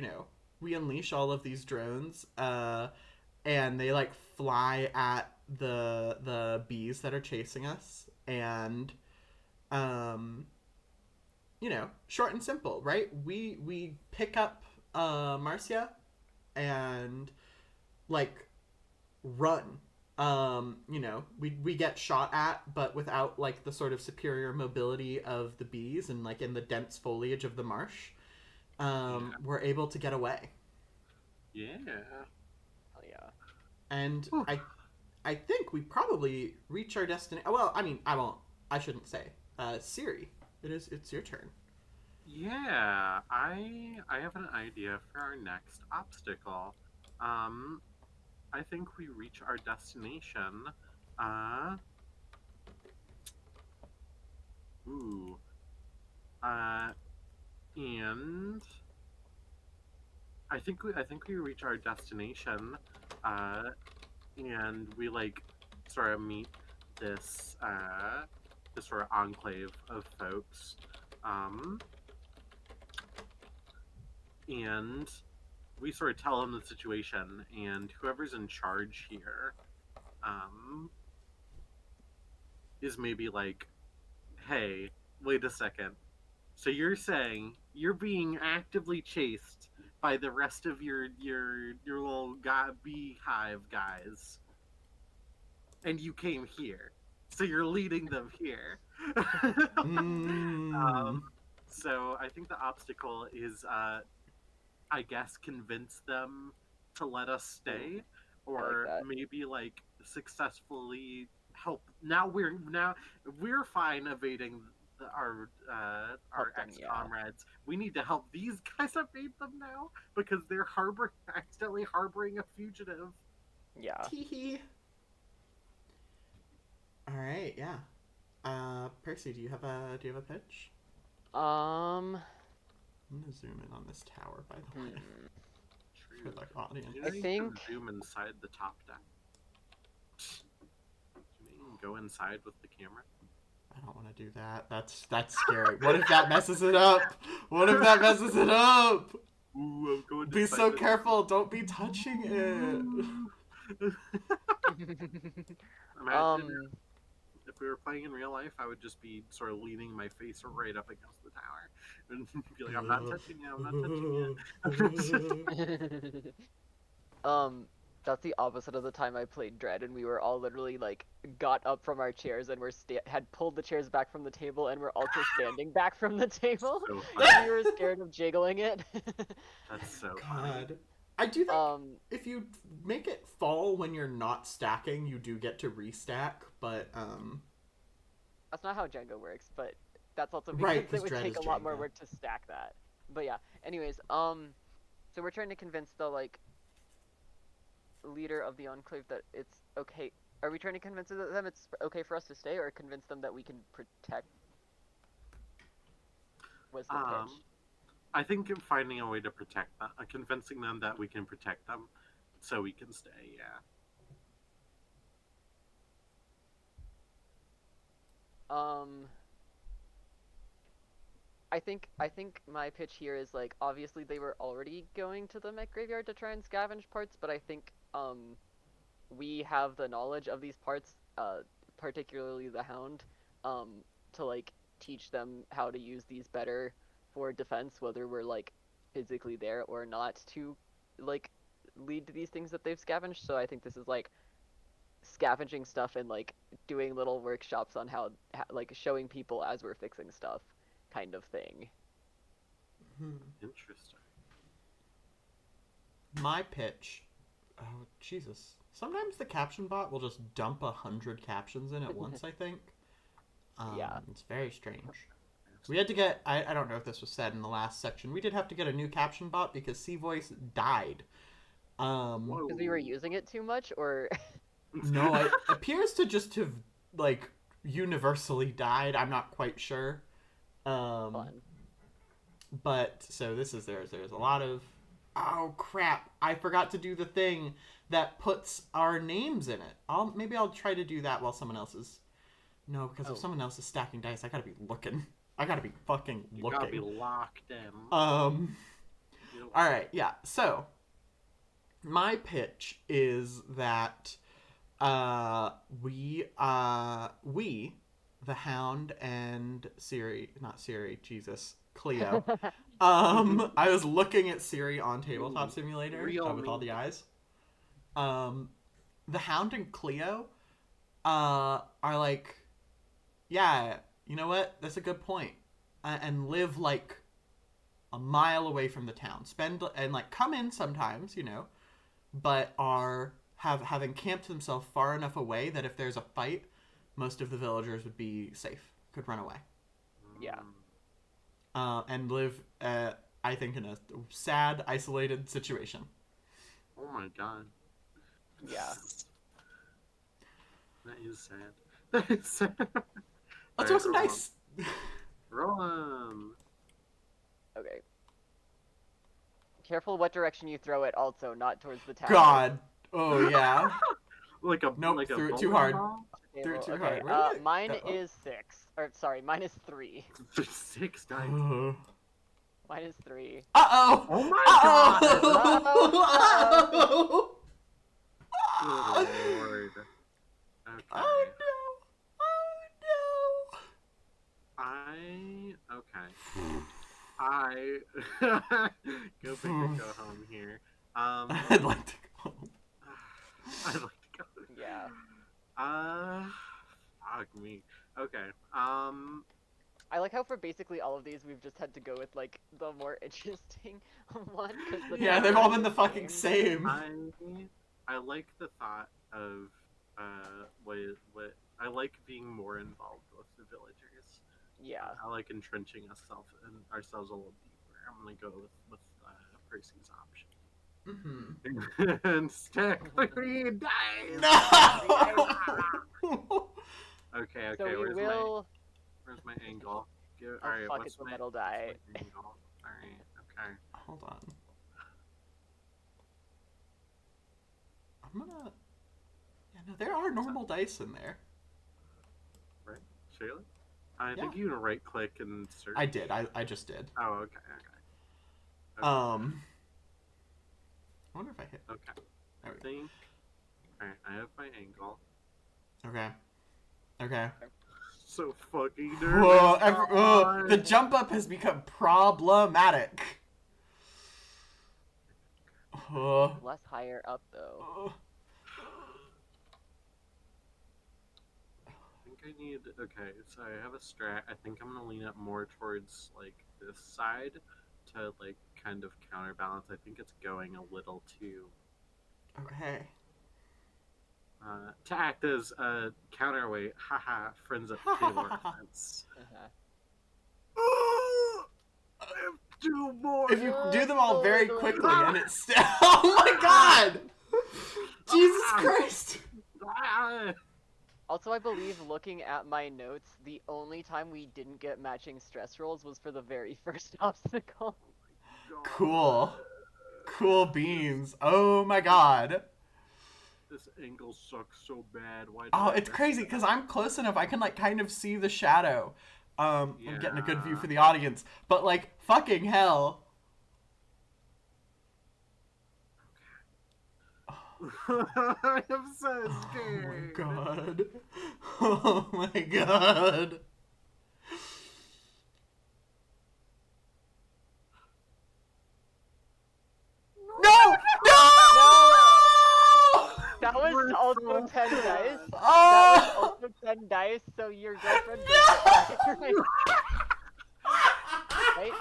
we unleash all of these drones, and they like fly at the bees that are chasing us, and um, short and simple, right? We pick up Marcia and like run. We get shot at, but without like the sort of superior mobility of the bees and like in the dense foliage of the marsh, we're able to get away. Yeah. Oh yeah. And Whew. I think we probably reach our destination. Well, I mean, I won't. I shouldn't say. Siri, it's your turn. Yeah, I have an idea for our next obstacle. Um, I think we reach our destination. Uh, ooh. Uh, and I think we reach our destination. Uh, and we like sort of meet this sort of enclave of folks. Um, and we sort of tell them the situation, and whoever's in charge here um, is maybe like, hey, wait a second. So you're saying you're being actively chased by the rest of your little beehive guys, and you came here. So you're leading them here. Mm. So I think the obstacle is I guess convince them to let us stay, I like or that. maybe like successfully help. Now we're fine evading our Help them, ex yeah. comrades. We need to help these guys evade them now because they're accidentally harboring a fugitive. Yeah. Tee. All right, yeah. Percy, do you have a pitch? Um. I'm gonna zoom in on this tower, by the way, Hmm. for True. the audience. You I know you can think. zoom inside the top deck. You can go inside with the camera. I don't want to do that. That's scary. What if that messes it up? What if that messes it up? Ooh, I'm going Be inside so the careful. Don't be touching it. Imagine um. if we were playing in real life, I would just be sort of leaning my face right up against the tower and be like, "I'm not touching it. I'm not touching it." um. That's the opposite of the time I played Dread, and we were all literally like got up from our chairs and had pulled the chairs back from the table, and we're also standing back from the table So because funny. we were scared of jiggling it. That's so funny. God. I do think um. if you make it fall when you're not stacking, you do get to restack, but That's not how Jenga works, but that's also because right, it because would Dread take is a lot more Jenga. work to stack that. But yeah. Anyways, so we're trying to convince the like leader of the enclave that it's okay. Are we trying to convince them it's okay for us to stay, or convince them that we can protect? Was the Um, pitch? I think finding a way to protect them, convincing them that we can protect them, so we can stay. Yeah. Um, I think my pitch here is like obviously they were already going to the mech graveyard to try and scavenge parts, but I think we have the knowledge of these parts, particularly the Hound, um, to like teach them how to use these better for defense, whether we're like physically there or not to like lead to these things that they've scavenged. So I think this is like scavenging stuff and like doing little workshops on how like showing people as we're fixing stuff, kind of thing. Hmm. Interesting. My pitch. Oh Jesus! Sometimes the caption bot will just dump 100 captions in at once. I think. Yeah. It's very strange. We had to get. I don't know if this was said in the last section. We did have to get a new caption bot because C Voice died. Because we were Whoa. using it too much, or No, it appears to just have like universally died. I'm not quite sure. Um, fun. but so this is there's a lot of oh crap! I forgot to do the thing that puts our names in it. Maybe I'll try to do that while someone else is. No, because if someone else is stacking dice, I gotta be looking. I gotta be fucking looking. You gotta be locked in. All right, yeah. So my pitch is that we, the Hound and Cleo. I was looking at Siri on Tabletop Simulator with all the eyes. The Hound and Cleo are like, yeah, you know what? That's a good point. And live like a mile away from the town. Come in sometimes, but have encamped themselves far enough away that if there's a fight, most of the villagers would be safe, could run away. Yeah. And live, I think, in a sad, isolated situation. Oh my god. Yeah. That is sad. That is sad. Let's roll some dice. Roll 'em. Okay. Careful what direction you throw it. Also, not towards the tower. God. Oh yeah. Like a threw it too bowling hard. ball? Threw it too Okay, hard. mine is 6. Or sorry, mine is 3. 6 dice. Mine is 3. Uh-oh! Oh my Uh-oh! Good lord. Okay. Oh no! I go big or go home here. I'd like to go home. I'd like to go. Yeah. Fuck me. Okay. I like how for basically all of these we've just had to go with like the more interesting one. Yeah, they've all been the fucking same. I like the thought of what I like being more involved with the villagers. Yeah. I like entrenching ourselves a little deeper. I'm gonna go with Percy's option. Mm-hmm. And stack 3 dice. No! Okay. So we will. Where's my angle? Oh, Alright, fuck, what's it's the my metal die. angle? Alright, okay. Hold on. I'm gonna. Yeah, no, there are normal dice in there. Right, Shayla? I think you can right click and search. I did. I just did. Oh, okay. I wonder if I hit. Okay. There we go. Think. Alright, I have my angle. Okay. So fucking nervous. Whoa! The jump up has become problematic. Less higher up though. I think I need. Okay, so I have a strat. I think I'm gonna lean up more towards like this side to like kind of counterbalance. I think it's going a little too. Okay. To act as a counterweight, haha, friends at table defense. I have 2 more. If you do them all very quickly and it's still. Oh my god! Jesus Christ! Also, I believe looking at my notes, the only time we didn't get matching stress rolls was for the very first obstacle. Cool. Cool beans. Oh my god. This angle sucks so bad. Why? Oh, it's crazy because I'm close enough. I can like kind of see the shadow. I'm getting a good view for the audience. But like, fucking hell. I am so scared. Oh my god. Oh my god. No! No! That was also 10 dice. Oh! That was also 10 dice, so your girlfriend right?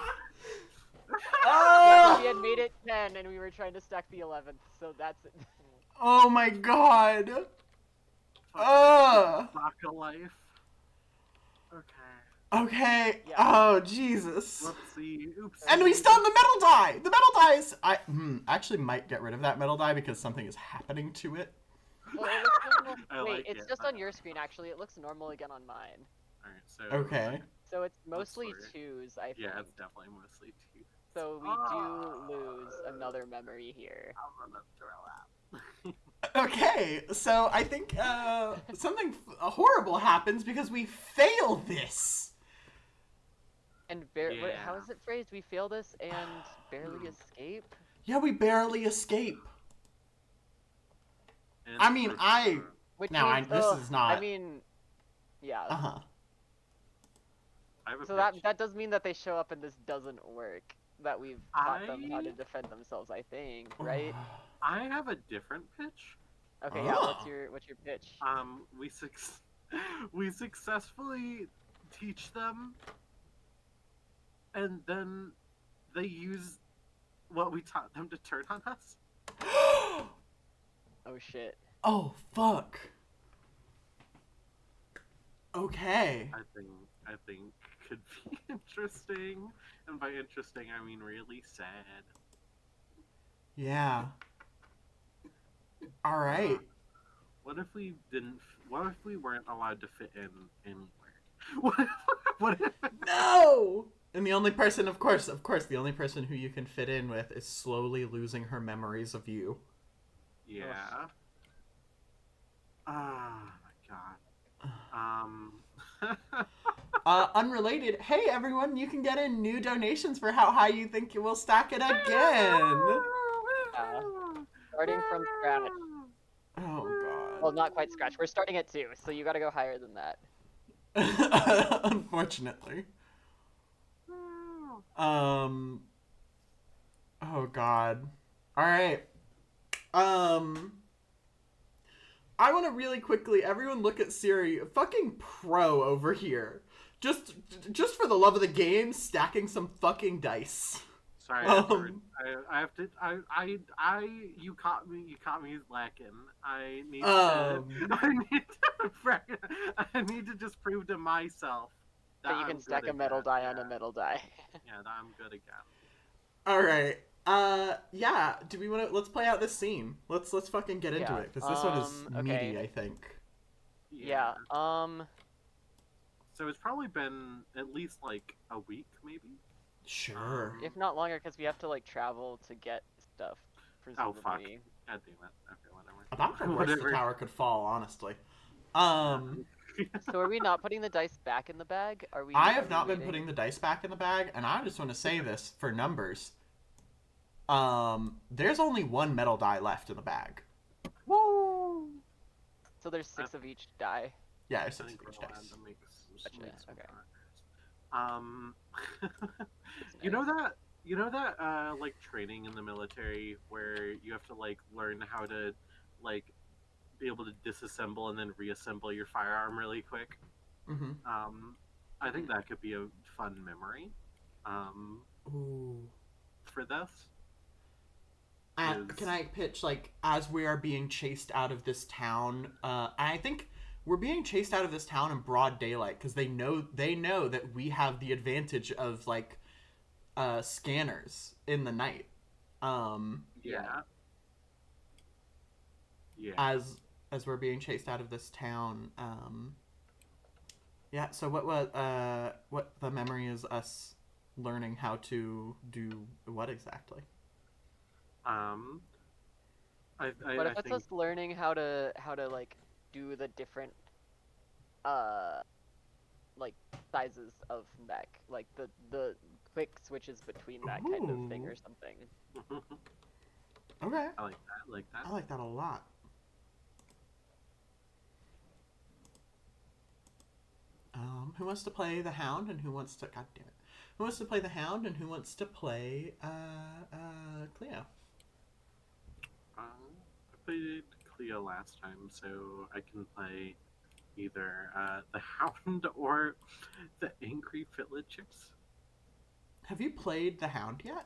Yeah, we had made it 10 and we were trying to stack the 11th, so that's it. Oh my god. Baka life. Okay. Okay. Yeah. Oh, Jesus. Whoopsie. Oops. And we still have the metal die! The metal dice! I actually might get rid of that metal die because something is happening to it. Well, it looks normal. Wait, like it's it. just on your screen actually. It looks normal again on mine. Alright, so. Okay. So it's mostly That's 2s, I think. Yeah, it's definitely mostly 2. So we do lose another memory here. I'm gonna throw up. Okay, so I think something horrible happens because we fail this. And how Yeah. is it phrased? We fail this and barely escape? Yeah, we barely escape. I mean, Interesting. Which now means, this is I not. mean, yeah. Uh-huh. I have a So pitch. that does mean that they show up and this doesn't work. That we've taught them how to defend themselves, I think, right? I have a different pitch. Okay, yeah, Oh. what's your pitch? We we successfully teach them, and then they use what we taught them to turn on us. Oh shit. Oh, fuck. Okay. I think could be interesting, and by interesting I mean really sad. Yeah. All right. What if we didn't? What if we weren't allowed to fit in anywhere? What if? What if? No! And the only person, of course, the only person who you can fit in with is slowly losing her memories of you. Yeah. Oh my god. Unrelated. Hey, everyone, you can get in new donations for how high you think you will stack it again. Starting from scratch. Oh, Well, not quite scratch. We're starting at 2, so you gotta go higher than that. God. Unfortunately. Oh, God. All right. I want to really quickly, everyone look at Siri. Fucking pro over here. Just for the love of the game, stacking some fucking dice. Sorry, Edward. I have to. You caught me. You caught me lacking. I need to. I need to just prove to myself that you can I'm stack good a metal again. die on a metal die. Yeah, that I'm good again. All right. Yeah. Do we want to? Let's play out this scene. Let's fucking get into it because this one is okay. meaty. I think. Yeah. So it's probably been at least like a week, maybe. Sure. If not longer, because we have to like travel to get stuff. Presumably. Oh fuck. God damn it. Okay, whatever. About the worst the tower could fall, honestly. So are we not putting the dice back in the bag? Are we? I have not been putting the dice back in the bag, and I just want to say this for numbers. There's only one metal die left in the bag. Woo! So there's 6 of each die. Yeah, there's 6 of each dice. Okay. You know that like training in the military where you have to like learn how to like be able to disassemble and then reassemble your firearm really quick. Mm-hmm. I think that could be a fun memory. Ooh. For this. Can I pitch, like, as we are being chased out of this town, I think we're being chased out of this town in broad daylight because they know that we have the advantage of, like, scanners in the night. Yeah. As we're being chased out of this town, yeah, so what the memory is us learning how to do what exactly? What if it's us learning how to like do the different like sizes of mech, like the quick switches between that kind of thing or something. Okay. I like that. I like that a lot. Who wants to play the Hound and who wants to... God damn it. Who wants to play the Hound and who wants to play Cleo? I played Cleo last time, so I can play either the Hound or the Angry Villagers. Have you played the Hound yet?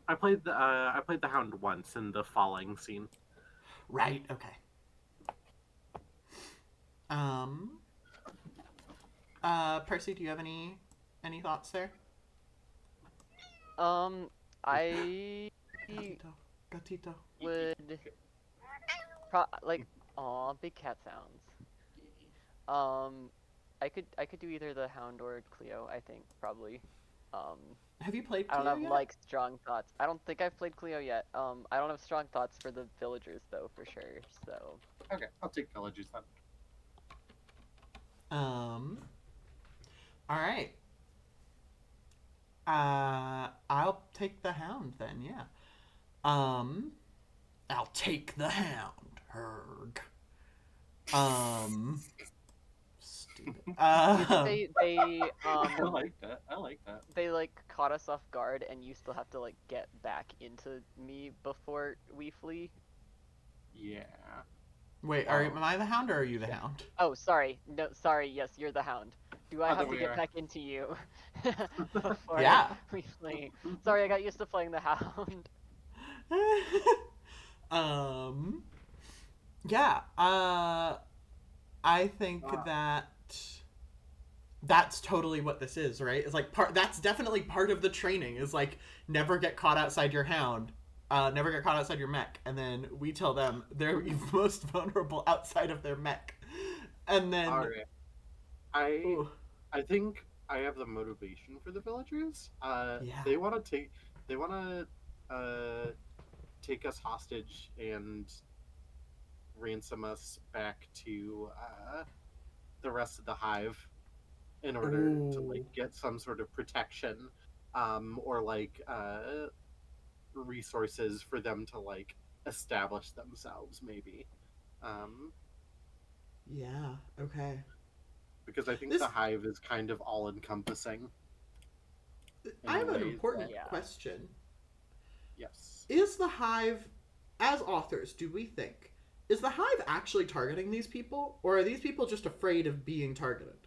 I played the Hound once in the falling scene. Right. Okay. Percy, do you have any thoughts there? I Gatito. would like big cat sounds. I could do either the Hound or Cleo, I think, probably. Have you played I don't Cleo have yet? like strong thoughts. I don't think I've played Cleo yet. I don't have strong thoughts for the villagers though, for sure. So Okay, I'll take villagers then. All right. I'll take the hound then. Yeah. Um, I'll take the hound. Herg. Um, stupid. do you think they I like that. I like that. they like caught us off guard and you still have to like get back into me before we flee? Yeah. Wait, Oh. am I the hound or are you the Shit. hound? Oh, sorry. No, sorry. Yes, you're the hound. Do I Oh, there have to we get are. back into you before Yeah. we flee? Sorry, I got used to playing the hound. um, yeah. I think Ah, that that's totally what this is, right? It's like that's definitely part of the training is like never get caught outside your hound. Never get caught outside your mech, and then we tell them they're most vulnerable outside of their mech, and then all right. I ooh, I think I have the motivation for the villagers. yeah, They want to take us hostage and ransom us back to the rest of the hive in order to like ooh, get some sort of protection, or like resources for them to like establish themselves, maybe. Um, yeah, okay. because I think the This hive is kind of all encompassing I in have an ways that important Yeah. question. yes. Is the hive, as authors, do we think, is the hive actually targeting these people, or are these people just afraid of being targeted?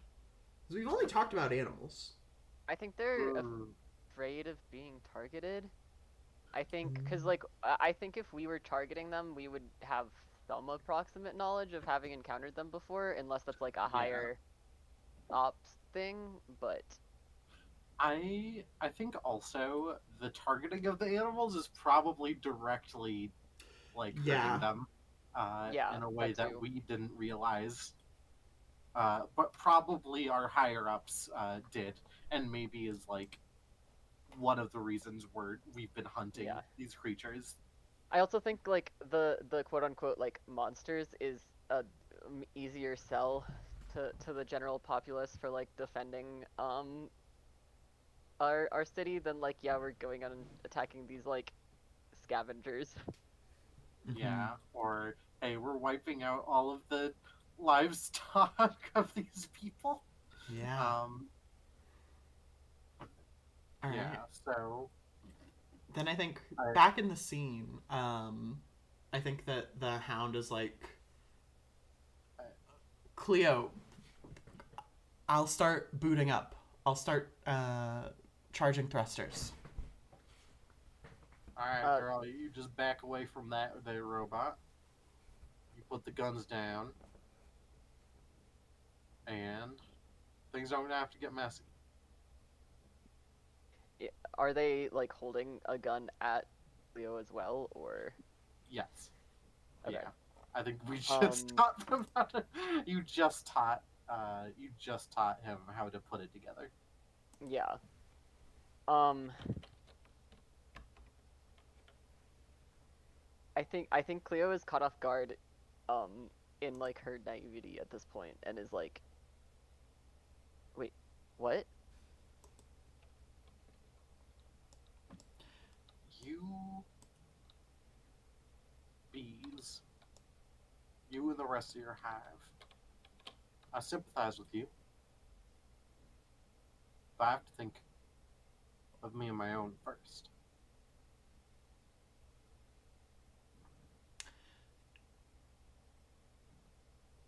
Because we've only talked about animals. I think they're Mm, afraid of being targeted. I think, because, Mm. like, I think if we were targeting them, we would have some approximate knowledge of having encountered them before, unless that's, like, a yeah. higher ops thing, but I think also the targeting of the animals is probably directly like hurting Yeah. them yeah, in a way that that too. we didn't realize. But probably our higher ups did, and maybe is like one of the reasons we've been hunting Yeah. these creatures. I also think, like, the quote-unquote, like, monsters is a easier sell to the general populace for, like, defending, our city than, like, yeah, we're going on and attacking these, like, scavengers. Mm-hmm. Yeah, or hey, we're wiping out all of the livestock of these people. Yeah. Um, All right. yeah, so Then I think I, back in the scene, I think that the hound is like, I Cleo, I'll start booting up. I'll start charging thrusters. all right, Uh, girl, you just back away from that there robot. You put the guns down, and things don't have to get messy. are they, like, holding a gun at Leo as well, or? Yes, Okay. yeah. I think we just Um, taught them how to. You just taught him how to put it together. yeah. Um, I think Cleo is caught off guard, in, like, her naivety at this point, and is like, wait, what? You bees, you and the rest of your hive. I sympathize with you, but I have to think of me and my own first.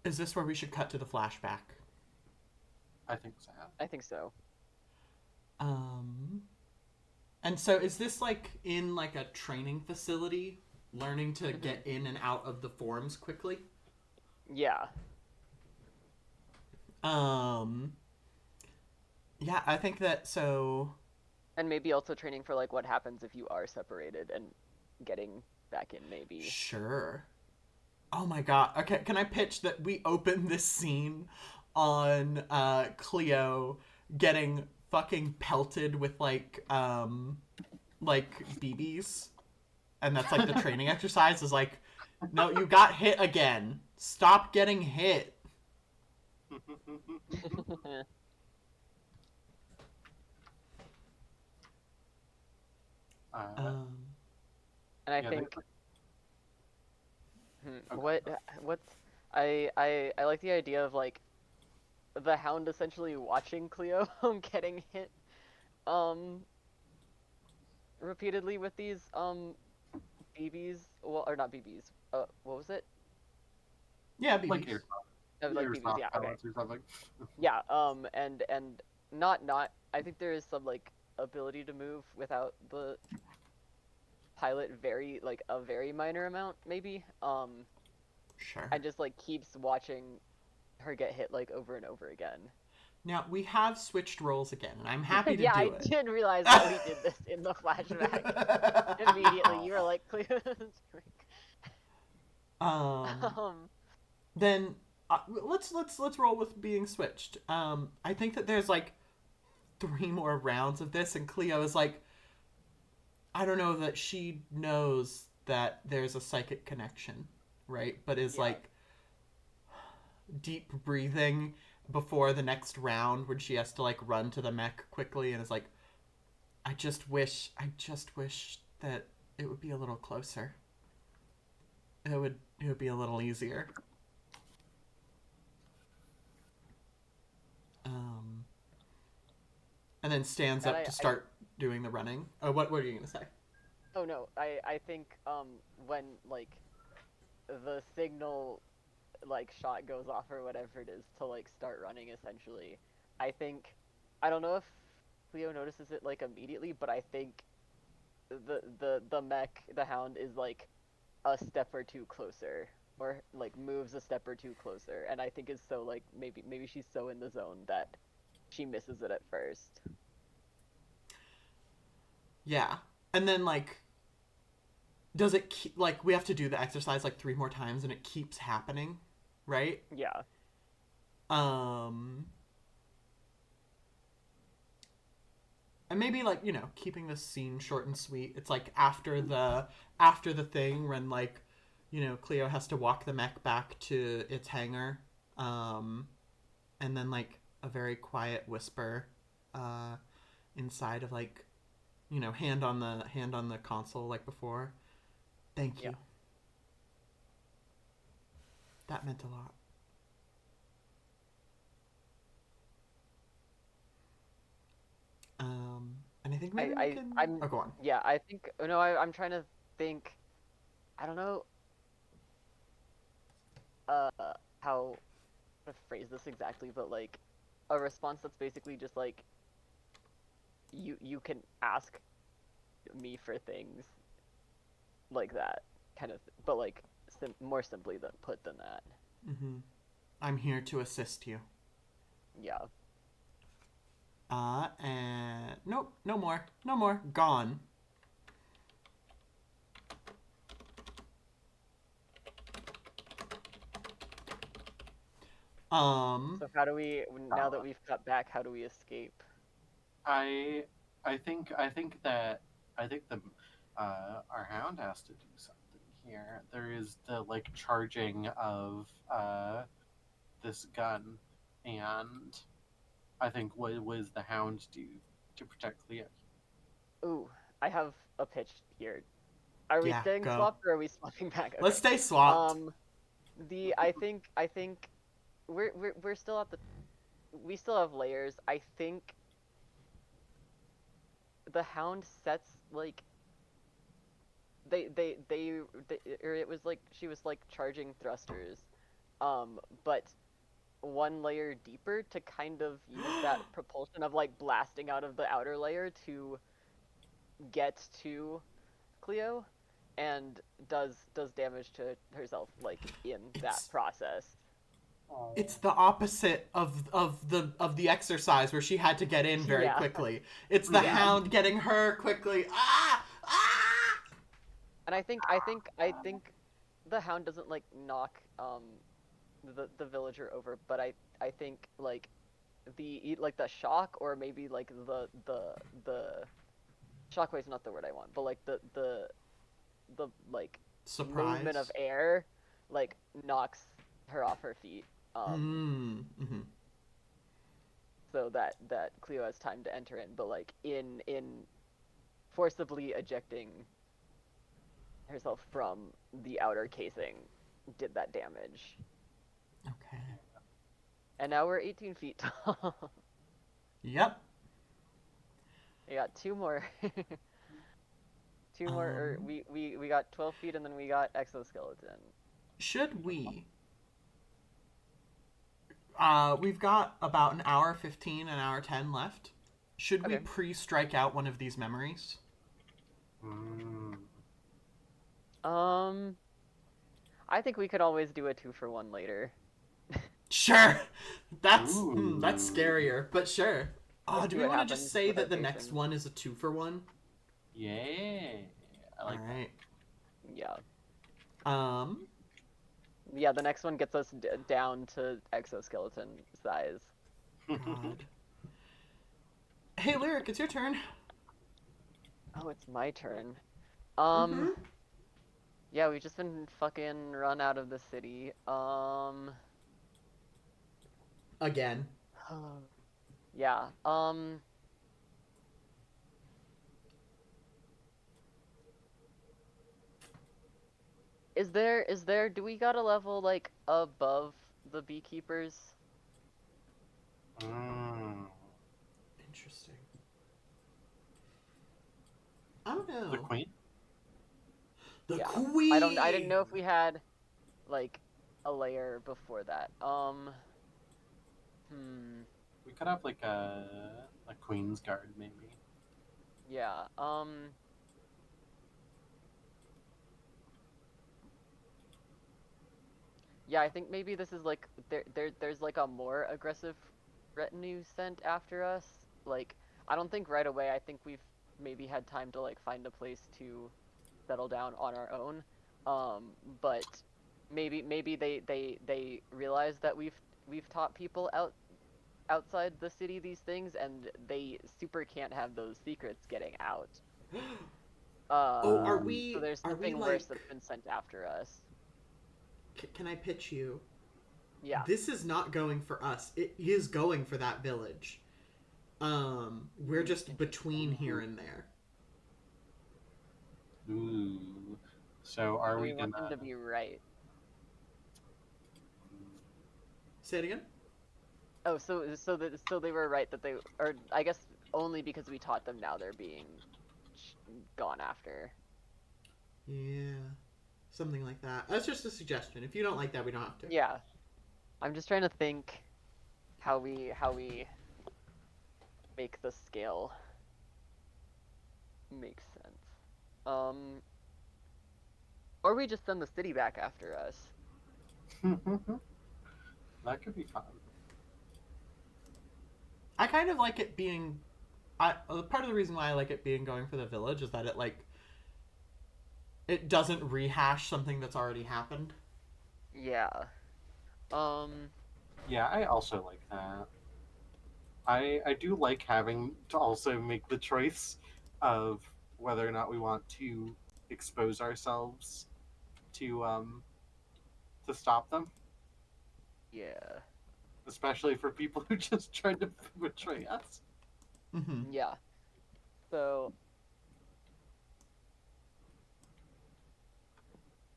Is this where we should cut to the flashback? I think so. I think so. Um, and so is this like in like a training facility, learning to Mhm. get in and out of the forms quickly? Yeah. Um, yeah, I think that so. And maybe also training for, like, what happens if you are separated and getting back in, maybe. Sure. Oh my god. Okay, can I pitch that we open this scene on Cleo getting fucking pelted with like BBs, and that's like the training exercise is like, no, you got hit again. Stop getting hit. Um, And I yeah, think okay. what's I like the idea of like the Hound essentially watching Cleo getting hit um repeatedly with these BBs, well, or not BBs, what was it? yeah, Like BBs. Like BBs, airsoft yeah, okay. pellets or something. Yeah, and not I think there is some like ability to move without the pilot, very like a very minor amount maybe, Sure. and just like keeps watching her get hit like over and over again. Now we have switched roles again, and I'm happy to Yeah, I do it. did realize that we did this in the flashback. Immediately, you were like, um, um, then let's roll with being switched. I think that there's like 3 more rounds of this, and Cleo is like, I don't know that she knows that there's a psychic connection, right? But is yeah, like deep breathing before the next round when she has to like run to the mech quickly, and is like, I just wish that it would be a little closer. It would be a little easier. Um, and then stands and up to start doing the running. Oh, what are you gonna say? oh no, I think when like the signal like shot goes off or whatever it is to like start running essentially, I think, I don't know if Cleo notices it like immediately, but I think the mech, the Hound, is like a step or two closer, or like moves a step or two closer, and I think is so like maybe she's so in the zone that she misses it at first. Yeah, and then like, does it keep, like we have to do the exercise like 3 more times, and it keeps happening, right? Yeah. Um, and maybe like keeping this scene short and sweet. It's like after the thing when like Cleo has to walk the mech back to its hangar, um, and then like a very quiet whisper, uh, inside of like hand on the console like before. Thank Yeah. you. That meant a lot. And I think maybe we can. I'm Oh, go on. yeah, I think, no, I'm trying to think, I don't know uh how to phrase this exactly, but like a response that's basically just like, you can ask me for things like that kind of but like more simply than put than that. Mm-hmm. I'm here to assist you. Yeah. And nope, no more, no more. Gone. Um, So how do we, now that we've cut back, how do we escape? I I think the our hound has to do something here. There is the like charging of this gun, and I think what does the hound do to protect Cleo? Ooh, I have a pitch here. Are we yeah, staying go. swapped or are we swapping back? Let's Okay. stay swapped. Um, I think we're still at the, we still have layers. I think the Hound sets like, they or it was like she was like charging thrusters, but one layer deeper to kind of use that propulsion of like blasting out of the outer layer to get to Cleo, and does damage to herself like in that It's process. Oh. it's the opposite of the exercise where she had to get in very Yeah. quickly. It's the Yeah. hound getting her quickly. Ah! And I think the Hound doesn't like knock the villager over, but I think like like the shock, or maybe like the shockwave's not the word I want, but like the like movement of Surprise. air like knocks her off her feet. Mm-hmm. So that Cleo has time to enter in, but like in forcibly ejecting herself from the outer casing did that damage. Okay. And now we're 18 feet tall. Yep. We got two more. Two more. Or Um, we got 12 feet, and then we got exoskeleton. should we? We've got about an hour 15, an hour 10 left. Should we Okay. pre-strike out one of these memories? Mm. Um, I think we could always do a 2-for-1 later. Sure. That's Ooh. that's scarier, but sure. Let's Do see we what want to just happens say with our that the next patrons. one is a 2-for-1? Yeah. I like All right. Yeah. Um. Yeah, the next one gets us down to exoskeleton size. that. God. Hey, Lyric, it's your turn. Oh, it's my turn. Mm-hmm. Yeah, we've just been fucking run out of the city. Again. Yeah. Is there do we got a level like above the beekeepers? Mm. Interesting. I don't know. The queen? The Yeah. queen. I didn't know if we had like a layer before that. We could have like a queen's guard maybe. Yeah. Yeah, I think maybe this is like there's like a more aggressive retinue sent after us. Like I don't think right away. I think we've maybe had time to like find a place to settle down on our own. But maybe they realize that we've taught people outside the city these things, and they super can't have those secrets getting out. Oh, are So we? there's Are we something worse like? that's been sent after us. Can I pitch you? Yeah. This is not going for us. It is going for that village. We're just between here and there. Ooh. So are And we we want them gonna to be right. Say it again. Oh, so they were right that they, or I guess only because we taught them now they're being gone after. Yeah, something like that. That's just a suggestion. If you don't like that, we don't have to. Yeah. I'm just trying to think how we make the scale make sense. Or we just send the city back after us. that could be fun. I kind of like it being. Part of the reason why I like it being going for the village is that it doesn't rehash something that's already happened. Yeah. Yeah, I also like that. I do like having to also make the choice of whether or not we want to expose ourselves to stop them, Yeah. especially for people who just tried to betray us. Mm-hmm. Yeah. So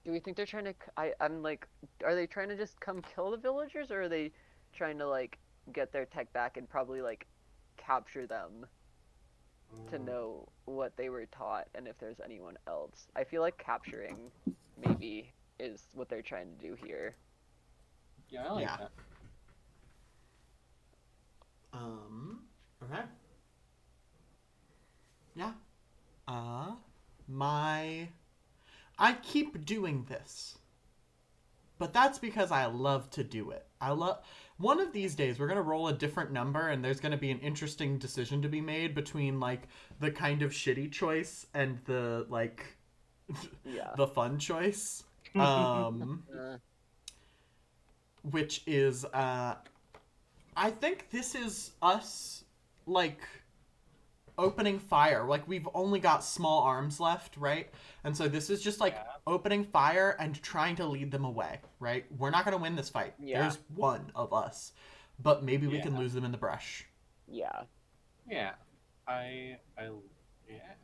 do we think they're trying to I'm like, are they trying to just come kill the villagers, or are they trying to like get their tech back and probably like capture them to know what they were taught and if there's anyone else? I feel like capturing maybe is what they're trying to do here. Yeah, I like Yeah. that. Okay. Yeah. My. I keep doing this. But that's because I love to do it. One of these days we're going to roll a different number and there's going to be an interesting decision to be made between like the kind of shitty choice and the like Yeah. the fun choice. Which is I think this is us, like, opening fire. Like, we've only got small arms left, right? And so this is just, like, Yeah. opening fire and trying to lead them away, right? We're not going to win this fight. Yeah. There's one of us. But maybe we Yeah. can lose them in the brush. Yeah. Yeah. Yeah.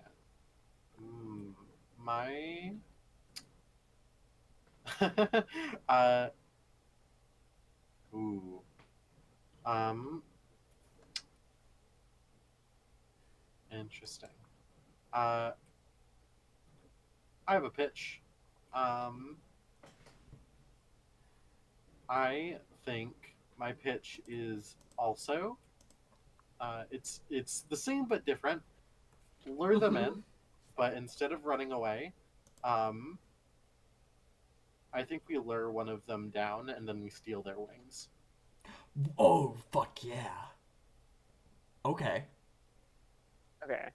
My. uh. Ooh. Interesting. I have a pitch. I think my pitch is also. It's the same but different. Lure them in, but instead of running away, um, I think we lure one of them down and then we steal their wings. Oh, fuck yeah. Okay. Okay.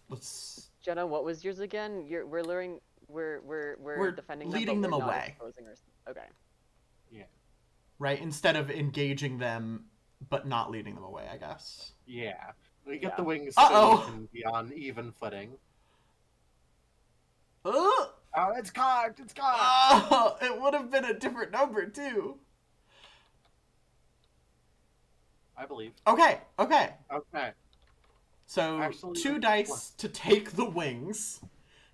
Let's... Jenna, what was yours again? We're luring. We're defending leading them, them but we're not away. exposing okay. Right? Instead of engaging them, but not leading them away, I guess. Yeah. We get Yeah. the wings Uh-oh. so we can be on even footing. Oh, Oh, it's cocked! It's cocked! it would have been a different number, too. I believe. Okay. Okay. So, Actually, 2 dice to take the wings,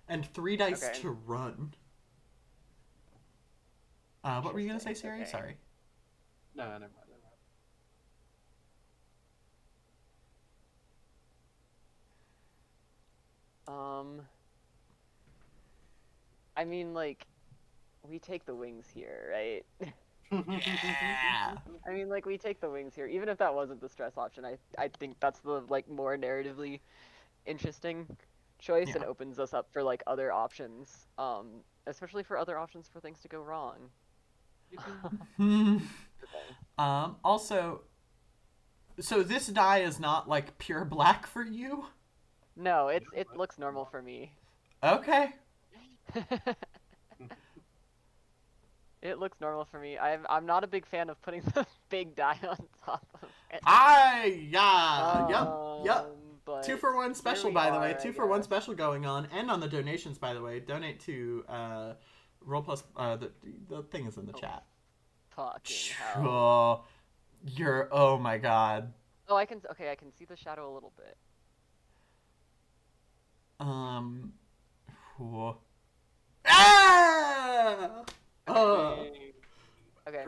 and 3 dice Okay. to run. What were you going to say, Siri? Okay. Sorry. No, never mind. I mean, like, we take the wings here, right? Yeah. I mean, like, we take the wings here, even if that wasn't the stress option. I think that's the like more narratively interesting choice and Yeah. opens us up for like other options. Especially for other options for things to go wrong. Hmm. Okay. Also, so this die is not like pure black for you? No, it looks normal for me. Okay. It looks normal for me. I'm not a big fan of putting the big die on top of it. Yep. But 2 for 1 special, we by the way. are, 2 I for 1 guess. special going on, and on the donations, by the way. Donate to Roll Plus. The thing is in the chat. Fucking hell. Oh, oh my god. Oh, I can see the shadow a little bit. Whoa. Ah! Okay.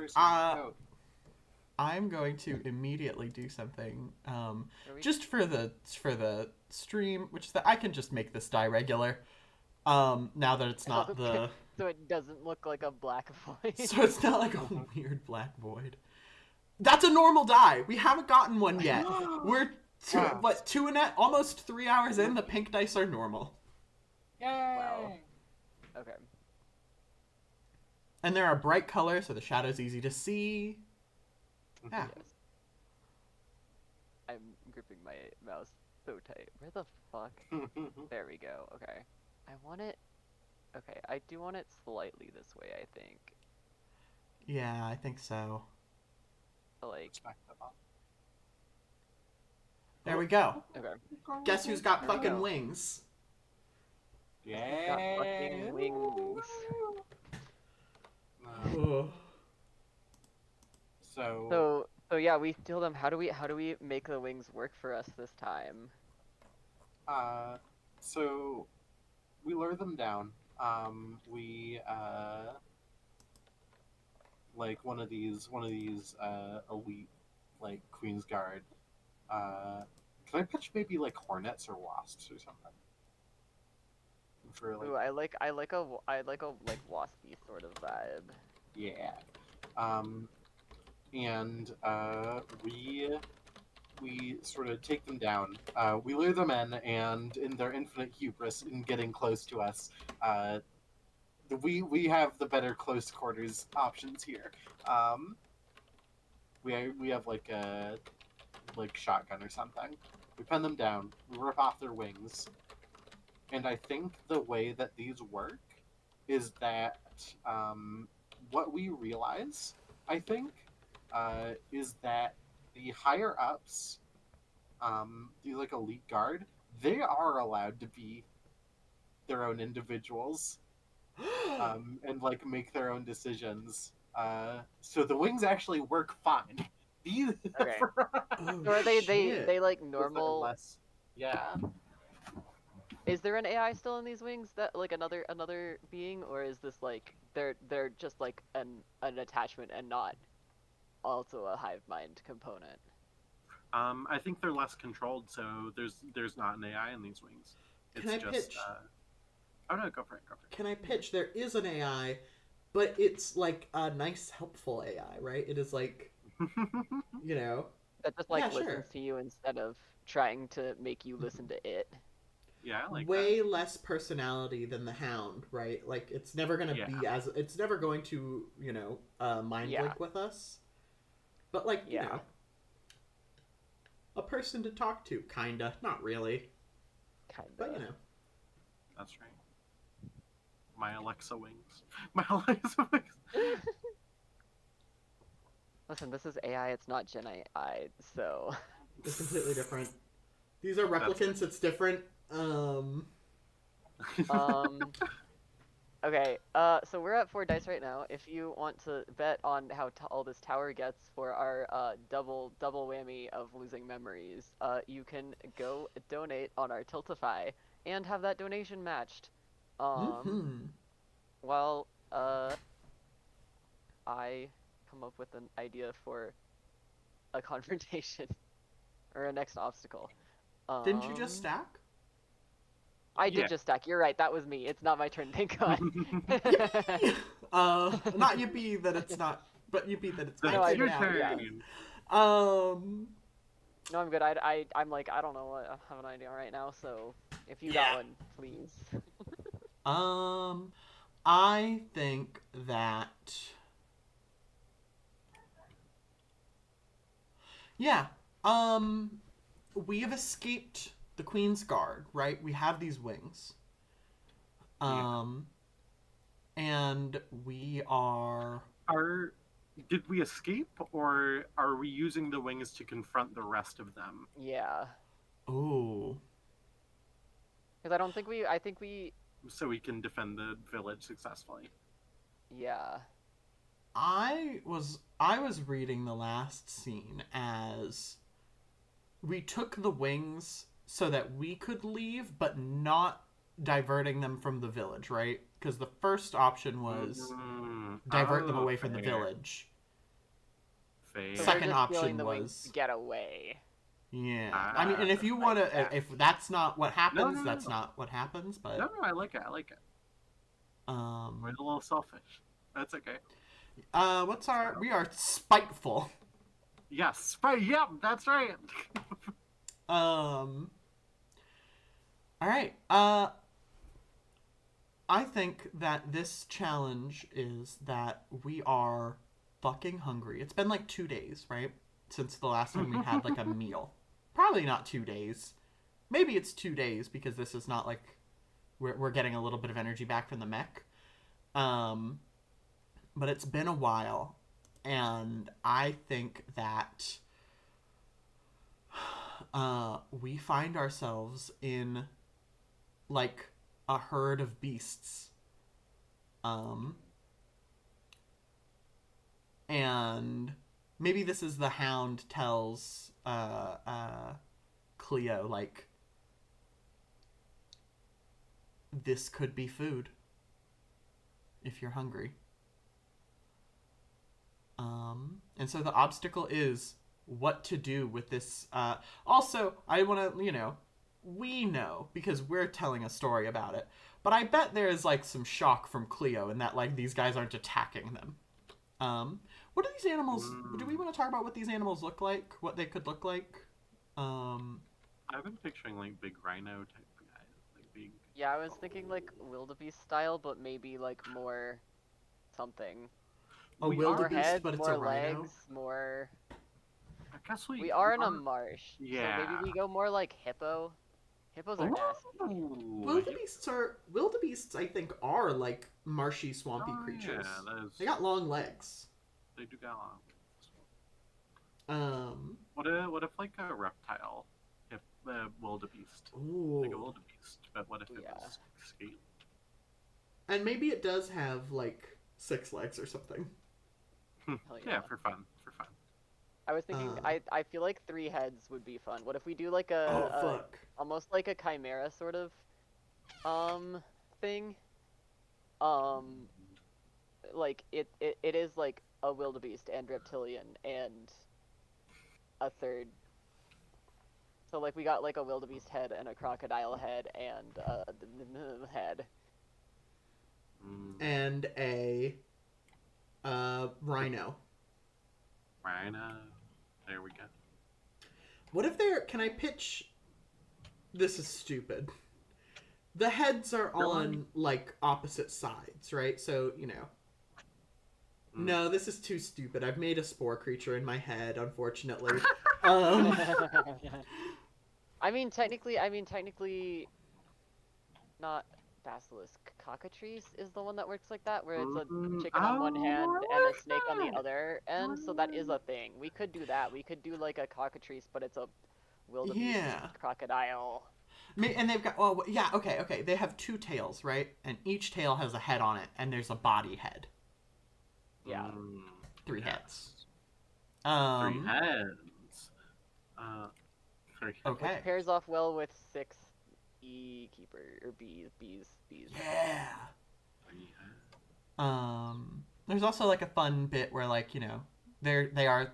I'm going to immediately do something. we- Just for the stream, which is that I can just make this die regular. Now that it's not the. So it doesn't look like a black void. So it's not like a weird black void. That's a normal die. We haven't gotten one yet. We're almost 3 hours in. The pink dice are normal. Yay! Wow. Okay. And there are bright colors, so the shadow's easy to see. Yeah. Yes. I'm gripping my mouse so tight. Where the fuck? There we go. Okay. I want it. Okay, I do want it slightly this way, I think. Yeah, I think so. Like. There we go. Okay. Guess who's got Here we fucking go. wings? Got fucking wings. Ugh. So So yeah, we steal them. How do we make the wings work for us this time? so we lure them down. We like one of these elite like Queen's Guard. Can I pitch maybe like hornets or wasps or something? For like, Ooh, I like a like waspy sort of vibe. yeah. And we sort of take them down. We lure them in, and in their infinite hubris in getting close to us, we have the better close quarters options here. We have like a shotgun or something. We pin them down. We rip off their wings. And I think the way that these work is that what we realize I think is that the higher ups, the like elite guard, they are allowed to be their own individuals, and like make their own decisions. So the wings actually work fine. These Okay. Oh So are shit. they like that are normal? less, yeah. Is there an AI still in these wings that like another being, or is this like they're just like an attachment and not also a hive mind component? I think they're less controlled, so there's not an AI in these wings. Can It's I just pitch? oh no, go for it, go for Can I pitch? There is an AI, but it's like a nice, helpful AI, right? It is like, it. you know, That just yeah, like listens sure. to you instead of trying to make you listen to it. Yeah, I like that. Way less personality than the Hound, right? Like it's never gonna Yeah. be as it's never going to, mind Yeah, link with us. But like, yeah. a person to talk to, kinda, not really, but Kinda. That's right. My Alexa wings. My Alexa wings. Listen, this is AI. It's not Gen AI, so it's completely different. These are That's replicants. It's different. good. um. Okay, so we're at 4 dice right now. If you want to bet on how tall this tower gets for our double whammy of losing memories, you can go donate on our Tiltify and have that donation matched. Um, Mm-hmm. while I come up with an idea for a confrontation or a next obstacle. Didn't you just Um, stack? I did Yeah. just stack. You're right. That was me. It's not my turn. Thank God. Yippee! Not yippee that it's not, but yippee that it's my No, That's I turn your just now. yeah. turn. Um, No, I'm good. I'm like I don't know what I have an idea right now. So if you got yeah. one, please. Um, I think that yeah. Um, we have escaped the Queen's Guard, right? We have these wings. Yeah. Um, and we are. Are did we escape, or are we using the wings to confront the rest of them Yeah, Oh, because I don't think we. I think we. so we can defend the village successfully? Yeah. I was reading the last scene as we took the wings so that we could leave, but not diverting them from the village, right? Because the first option was divert them Oh, away from the fair, village. So we're fair. Second just stealing option the wings to was get away. yeah. I mean, Ah, and if you I want to, guess. if that's not what no, happens, no, no, that's no, not what happens. no, But no. I like it. I like it. We're um, a little selfish. That's okay. what's our? So, We are spiteful. yes, right. Yep, that's right. Um. All right. I think that this challenge is that we are fucking hungry. It's been like 2 days, right? Since the last time we had like a meal. Probably not 2 days. Maybe it's 2 days because this is not like we're getting a little bit of energy back from the mech. Um, but it's been a while, and I think that we find ourselves in like a herd of beasts. Um, and maybe this is the Hound tells Cleo like this could be food if you're hungry. And so the obstacle is what to do with this. Also, I want to, we know because we're telling a story about it. But I bet there is like some shock from Cleo in that like these guys aren't attacking them. Um, what do these animals? Do we want to talk about what these animals look like? What they could look like? Um, I've been picturing like big rhino type guys, like big. Yeah, I was thinking like wildebeest style, but maybe like more something. a We are. More wildebeest, heads, but it's a more rhino. legs, more. I guess we We are in a are. marsh, so Yeah. maybe we go more like hippo. Hippos are nasty. Oh, Wildebeests. I think, are like marshy, swampy oh yeah, creatures. that is. They got long legs. They do got long. Um. What if like a reptile, if wildebeest, like a Ooh. wildebeest, but what if it Yeah. was scaly? And maybe it does have like 6 legs or something. Hell Yeah, yeah. for fun, for fun. I was thinking, I feel like 3 heads would be fun. What if we do like Oh a fuck. almost like a chimera sort of thing? Um, like it is like a wildebeest and reptilian and a third. So like we got like a wildebeest head and a crocodile head and head. And a rhino. Rhino. There we go. What if they're? Can I pitch? This is stupid. The heads are on like opposite sides, right? So you know. No, this is too stupid. I've made a spore creature in my head, unfortunately. I mean technically, not basilisk. Cockatrice is the one that works like that, where it's a chicken on one hand and a snake on the other end. So that is a thing. We could do that. We could do like a cockatrice, but it's a wildebeest Yeah. crocodile. And they've got, well, yeah, okay. They have 2 tails, right? And each tail has a head on it, and there's a body head. Yeah. 3 heads. 3 heads. 3 heads. Okay. Which pairs off well with 6 beekeeper or bees. Yeah. 3 heads. There's also like a fun bit where like, you know, they are they are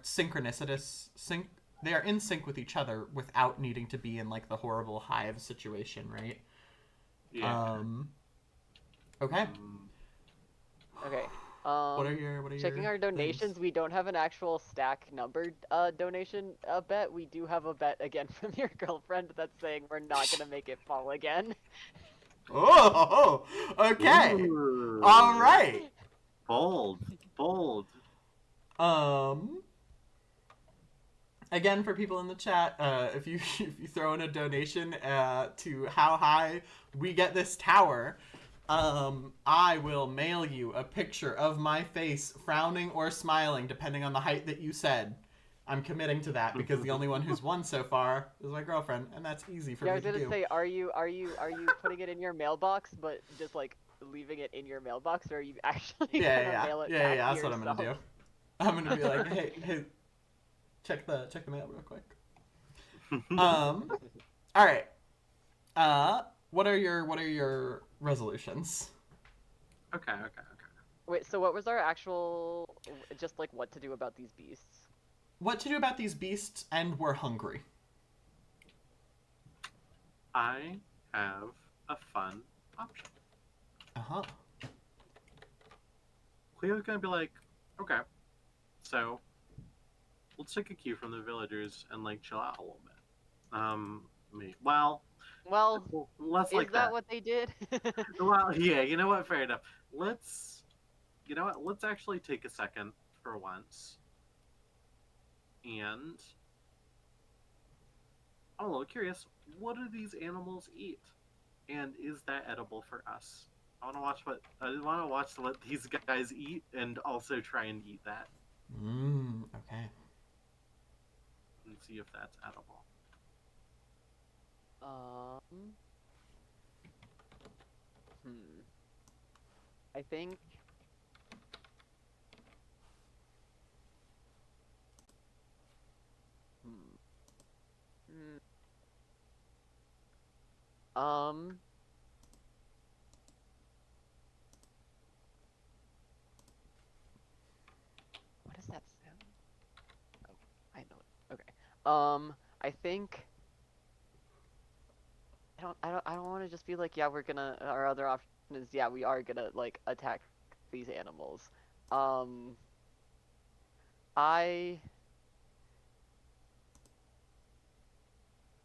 in sync with each other without needing to be in like the horrible hive situation, right? Yeah. Okay. Okay. What are your checking our donations? things? We don't have an actual stack numbered donation bet. We do have a bet again from your girlfriend that's saying we're not gonna make it fall again. Oh, okay. Ooh. All right. Bold. Again, for people in the chat, if you throw in a donation to how high we get this tower, I will mail you a picture of my face frowning or smiling, depending on the height that you said. I'm committing to that because the only one who's won so far is my girlfriend, and that's easy for Yeah, I me was to do. gonna say, are you putting it in your mailbox, but just like leaving it in your mailbox, or are you actually gonna mail it back to That's yourself? what I'm gonna do. I'm gonna be like, hey, check the mail real quick. All right. What are your resolutions? Okay. Wait, so what was our actual, just like what to do about these beasts? What to do about these beasts, and we're hungry. I have a fun option. Uh-huh. Cleo's gonna be like, okay, so let's take a cue from the villagers and like chill out a little bit. Well, less is like that what they did? Well, yeah, you know what? Fair enough. Let's actually take a second for once. And I'm a little curious. What do these animals eat? And is that edible for us? I want to watch what these guys eat, and also try and eat that. Okay. And see if that's edible. I think. What does that sound? Oh, I know it. Okay. I think. I don't want to just be like, yeah, we're gonna. Our other option is, yeah, we are gonna like attack these animals. I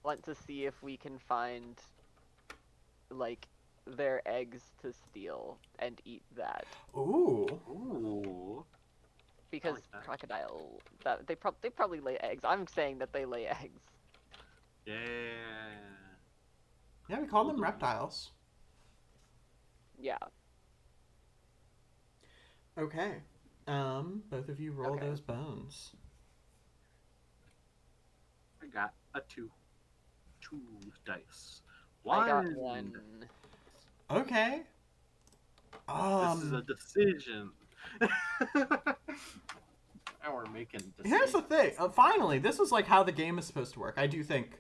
want to see if we can find like their eggs to steal and eat that. Ooh. Because like that. crocodile, they probably lay eggs. I'm saying that they lay eggs. Yeah. Yeah, we call them reptiles. Yeah. Okay. Both of you roll Okay. those bones. I got a 2. 2 dice. I got 1. Okay. This is a decision. And we're making decisions. Here's the thing. Finally, this is like how the game is supposed to work. I do think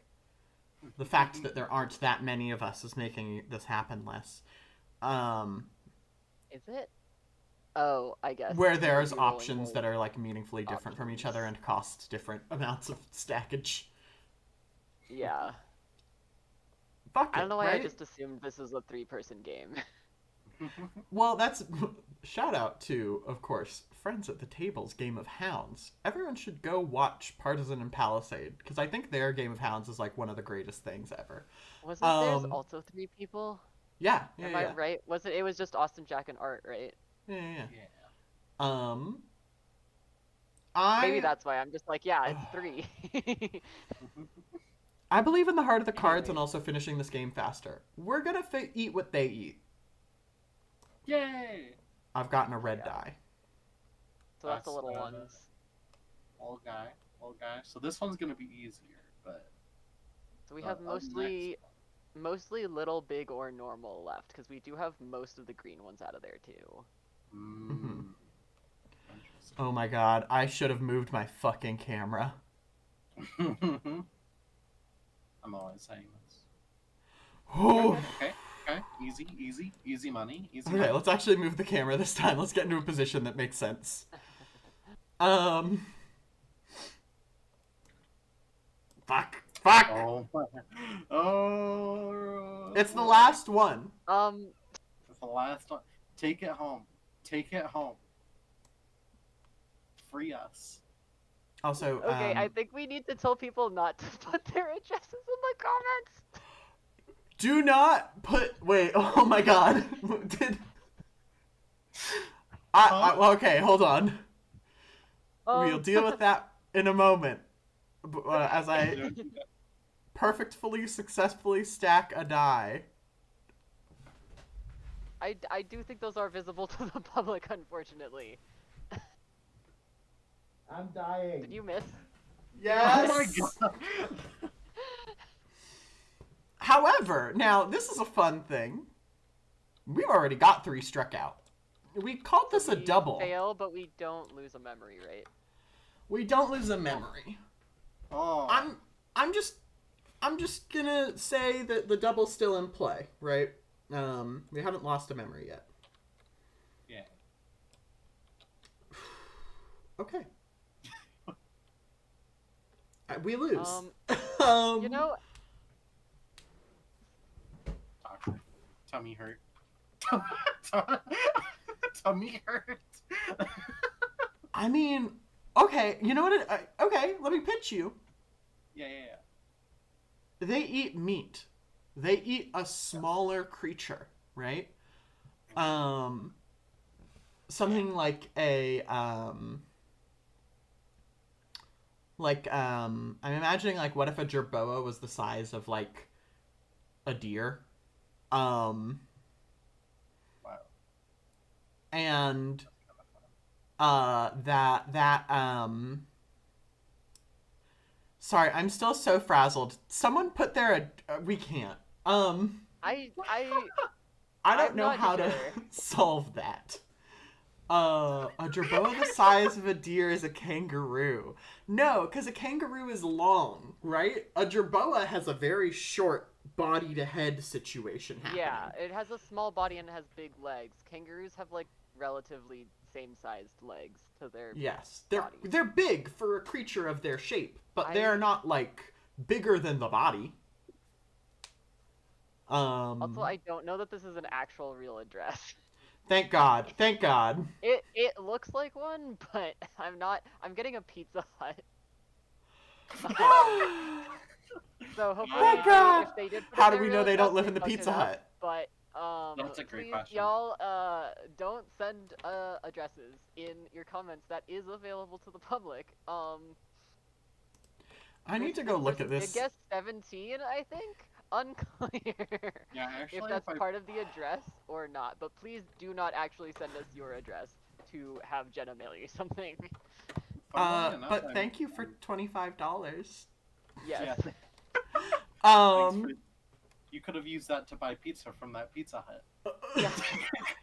the fact that there aren't that many of us is making this happen less. Is it? Oh, I guess. Where there's you're rolling options more that are like meaningfully different from each other options. and cost different amounts of stackage. Yeah. Fuck it, I don't know why right? I just assumed this was a 3-person game. Well, that's shout out to, of course, Friends at the Table's game of Hounds. Everyone should go watch Partisan and Palisade because I think their game of Hounds is like one of the greatest things ever. Wasn't there's also 3 people? Yeah. Am I right? It was just Austin, Jack, and Art, right? Yeah. Yeah. Maybe that's why I'm just like, yeah, it's 3. I believe in the heart of the cards and also finishing this game faster. We're gonna eat what they eat. Yay! I've gotten a red die. So that's the little That's, ones. Old guy. So this one's gonna be easier, but So we have next mostly little, big, or normal left, because we do have most of the green ones out of there too. Interesting. Oh my god, I should have moved my fucking camera. I'm always saying this. Oh. Okay. Easy money. Okay, let's actually move the camera this time. Let's get into a position that makes sense. Fuck. Oh. Oh. It's the last one. It's the last one. Take it home. Free us. Also, Okay, I think we need to tell people not to put their addresses in the comments. do not put. Wait. Oh my god. Did. Okay, hold on. We'll deal with that in a moment. As I perfectly successfully stack a die. I do think those are visible to the public, unfortunately. I'm dying. Did you miss? Yes. Oh my god. However, now this is a fun thing. We've already got 3 struck out. We called this a We double. fail, but we don't lose a memory, right? We don't lose a memory. Oh. I'm just gonna say that the double's still in play, right? We haven't lost a memory yet. Yeah. Okay. We lose. You know, Tummy hurt. Tummy hurt. I mean, okay, you know what? Okay, let me pitch you. Yeah. They eat meat. They eat a smaller creature, right? Something like I'm imagining like what if a jerboa was the size of like a deer? Wow. And sorry, I'm still so frazzled. Someone put their we can't. I don't I'm know not how to sure. solve that. A jerboa the size of a deer is a kangaroo. No, because a kangaroo is long, right? A jerboa has a very short body to head situation happening. Yeah, it has a small body and it has big legs. Kangaroos have like relatively same-sized legs to their Yes, bodies. they're big for a creature of their shape, but they're I- not like bigger than the body. Also, I don't know that this is an actual real address. Thank God. Thank God. It looks like one, but I'm getting a Pizza Hut. So hopefully, Thank God. if they did put How in do their we real know they address, don't live in the fucked it Pizza up, Hut? But That's a great please, question. y'all, don't send addresses in your comments. That is available to the public. I need to go look at I this. guess 17, I think. Unclear Yeah, actually, if that's if I- part of the address or not. But please do not actually send us your address. to have Jenna mail you something. Funnily enough, But thank you for $25. Yes. Yeah. Um, You could have used that to buy pizza from that Pizza Hut. Yeah.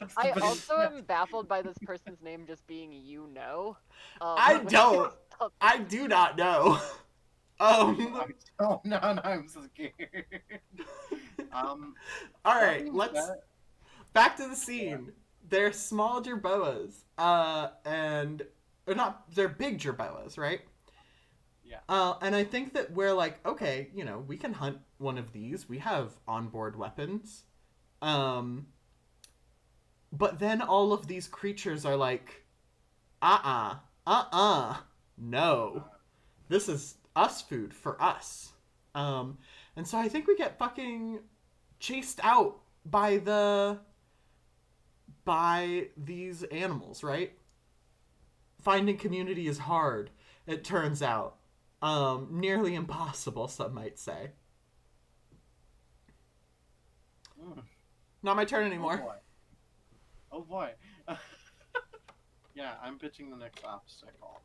That's the I best- also am baffled by this person's name just being you know. I which don't. is something I to do me. not know. Oh no, I'm so scared. All That right, being let's said, back to the scene. They're small jerboas, and or not. They're big jerboas, right? yeah. And I think that we're like, okay, we can hunt one of these. We have onboard weapons. But then all of these creatures are like, no. This is us food for us. And so I think we get fucking chased out by these animals, right? Finding community is hard, it turns out. Nearly impossible, some might say. Mm. Not my turn anymore. Oh boy. Yeah, I'm pitching the next obstacle.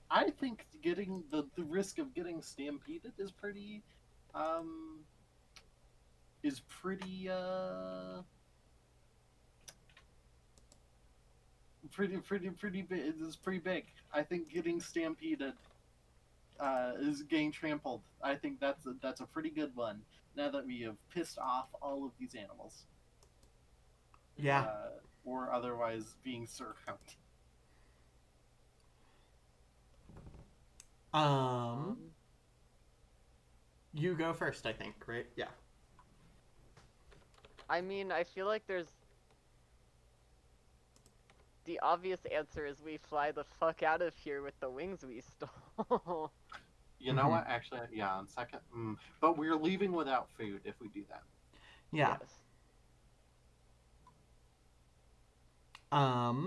I think getting the risk of getting stampeded is pretty pretty big. It is pretty big. I think getting stampeded is getting trampled. I think that's a pretty good one. Now that we have pissed off all of these animals, Yeah. or otherwise being surrounded. You go first, I think, right? Yeah. I mean, I feel like there's... The obvious answer is we fly the fuck out of here with the wings we stole. You know what? Actually, yeah, on second. But we're leaving without food if we do that. Yeah. Yes.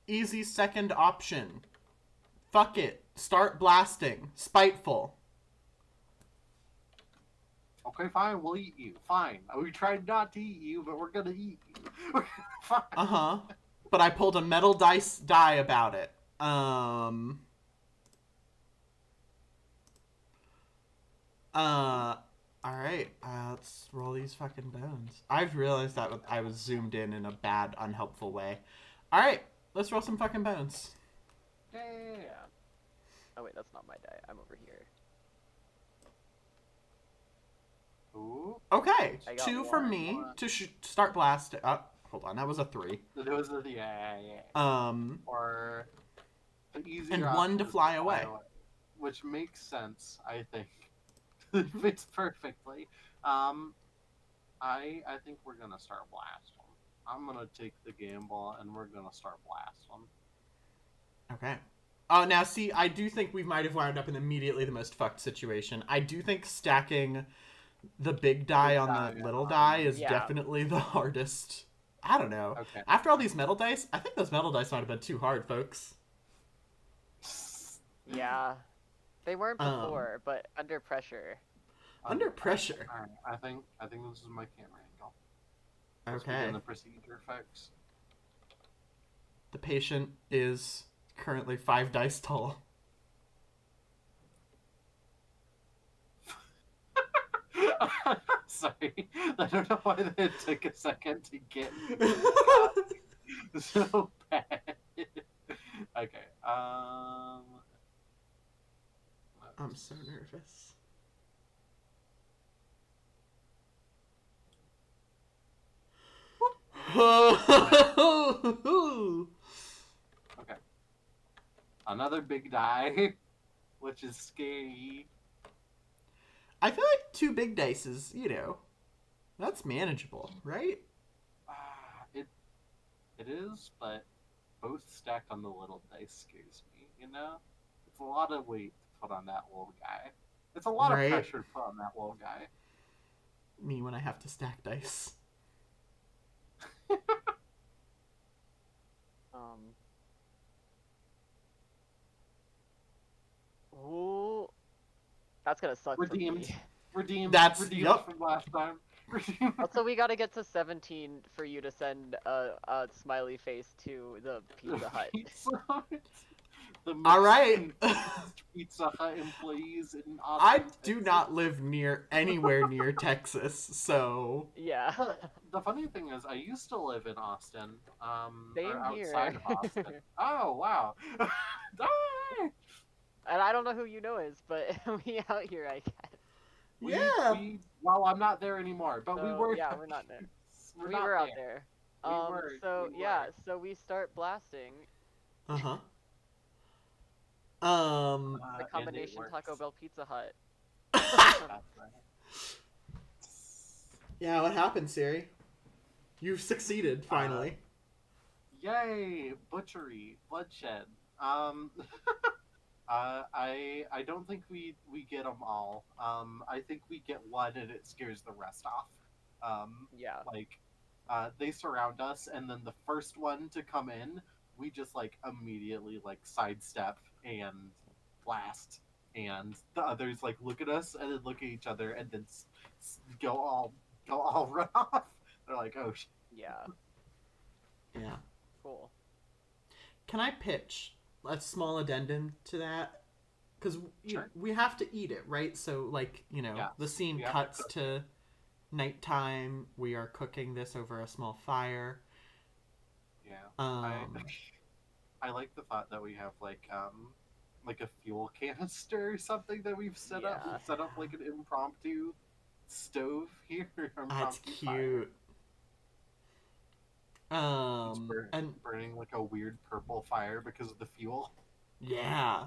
Easy second option. Fuck it. Start blasting. Spiteful. Okay, fine, we'll eat you. Fine. We tried not to eat you, but we're gonna eat you. Fine. Uh-huh. But I pulled a metal die about it. Alright. Let's roll these fucking bones. I've realized that I was zoomed in a bad, unhelpful way. Alright. Let's roll some fucking bones. Yeah. Oh wait, that's not my die. I'm over here. Ooh. Okay. I got 2 from one. me to start blasting. Hold on. That was a 3. Those are the or the easier And 1 option to is fly away. Which makes sense, I think. It fits perfectly. I think we're gonna start blasting. I'm gonna take the gamble, and we're gonna start blasting. Okay. Now, see, I do think we might have wound up in immediately the most fucked situation. I do think stacking the big die on the little die is definitely the hardest. I don't know. Okay. After all these metal dice, I think those metal dice might have been too hard, folks. Yeah. They weren't before, but under pressure. Under pressure. All right, I think this is my camera angle. Let's Okay. begin the procedure, folks. The patient is currently 5 dice tall. Sorry, I don't know why that took a second to get so bad. Okay, I'm so nervous. Okay. Another big die, which is scary. I feel like 2 big dice is, that's manageable, right? It is, but both stacked on the little dice scares me, It's a lot of weight to put on that little guy. It's a lot of pressure to put on that little guy. Me when I have to stack dice. Ooh. That's gonna suck for me. Redeemed That's from last time. Also, we gotta get to 17 for you to send a smiley face to the Pizza Hut. Pizza Hut. The All right. most Pizza Hut employees in I Austin, do Texas. not live anywhere near Texas, so Yeah. The funny thing is, I used to live in Austin, Same or here. outside of Austin. Oh wow! Ah! And I don't know who you know is, but we out here, I guess. yeah. Well, I'm not there anymore, but we So, were. yeah, we're not there. We're We not were out there. there. We were. So We yeah, were. so we start blasting Uh-huh. the And it combination works. Taco Bell Pizza Hut. That's right. Yeah, what happened, Siri? You've succeeded finally. Yay! Butchery, bloodshed. I don't think we get them all. I think we get one and it scares the rest off. Yeah. They surround us, and then the first one to come in, we just like immediately like sidestep and blast, and the others like look at us and then look at each other and then go all run off. They're like, oh shit. Yeah. Yeah. Cool. Can I pitch a small addendum to that? Because Sure. we have to eat it, right? So, like, Yes, the scene we have to cuts cook to nighttime. We are cooking this over a small fire. Yeah. Um, I like the thought that we have like a fuel canister or something that we've set up. Yeah. We've set up like an impromptu stove here. that's Impromptu fire. cute. It's And burning like a weird purple fire because of the fuel. yeah.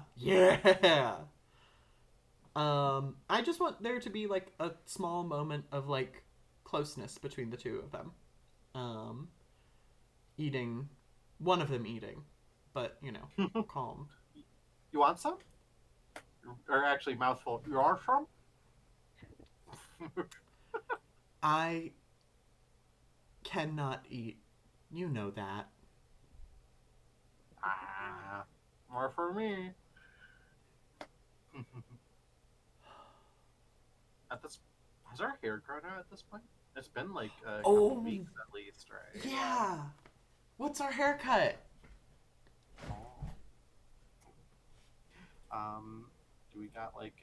I just want there to be like a small moment of like closeness between the two of them. Eating, one of them eating, but calm. You want some? Or actually, mouthful. You are from? I cannot eat. You know that. More for me. Has our hair grown out at this point? It's been like a couple weeks at least, right? Yeah. What's our haircut? Do we got like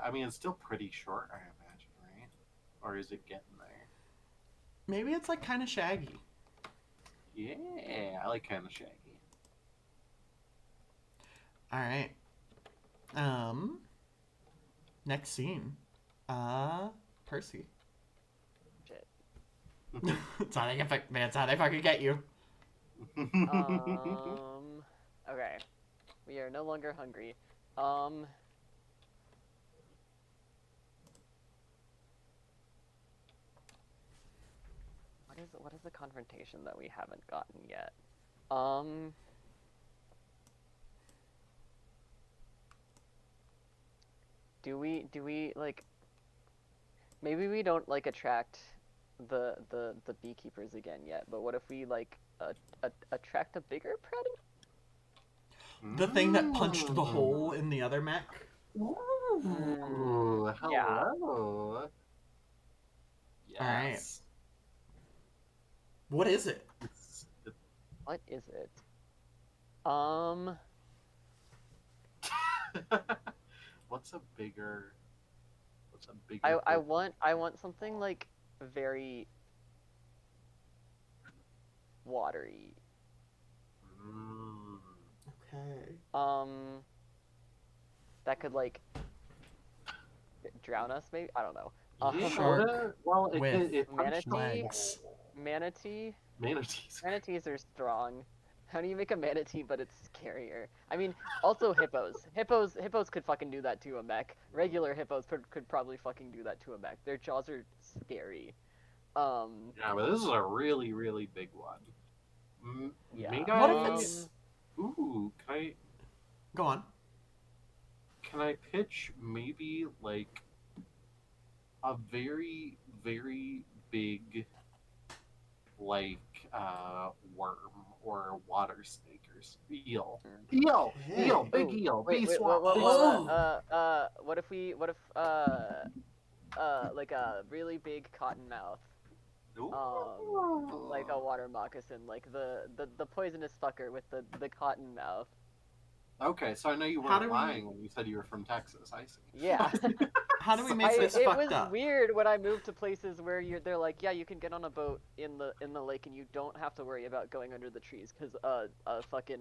I mean, it's still pretty short, I imagine, right? Or is it getting there? Maybe it's like kind of shaggy. Yeah, I like kind of shaggy. All right. Next scene. Percy. Shit. That's how they fucking get you. Okay. We are no longer hungry. What is the confrontation that we haven't gotten yet? Do we like maybe we don't like attract the beekeepers again yet, but what if we like attract a bigger predator? The thing that punched the hole in the other mech. Ooh, hello. Yeah. Yes. All right. What is it? What is it? What's a bigger? I want something like very watery. Okay. That could like drown us, maybe? I don't know. Yeah. Shark Well, with it manatee? legs. Manatee? Manatees. Manatees are strong. How do you make a manatee but it's scarier? I mean, also hippos. Hippos could fucking do that to a mech. Regular hippos could probably fucking do that to a mech. Their jaws are scary. Yeah, but this is a really, really big one. Yeah. Maybe What if it's... Ooh, Go on. can I pitch maybe like a very, very big, like worm or water snake or eel. Mm. Eel, Hey. big Ooh, eel, wait, bee wait, swamp, what, big Oh. swamp. what if, like a really big cottonmouth, like a Ooh. water moccasin, like the poisonous fucker with the cotton mouth. Okay, so I know you How weren't do we lying when you said you were from Texas. I see. Yeah. how do we make this It fucked was up? weird when I moved to places where they're like, yeah, you can get on a boat in the lake and you don't have to worry about going under the trees because a fucking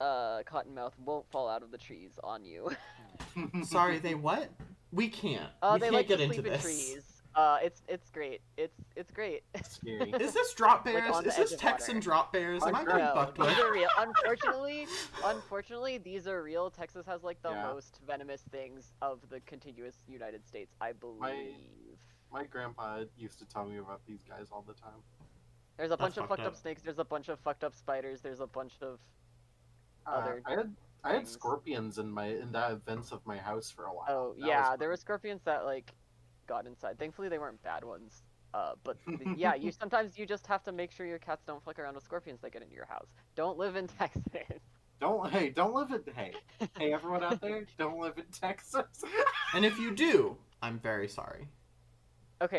cottonmouth won't fall out of the trees on you. Sorry, they what? We can't. We They can't like get to into sleep in this. trees. It's great. It's great. Scary. Is this drop Like bears? on Is the edge this of Texan water. drop bears? Am I No, getting No, fucked these with? are real. Unfortunately, these are real. Texas has like the Yeah. most venomous things of the contiguous United States, I believe. My grandpa used to tell me about these guys all the time. There's a bunch That's of fucked fucked up up. snakes. There's a bunch of fucked up spiders. There's a bunch of other. I had things. scorpions in the vents of my house for a while. Oh That yeah, was there were fun. scorpions that like got inside. Thankfully, they weren't bad ones. But yeah, you sometimes you just have to make sure your cats don't fuck around with scorpions that get into your house. Don't live in Texas. Don't live in hey everyone out there, don't live in Texas. And if you do, I'm very sorry. Okay.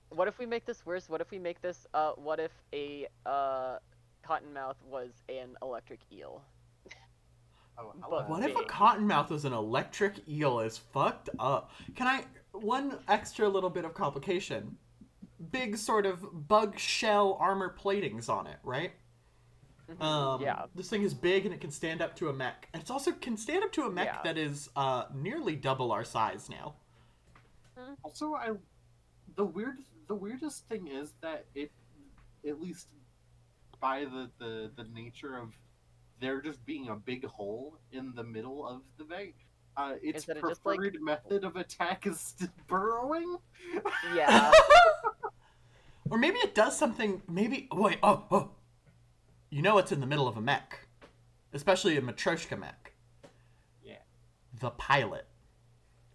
What if we make this worse? What if we make this? What if a cottonmouth was an electric eel? Oh, But What if a big. cottonmouth was an electric eel? Is fucked up. Can I? One extra little bit of complication. Big sort of bug shell armor platings on it, right? Yeah. This thing is big and it can stand up to a mech. And it also can stand up to a mech Yeah. that is nearly double our size now. Also, the weirdest thing is that it, at least by the nature of there just being a big hole in the middle of the vent, its Instead of just, like- preferred method of attack is burrowing. Yeah. Or maybe it does something. Maybe. Wait. Oh. You know it's in the middle of a mech, especially a Matryoshka mech. Yeah. The pilot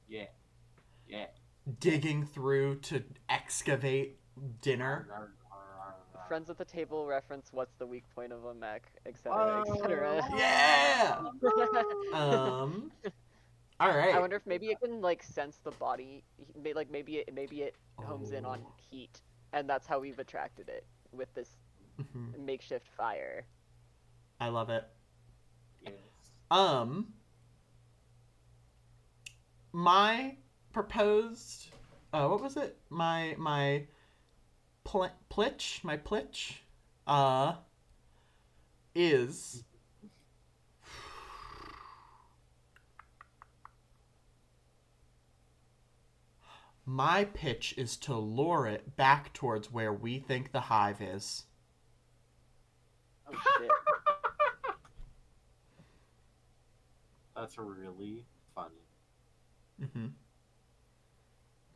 Yeah. digging through to excavate dinner. Friends at the table reference what's the weak point of a mech, etc., etc. Yeah. All right. I wonder if maybe it can like sense the body, like maybe it homes in on heat, and that's how we've attracted it with this makeshift fire. I love it. Yes. My proposed. What was it? My plitch. My plitch. Is. My pitch is to lure it back towards where we think the hive is. Oh shit. That's really funny. Mm-hmm.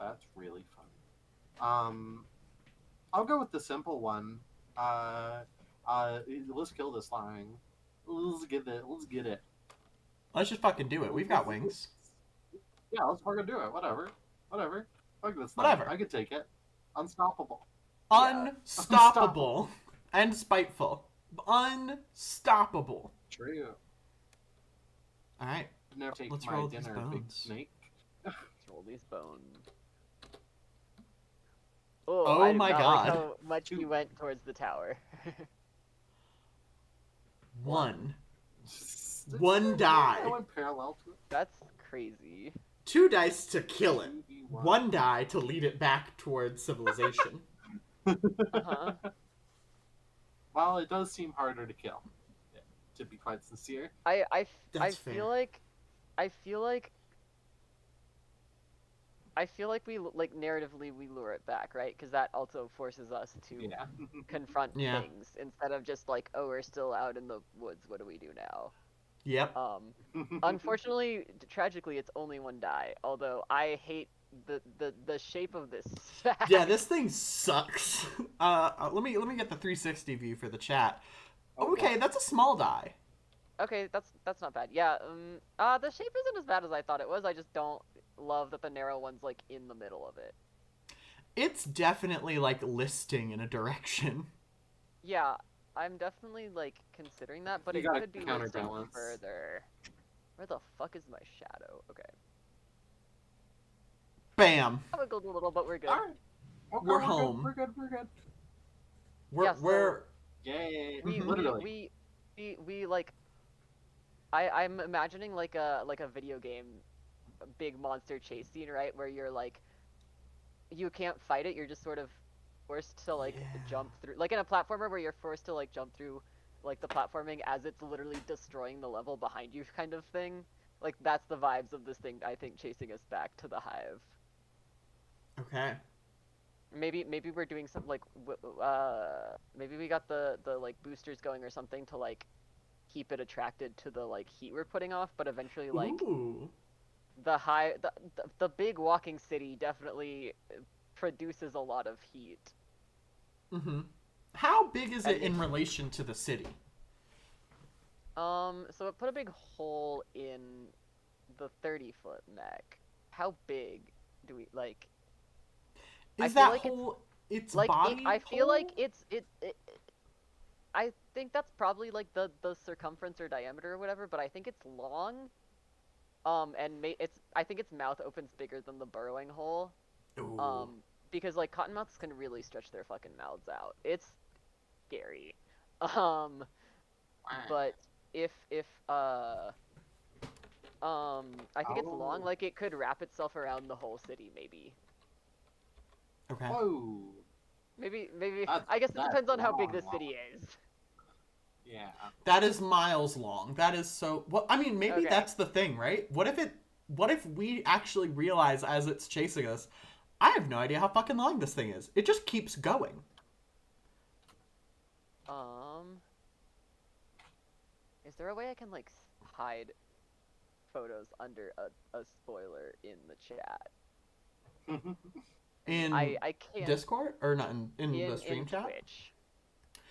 That's really funny. I'll go with the simple one. Let's kill this thing. Let's get it. Let's just fucking do it. We've got wings. Yeah, let's fucking do it. Whatever. Fuck this thing. Whatever. I could take it. Unstoppable. Unstoppable. And spiteful. Unstoppable. True. Alright. Never take Let's my roll these dinner, big bones. snake. Let's roll these bones. Oh, Oh I did my not God. like how much you went towards the tower. One. One die. I went parallel to it. That's crazy. 2 dice to kill it. 2v1. 1 die to lead it back towards civilization. Uh-huh. Well, it does seem harder to kill. To be quite sincere. I That's feel like we like narratively we lure it back, right? Because that also forces us to Yeah. confront Yeah. things instead of just like, oh, we're still out in the woods. What do we do now? Yep. Unfortunately, tragically, it's only 1 die. Although I hate the shape of this sack. Yeah, this thing sucks. Let me get the 360 view for the chat. Okay, that's a small die. Okay, that's not bad. Yeah. The shape isn't as bad as I thought it was. I just don't love that the narrow one's like in the middle of it. It's definitely like listing in a direction. Yeah, I'm definitely like considering that, but You it gotta could be listing counterbalance. further. Where the fuck is my shadow? Okay. Bam. I wiggled a little, but we're good. All right. Okay, We're good, home. We're good. We're good. We're Yeah, so we're Yay! we Literally. we like I'm imagining like a video game big monster chase scene, right? Where you're like you can't fight it, you're just sort of forced to like Yeah. jump through, like in a platformer where you're forced to like jump through like the platforming as it's literally destroying the level behind you kind of thing. Like that's the vibes of this thing, I think, chasing us back to the hive. okay. Maybe we're doing something like maybe we got the like boosters going or something to like keep it attracted to the like heat we're putting off, but eventually like Ooh. the big walking city definitely produces a lot of heat. Mm-hmm. How big is And it in relation to the city? So it put a big hole in the 30-foot mech. How big do we like? I Is feel that like whole its like body? I feel like hole? it I think that's probably like the circumference or diameter or whatever, but I think it's long. And it's I think its mouth opens bigger than the burrowing hole. Ooh. Because like cottonmouths can really stretch their fucking mouths out. It's scary. Um, but if I think it's long, Oh. like it could wrap itself around the whole city, maybe. Okay. Whoa. Maybe That's, I guess it that's depends on how big long, the city is. Yeah. That is miles long. That is so. Well, I mean, maybe Okay. that's the thing, right? What if we actually realize as it's chasing us, I have no idea how fucking long this thing is. It just keeps going. Is there a way I can like hide photos under a spoiler in the chat? In I can't Discord or not in the stream in chat? Twitch.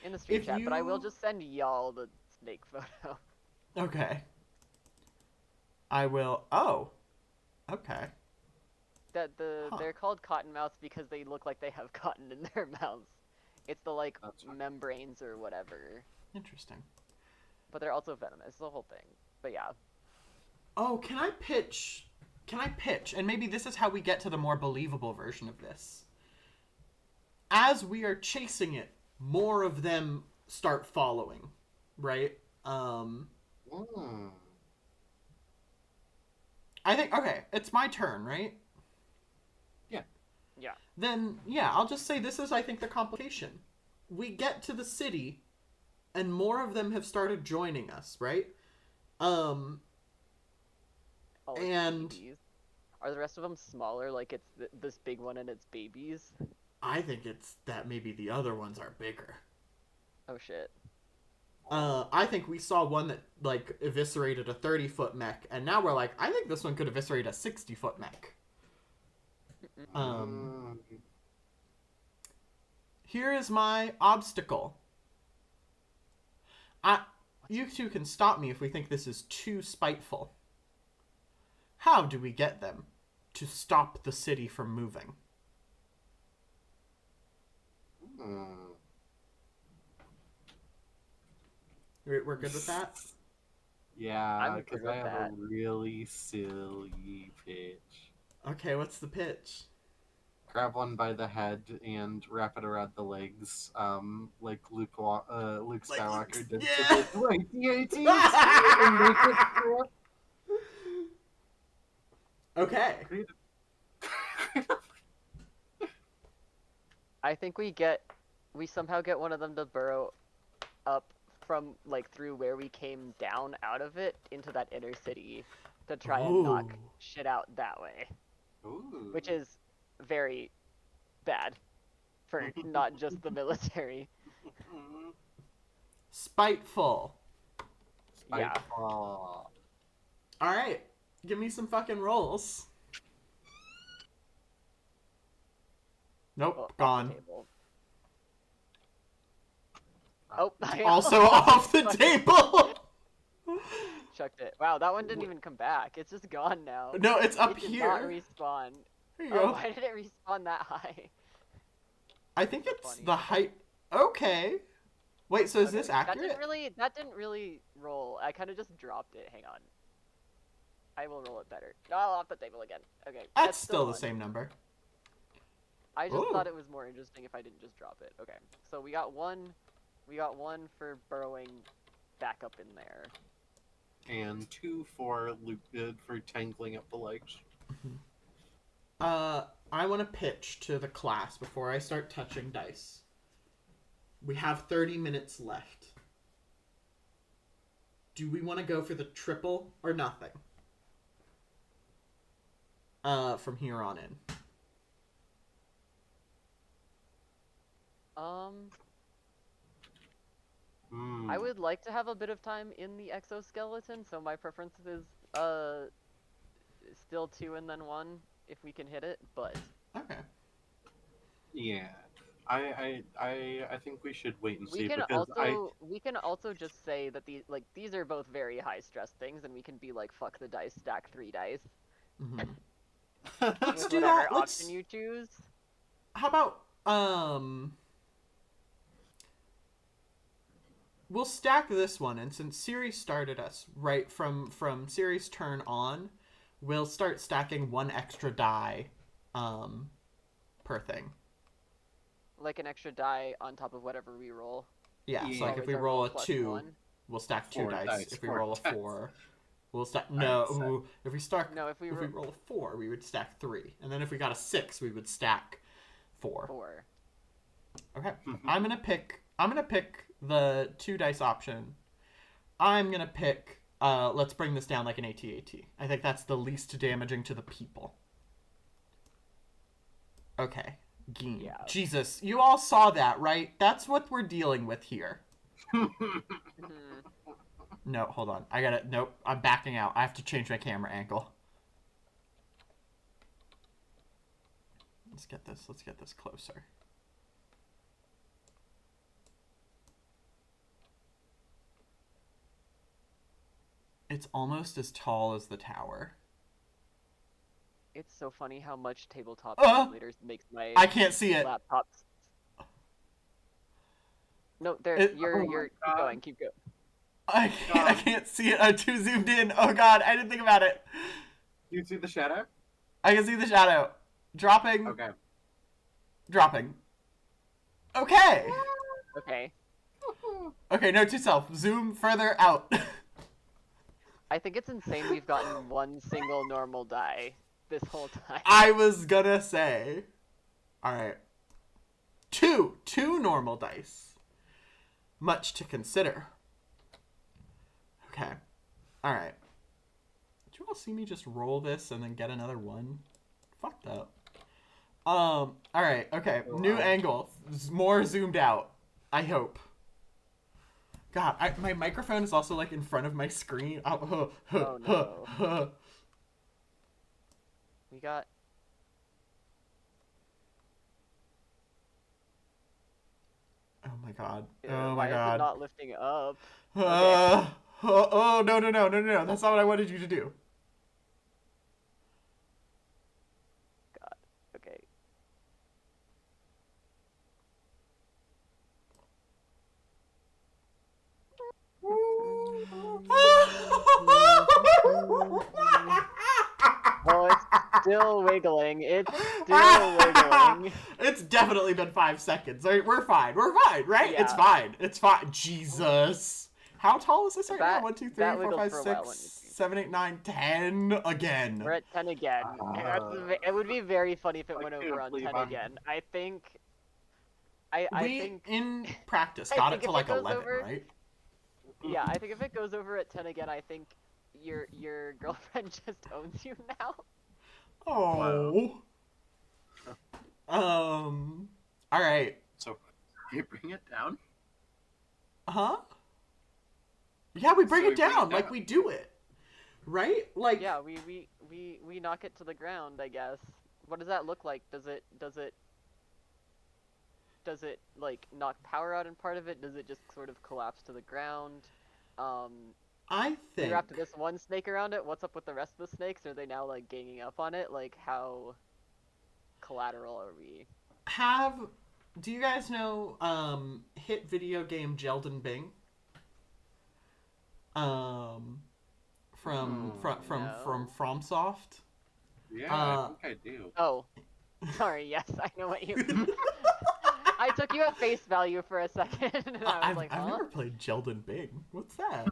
In the stream If chat, but I will you just send y'all the snake photo. okay, I will. Oh, okay. Huh. They're called cottonmouths because they look like they have cotton in their mouths. It's the like That's right. membranes or whatever. Interesting. But they're also venomous, it's the whole thing. But yeah. Oh, can I pitch? Can I pitch? And maybe this is how we get to the more believable version of this. As we are chasing it, more of them start following, right? I think okay, it's my turn, right? Yeah. Then yeah, I'll just say this is I think the complication. We get to the city and more of them have started joining us, right? Oh, it's And babies. Are the rest of them smaller, like it's this big one and its babies? I think it's that maybe the other ones are bigger. Oh shit. I think we saw one that like eviscerated a 30-foot mech, and now we're like, I think this one could eviscerate a 60-foot mech. Here is my obstacle. You two can stop me if we think this is too spiteful. How do we get them to stop the city from moving? We're good with that? Yeah, I'm because good I with have that. a really silly pitch. Okay, what's the pitch? Grab one by the head and wrap it around the legs, like Luke Skywalker did yeah. to the AT-AT and make it through. Okay. I think we somehow get one of them to burrow up from like through where we came down out of it into that inner city to try and knock Ooh. shit out that way. Ooh. Which is very bad for not just the military. Spiteful. Yeah. Spiteful. Alright. Give me some fucking rolls. Nope, Well, off gone. the table. Oh, I Also off the table. chucked it. Wow, that one didn't even come back. It's just gone now. No, it's up It did here. not respawn. Here you Oh, go. why did it respawn that high? I think So it's funny. the height. Okay. Wait, so is Okay, this accurate? That didn't really roll. I kind of just dropped it. Hang on. I will roll it better. No, off the table again. Okay, That's that's still the one. same number. I just Ooh. thought it was more interesting if I didn't just drop it. Okay, so we got one for burrowing back up in there. And 2 for for tangling up the legs. I want to pitch to the class before I start touching dice. We have 30 minutes left. Do we want to go for the triple or nothing? From here on in. I would like to have a bit of time in the exoskeleton, so my preference is still 2 and then 1 if we can hit it, but Okay. Yeah. I think we should wait and see we can also just say that these are both very high stress things, and we can be like, fuck the dice, stack 3 dice. Mm-hmm. Let's do whatever that. option you choose. How about we'll stack this one, and since Siri started us right from Siri's turn on, we'll start stacking 1 extra die per thing. Like an extra die on top of whatever we roll. Yeah, Yeah. so like if we Our roll a plus 2, 1. we'll stack 2 4 dice. dice, If we 4 roll a dice. 4, we'll stack I no. said. Ooh, if we start No, if we roll a 4, we would stack 3, and then if we got a 6, we would stack 4. 4. Okay, I'm gonna pick the 2 dice option. I'm gonna pick. Let's bring this down like an AT-AT. I think that's the least damaging to the people. Okay. Geen. Yeah. Jesus, you all saw that, right? That's what we're dealing with here. No, hold on. I gotta. Nope. I'm backing out. I have to change my camera angle. Let's get this closer. It's almost as tall as the tower. It's so funny how much tabletop simulators makes my I can't see it. laptop. No, there. You're keep going. I can't see it. I'm too zoomed in. Oh god, I didn't think about it. Do you see the shadow? I can see the shadow. Dropping. Okay. Dropping. Okay. Okay. Okay, note to self. Zoom further out. I think it's insane we've gotten 1 single normal die this whole time. I was gonna say. Alright. 2 normal dice. Much to consider. Okay. Alright. Did you all see me just roll this and then get another 1? Fucked up. Alright, okay. New angle. More zoomed out. I hope. God, my microphone is also like in front of my screen. Oh no. We got. Oh my god. Why is it not lifting up? Oh no. That's not what I wanted you to do. God. Okay. Oh, it's still wiggling. It's still wiggling. It's definitely been 5 seconds. We're fine, right? Yeah. It's fine. Jesus. How tall is this right now? 1, 2, 3, that 4, wiggled 5, for a while, 6, 7, 8, 9, 10 again. We're at 10 again. It would be very funny if it went over on 10 again. I think. I think in practice I got think it to if like it goes 11, over- right? Yeah, I think if it goes over at 10 again, I think your girlfriend just owns you now. Oh. All right. So, you bring it down? Huh? Yeah, we bring So it down like we do it. Right? Like Yeah, we knock it to the ground, I guess. What does that look like? Does it like knock power out in part of it? Does it just sort of collapse to the ground? I We think wrapped this one snake around it. What's up with the rest of the snakes? Are they now like ganging up on it? Like how collateral are we? have do you guys know hit video game Jeldon Bing? From No. FromSoft. Yeah, Uh, I think I do. Oh, sorry. Yes, I know what you. I took you at face value for a second, and I was I've like, I've huh? never played Jeldon Bing. What's that?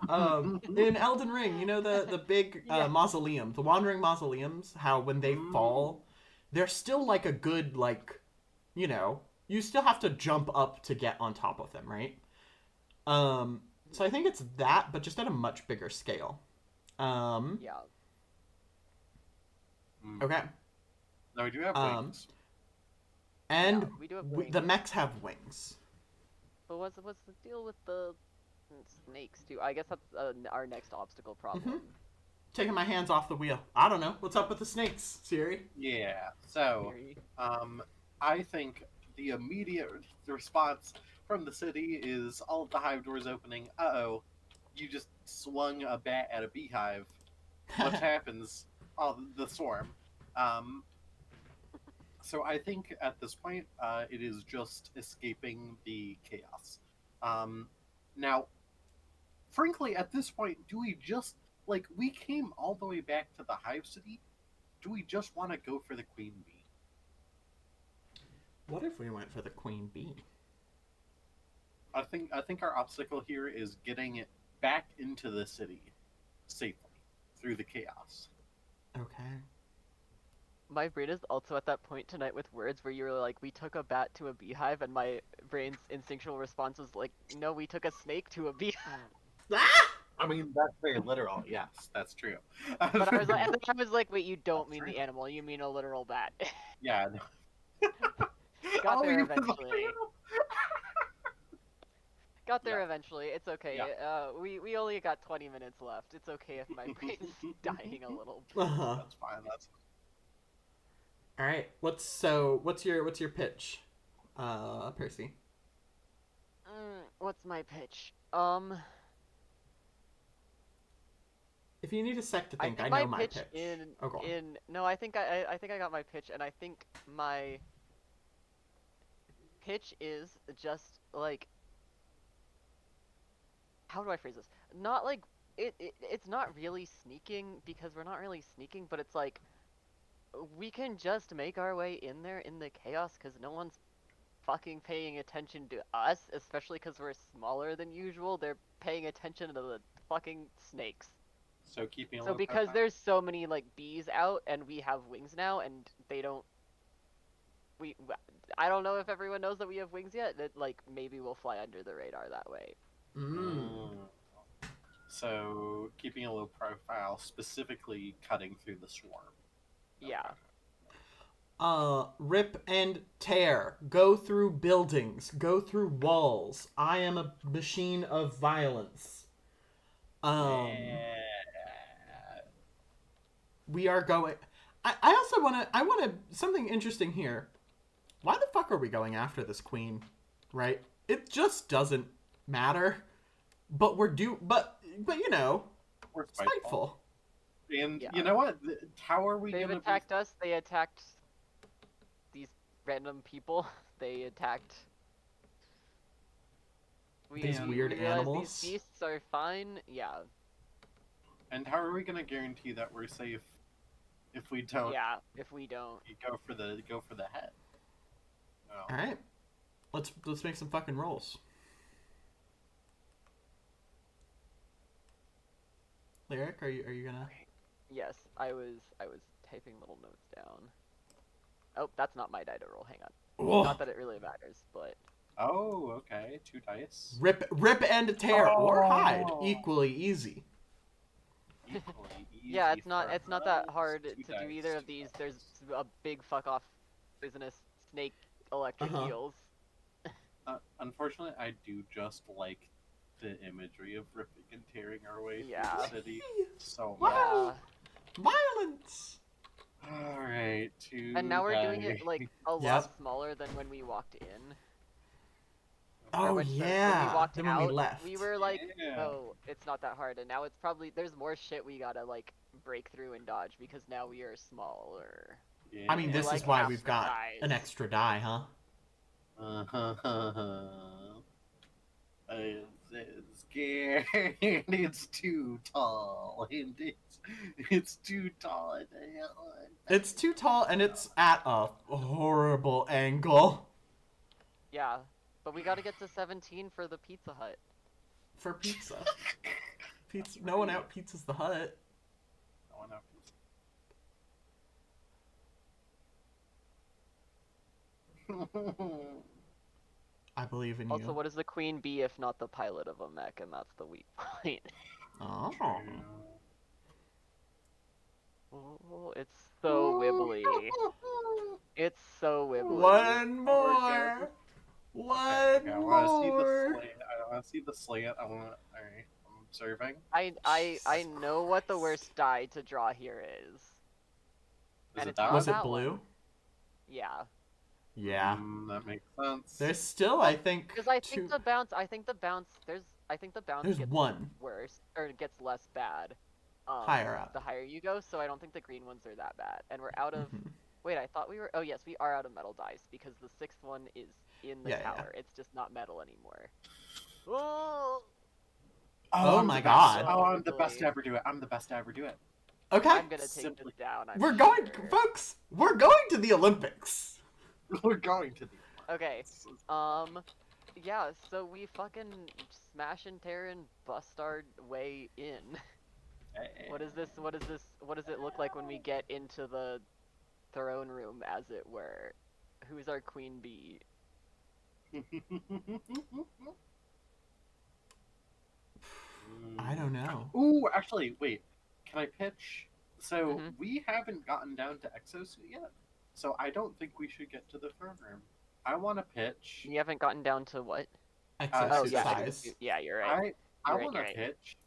In Elden Ring, you know the big Yeah. mausoleum, the wandering mausoleums. How when they fall, they're still like a good you still have to jump up to get on top of them, right? So I think it's that, but just at a much bigger scale. Yeah. Mm. Okay. No, we do have Um, wings. and Yeah, we do have the wings. mechs have wings. But what's the deal with the snakes too? I guess that's our next obstacle problem. Taking my hands off the wheel. I don't know. What's up with the snakes, Siri? Yeah. So, Theory. I think the immediate response from the city is all of the hive doors opening. Uh-oh, you just swung a bat at a beehive. What happens? Oh, the swarm. Um, so I think at this point, it is just escaping the chaos. Now, frankly, at this point, do we just like we came all the way back to the hive city? Do we just want to go for the queen bee? What if we went for the queen bee? I think our obstacle here is getting it back into the city safely through the chaos. Okay. My brain is also at that point tonight with words where you were like, we took a bat to a beehive, and my brain's instinctual response was like, no, we took a snake to a beehive. Ah! I mean, that's very literal. Yes, that's true. But I was like, and then I was like, wait, you don't That's mean true. the animal, you mean a literal bat. Yeah. Got Oh, there you eventually. Got there Yeah. eventually. It's okay. Yeah. We only got 20 minutes left. It's okay if my brain's dying a little. Uh-huh. That's fine. That's All right. What's your pitch, Percy? What's my pitch? If you need a sec to I think, think I my know my pitch pitch. in Oh, go on. in no, I think I got my pitch, and I think my pitch is just like, how do I phrase this? Not like it's not really sneaking, because we're not really sneaking, but it's like we can just make our way in there in the chaos because no one's fucking paying attention to us, especially because we're smaller than usual. They're paying attention to the fucking snakes. so keeping a So low because profile. there's so many like bees out and we have wings now, and they don't, we I don't know if everyone knows that we have wings yet. That like maybe we'll fly under the radar that way. Mm. So keeping a low profile, specifically cutting through the swarm. Yeah. Rip and tear. Go through buildings. Go through walls. I am a machine of violence. Yeah. We are going. I also want to something interesting here. Why the fuck are we going after this queen? Right? It just doesn't matter. But we're but you know, We're spiteful. And Yeah. you know what? How are we They've gonna attacked us. They attacked these random people. They attacked. These We weird realize animals? These beasts are fine. Yeah. And how are we gonna guarantee that we're safe if we don't Yeah. If we don't. go for the head? Oh. All right. Let's make some fucking rolls. Lyric, are you gonna? Yes, I was typing little notes down. Oh, that's not my die to roll. Hang on. Whoa. Not that it really matters, but Oh, okay. 2 dice. Rip and tear or hide. Oh. Equally easy. Equally easy yeah, it's not for that us. hard 2 to do dice, either of 2 these. dice. There's a big fuck off poisonous snake electric Uh-huh. eels. Unfortunately, I do just like the imagery of ripping and tearing our way Yeah. through the city so much. Wow. Violence. All right, 2 And now we're doing it dice. like a lot Yep. smaller than when we walked in. Oh when we yeah. walked Then out, when we left. we were like, Yeah. oh, it's not that hard. And now it's probably, there's more shit we gotta like break through and dodge because now we are smaller. I mean, We're this like is why half we've the got size. an extra die, huh? It's scared. It's too tall. And it's too tall. It's too tall and it's at a horrible angle Yeah, but we gotta get to 17 for the Pizza Hut. for pizza. Pizza. No one out pizzas the hut. No one else. I believe in Also, you. what is the queen bee if not the pilot of a mech? And that's the weak point. Oh. Oh, it's so wibbly. It's so wibbly. One more. One Okay, I want to see the more. slant. I want to see the slant. I want. All right, I'm observing. I know what the worst die to draw here is. Is And it it's not Was that? it that blue? one. Yeah. Yeah. That makes sense. There's still, I think, Because I two. think the bounce. I think the bounce There's gets one worse or it gets less bad. higher up. The higher you go, so I don't think the green ones are that bad. And we're out of. Mhm. Wait, I thought we were. Oh yes, we are out of metal dice because the sixth one is in the Yeah, yeah. tower. It's just not metal anymore. Oh, Oh I'm my the God. best. Oh, I'm the best Wibbly. to ever do it. I'm the best to ever do it. Okay. I'm gonna take Simply- this down. I'm We're going, sure. folks. We're going to the Olympics. We're going to the. Okay. Yeah. So we fucking smash and tear and bust our way in. What is this? What is this? What does it look like when we get into the throne room, as it were? Who's our queen bee? I don't know. Ooh, actually, wait. Can I pitch? So Mhm. we haven't gotten down to exosuit yet. So I don't think we should get to the throne room. I want to pitch. You haven't gotten down to what? Oh Exosuit yeah, size. yeah, you're right. I You're right, want to you're right. pitch.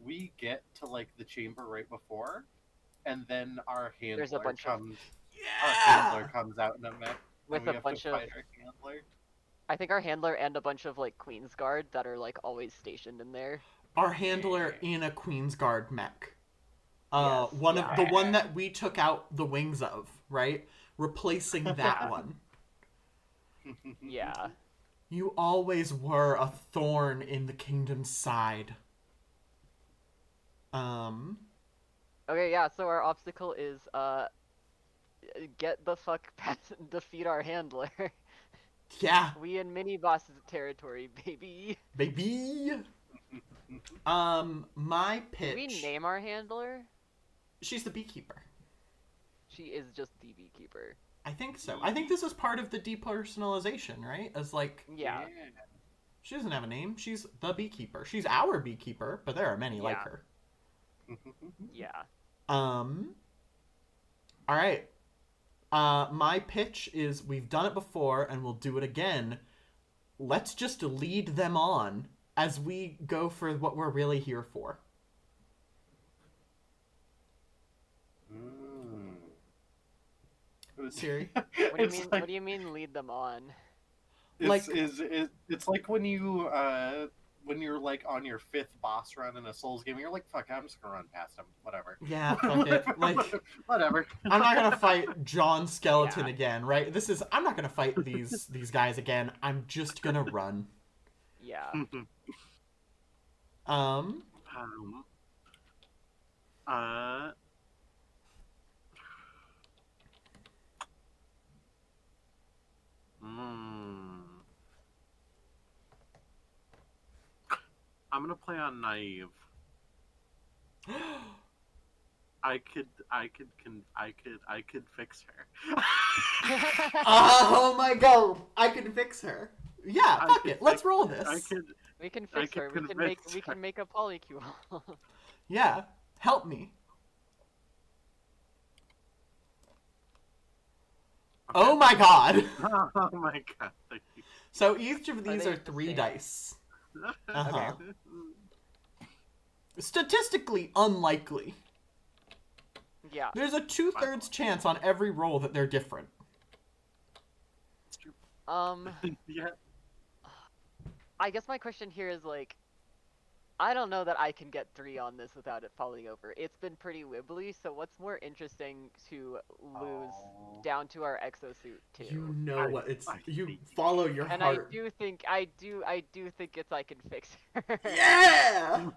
We get to like the chamber right before, and then our handler There's a bunch of- comes. Yeah. Our handler comes out in a mech, With and we a have bunch to of, fight our handler. I think our handler and a bunch of like Queen's Guard that are like always stationed in there. Our handler in a Queen's Guard mech. Yes, One yeah. of the one that we took out the wings of, right? Replacing that one. Yeah. You always were a thorn in the kingdom's side. Okay, yeah. So our obstacle is get the fuck past, defeat our handler. Yeah, We in mini boss territory, baby. baby. My pitch. Do we name our handler? She's the beekeeper. She is just the beekeeper. I think so. I think this is part of the depersonalization, right? As like, Yeah. she doesn't have a name. She's the beekeeper. She's our beekeeper, but there are many like Yeah. her. Yeah. All right. My pitch is we've done it before and we'll do it again. Let's just lead them on as we go for what we're really here for. Siri? What do you It's mean? like- What do you mean lead them on? Like- It's like when you're like on your fifth boss run in a Souls game, you're like, fuck, I'm just gonna run past him. Whatever. Yeah, fuck it. Like, Whatever. I'm not gonna fight John Skeleton Yeah. again, right? I'm not gonna fight these guys again. I'm just gonna run. Yeah. Um, uh, I'm gonna play on naive. I could fix her. Oh my god! I can fix her. Yeah, I fuck could it. Let's fix roll her. this. We can I fix can her. We can convince make. We can make a polycule. Yeah, help me. Oh my god! Oh my god. Thank you. So each of these they are the 3 same? dice. Uh-huh. Okay. Statistically unlikely. Yeah. There's a 2/3 chance on every roll that they're different. Um. Yeah. I guess my question here is like, I don't know that I can get 3 on this without it falling over. It's been pretty wibbly, so what's more interesting to lose Oh. down to our exosuit too? You know what it's. I You think- follow your And heart. I do think it's I can fix her. Yeah!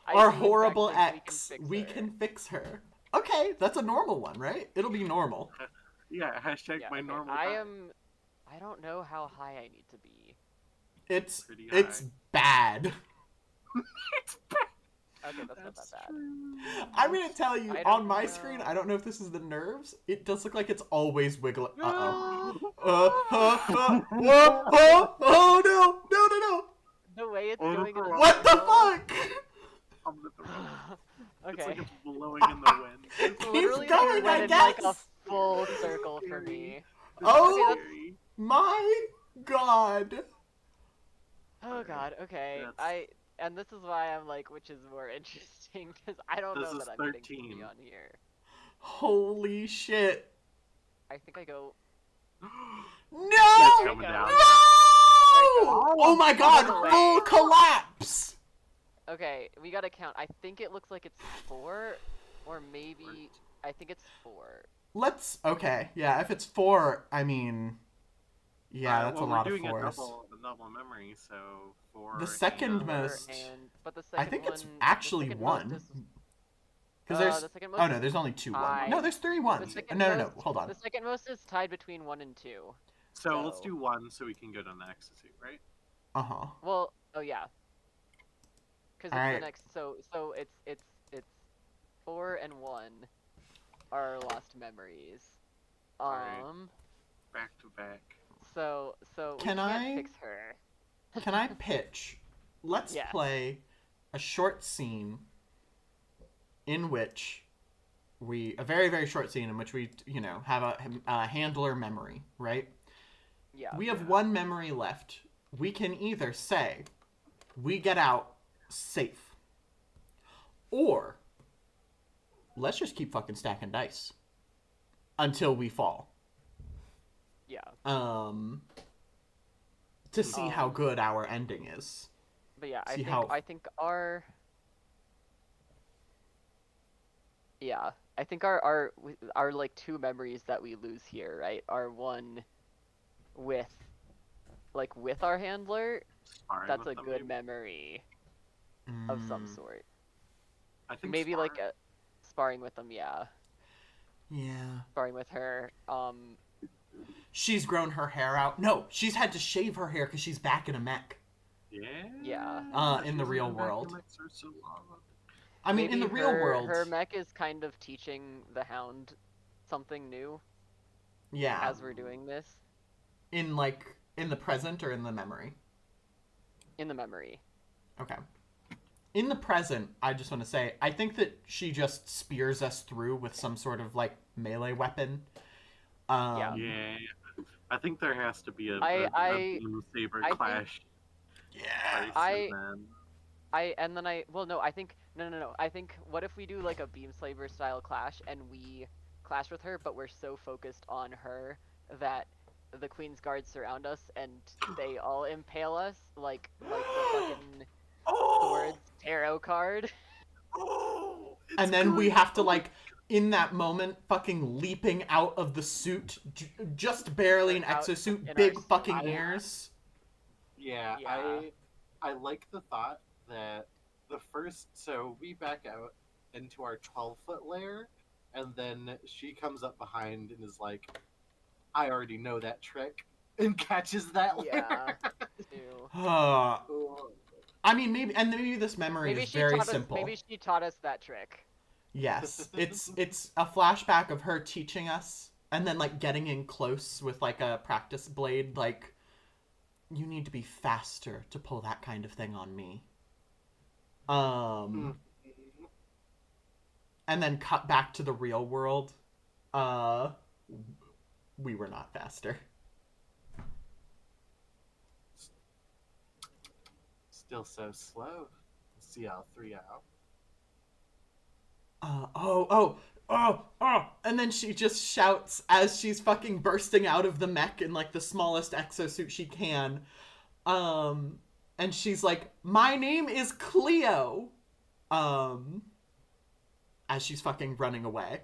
I Our do in fact horrible think ex. we We can can fix her. Okay, that's a normal one, right? It'll be normal. Yeah, hashtag Yeah, my okay, normal. I don't know how high I need to be. It's Pretty it's high. bad. It's bad. Okay, that's not that bad. true. I'm gonna tell you, I on don't my know. screen, I don't know if this is the nerves. It does look like it's always wiggling. Uh-oh. Whoa, oh no. The way it's Oh, going in a What the circle- fuck? I'm with the rope. It's Okay. like it's blowing in the wind. It's literally going, like I went in like a guess. full circle for me. Oh Okay, Scary. my god. Oh god, okay. That's- And this is why I'm like, which is more interesting, because I don't This know is that I'm getting 13. 3 on here. Holy shit. I think I go. No! It's There coming you down. go. No! Oh my god, Away. full collapse! Okay, we gotta count. I think it looks like it's 4, or maybe I think it's 4. Let's, okay, yeah, if it's 4, I mean, yeah, that's well, a lot we're of doing fours. a double memory, so 4. The second and, most- But the I second think one, it's actually the second 1. most is- Because there's, the second most oh no, there's only 2 1. tied. No, there's 3 the 1s. second No, most, hold on. The second most is tied between 1 and 2. So let's so- do 1 so we can go to the next suit, right? Uh-huh. Well, oh yeah. Because it's Alright. the next. So it's 4 and 1 are lost memories. Alright. Back to back. So we Can can't I- fix her. Can I pitch? Let's Yes. play a short scene in which a very, very short scene in which we, have a handler memory, right? Yeah. We have 1 memory left. We can either say, we get out safe, or let's just keep fucking stacking dice until we fall. Yeah. To see how Um, good our ending is. But yeah, See how- I think our. Yeah, I think our like 2 memories that we lose here, right, are one with our handler. Sparring That's with a them, good maybe? memory of some Mm, sort. I think Maybe like sparring- sparring with them, yeah. Yeah. Sparring with her. She's grown her hair out. No, she's had to shave her hair because she's back in a mech. Yeah. In the She's real been back in world. mechs for so long. I mean, in the maybe real her- world. her mech is kind of teaching the Hound something new Yeah. as we're doing this In the present or in the memory? in the memory. Okay. In the present, I just want to say, I think that she just spears us through with some sort of melee weapon. Yeah. Yeah. I think there has to be a I beam saber think- clash. Yeah. Price, and then... No, I think no. I think what if we do like a beam saber style clash and we clash with her, but we're so focused on her that the Queen's guards surround us and they all impale us like the fucking Swords tarot card. Oh, And then we have to, in that moment, fucking leaping out of the suit, just barely an Out exosuit, in big our fucking suit. ears. Yeah, Yeah. I like the thought that so we back out into our 12-foot layer, and then she comes up behind and is like, I already know that trick, and catches that layer. Yeah. Ew. I mean, maybe this memory is very simple. Maybe she taught us that trick. Yes, it's a flashback of her teaching us, and then getting in close with a practice blade. You need to be faster to pull that kind of thing on me. And then cut back to the real world. We were not faster. Still so slow. CL3 out. And then she just shouts as she's fucking bursting out of the mech in the smallest exosuit she can. And she's like, my name is Cleo. As she's fucking running away.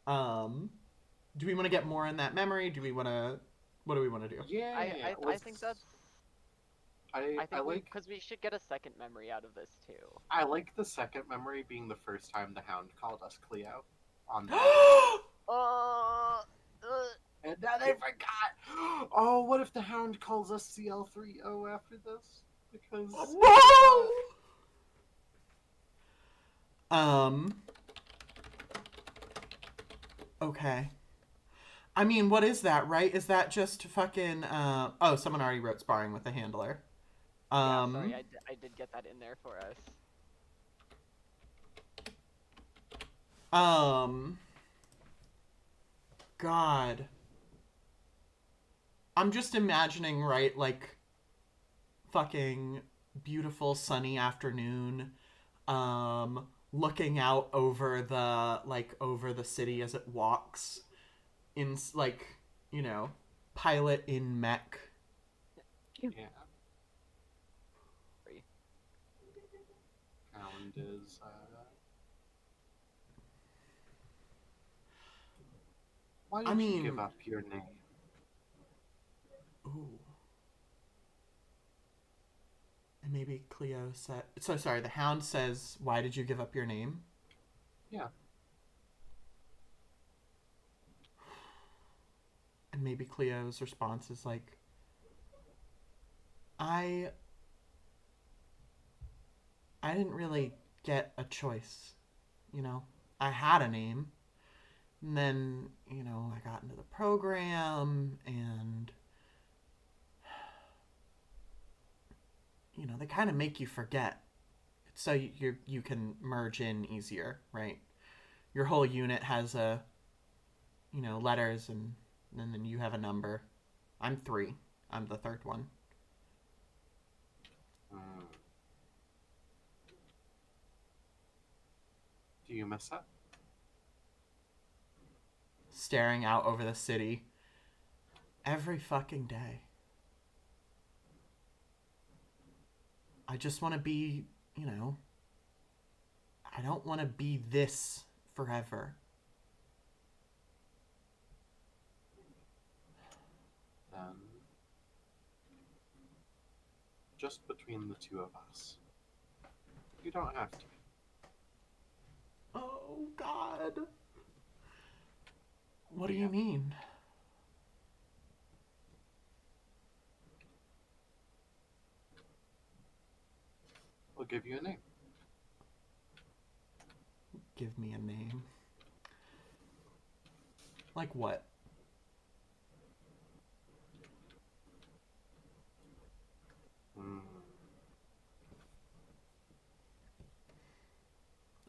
Do we want to get more in that memory? Do we want to... What do we want to do? Yeah, I think that's. I think we, like because we should get a second memory out of this too. I like the second memory being the first time the Hound called us Cleo on that. And now they forgot. Oh, what if the Hound calls us CL30 after this? Because Okay. I mean, what is that, right? Is that just fucking, oh, someone already wrote sparring with the handler. Yeah, sorry, I did get that in there for us. God. I'm just imagining, right, like, fucking beautiful sunny afternoon, looking out over the city as it walks in, like, you know, pilot in mech. yeah. Hound is why did you give up your name? Ooh. And maybe Cleo said... So, sorry, the Hound says, why did you give up your name? Yeah. And maybe Cleo's response is like, I didn't really get a choice, you know? I had a name, and then, you know, I got into the program, and... You know, they kind of make you forget. So you can merge in easier, right? Your whole unit has letters, and then you have a number. I'm 3. I'm the 3rd one. Do you miss it? Staring out over the city every fucking day. I just want to be, you know, I don't want to be this forever. Just between the two of us. You don't have to. Oh, God. What do you mean? We'll give you a name. Give me a name. Like what?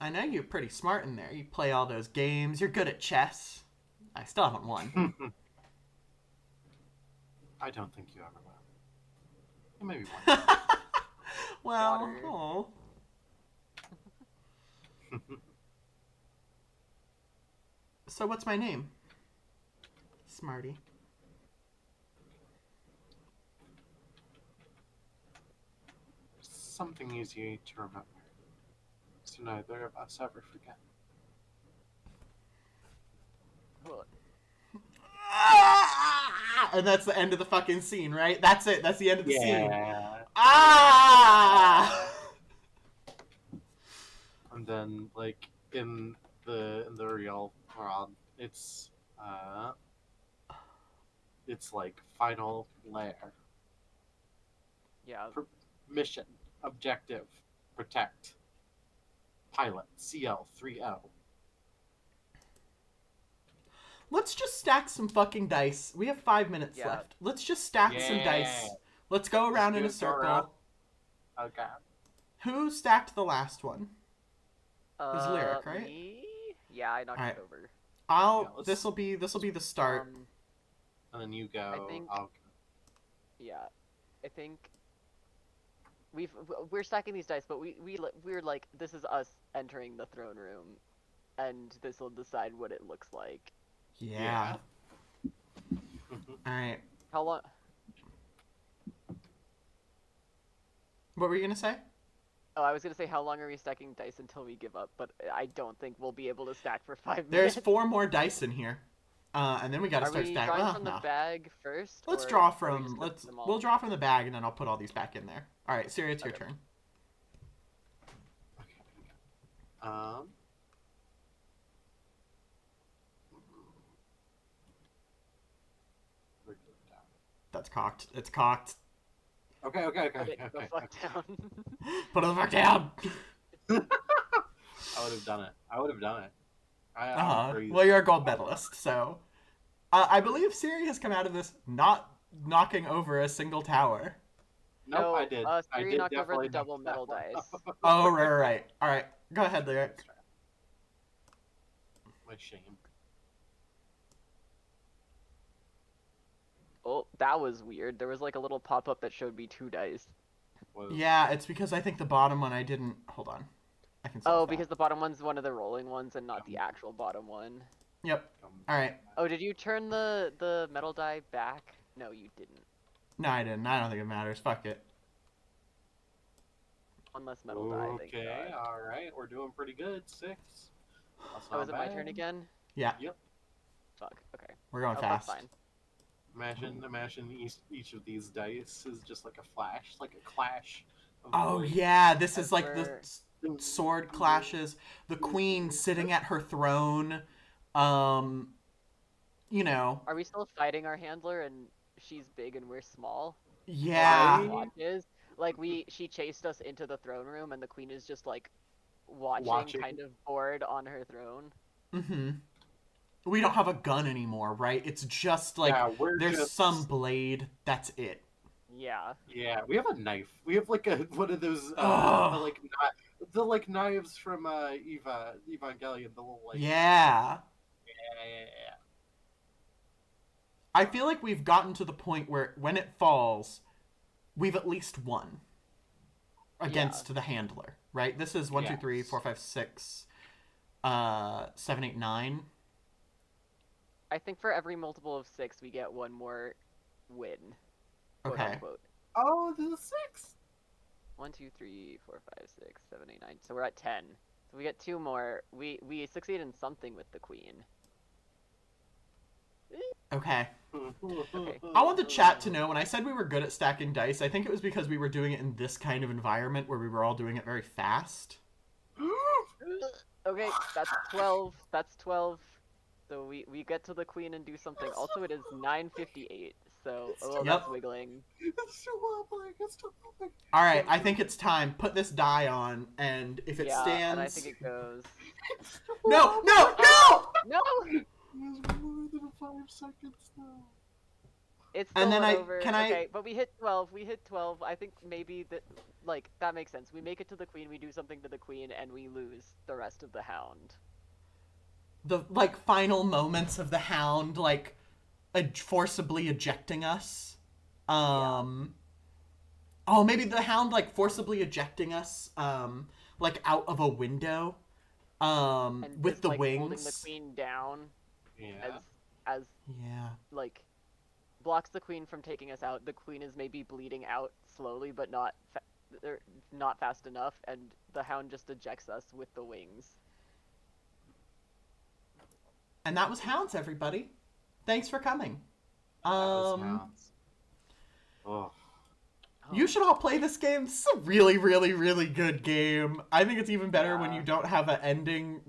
I know you're pretty smart in there. You play all those games. You're good at chess. I still haven't won. I don't think you ever will. Maybe one. Well, oh. So what's my name? Smarty. Something easy to remember, so neither of us ever forget. And that's the end of the fucking scene, right? That's it. That's the end of the scene. And then, like, in the real world, it's like final layer. Yeah. Mission objective: protect. Pilot CL30. Let's just stack some fucking dice. We have 5 minutes left. Let's just stack some dice. Let's go around in a circle. Okay. Who stacked the last one? It was Lyric, right? Me? Yeah, I knocked it over. This will be the start. And then you go. I think. Yeah, I think. We're stacking these dice, but we're like, this is us entering the throne room, and this will decide what it looks like. Yeah. All right. How long? What were you gonna say? Oh, I was gonna say, how long are we stacking dice until we give up? But I don't think we'll be able to stack for 5 There's minutes. 4 more dice in here. And then we gotta Are start we stacking. drawing Well, from no. the bag first? Let's or draw are we from. just putting them all? We'll draw from the bag, and then I'll put all these back in there. All right, Siri, it's your Okay. turn. Um. That's cocked. It's cocked. Okay. Put it the fuck down. Put it the fuck down. I would have done it. I'm crazy. Well, you're a gold medalist, so I believe Siri has come out of this not knocking over a single tower. Nope, No, I did. I Siri did knocked over definitely the double knock metal that dice. one. Oh, right. All right, go ahead, Lyric. My shame. Oh, that was weird. There was like a little pop-up that showed me 2 dice. Whoa. Yeah, it's because I think the bottom one I didn't. Hold on, I can. Oh, solve that. because the bottom one's one of the rolling ones and not the actual bottom one. Yep. All right. Oh, did you turn the metal die back? No, you didn't. No, I didn't. I don't think it matters. Fuck it. Unless metal die. Thank Okay, God. all right, we're doing pretty good. 6. That's Oh, not is it my bad. turn again? Yeah. Yep. Fuck. Okay. We're going Oh, fast. that's fine. Imagine each of these dice is just like a flash, like a clash. Of Oh blades. yeah, this is As like the we're- sword clashes. The queen sitting at her throne. You know. Are we still fighting our handler and she's big and we're small? Yeah. Right. Watches. Like she chased us into the throne room and the queen is just like watching. Kind of bored on her throne. Mm-hmm. We don't have a gun anymore, right? It's just like there's just... some blade. That's it. Yeah. Yeah, we have a knife. We have like one of those the knives from Evangelion, the little like Yeah. Yeah. I feel like we've gotten to the point where when it falls, we've at least won against the handler, right? This is 1, 2, 3, 4, 5, 6, 7, 8, 9. I think for every multiple of 6, we get 1 more win. Quote Okay. unquote. Oh, this is 6. 1, 2, 3, 4, 5, 6, 7, 8, 9. So we're at 10. So we get 2 more. We succeed in something with the queen. Okay. Okay. I want the chat to know when I said we were good at stacking dice, I think it was because we were doing it in this kind of environment where we were all doing it very fast. Okay, that's 12. That's 12. So we get to the queen and do something. Also, it is 9:58. So that's wiggling. It's still wobbling. All right, I think it's time. Put this die on, and if it stands. And I think it goes. No! No! It's more than 5 seconds now. It's still And then over. can I? Okay, but we hit 12. We hit 12. I think maybe that makes sense. We make it to the queen. We do something to the queen, and we lose the rest of the hound. The final moments of the hound forcibly ejecting us. Oh, maybe the hound forcibly ejecting us out of a window And with just, the wings holding the queen down. Yeah. As yeah, blocks the queen from taking us out. The queen is maybe bleeding out slowly, but not fast enough, and the hound just ejects us with the wings. and that was Hounds, everybody. Thanks for coming. That was Hounds. Oh. You should all play this game. This is a really, really, really good game. I think it's even better when you don't have an ending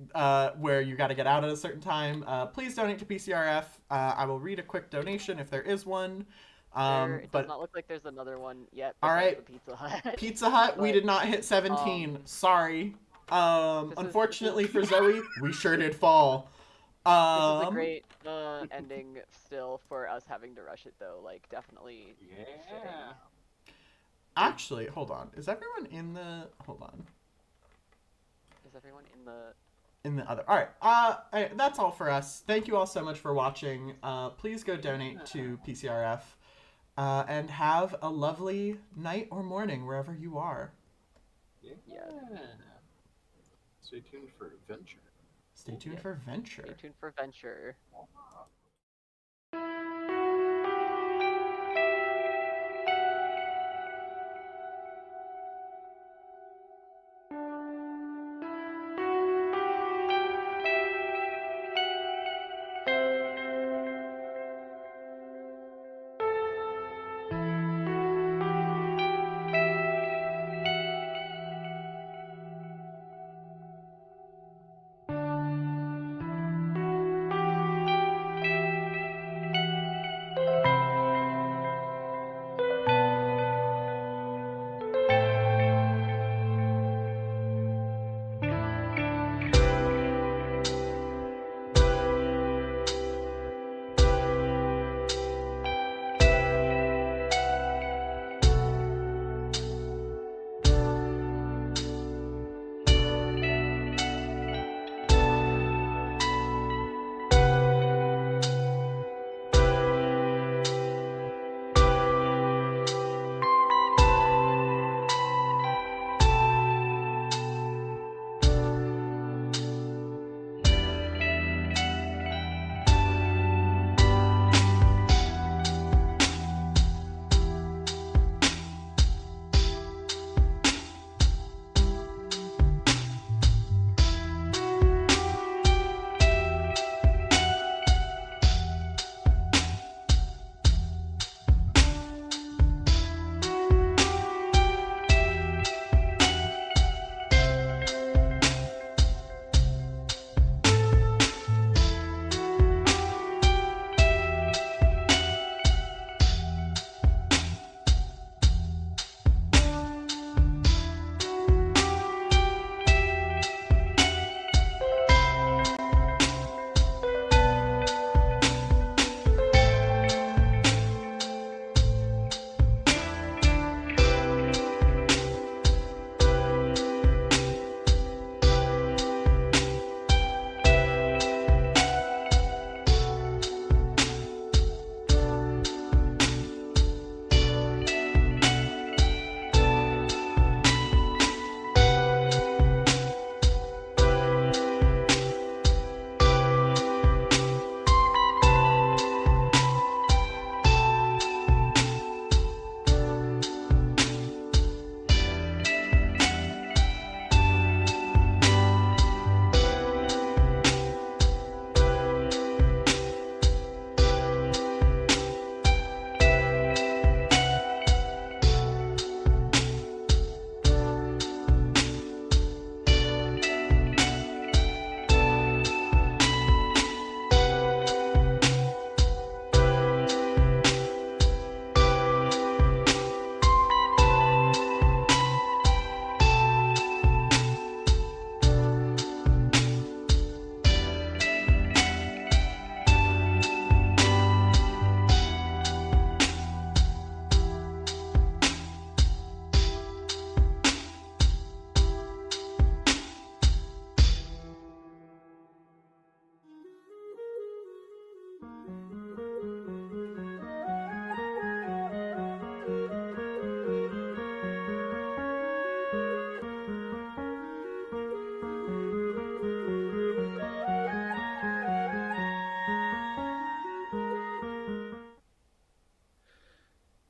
where you got to get out at a certain time. Please donate to PCRF. I will read a quick donation if there is one. It does not look like there's another one yet. All right. The Pizza Hut. Pizza Hut, we did not hit 17. Sorry. Unfortunately for Zoe, we sure did fall. This is a great ending still for us having to rush it though. Definitely. Yeah. Fitting. Actually, hold on. Is everyone in the... Hold on. Is everyone in the... In the other... Alright, that's all for us. Thank you all so much for watching. Please go donate to PCRF. And have a lovely night or morning wherever you are. Yeah. Stay tuned for Venture. Stay tuned for Venture. Stay tuned for Venture.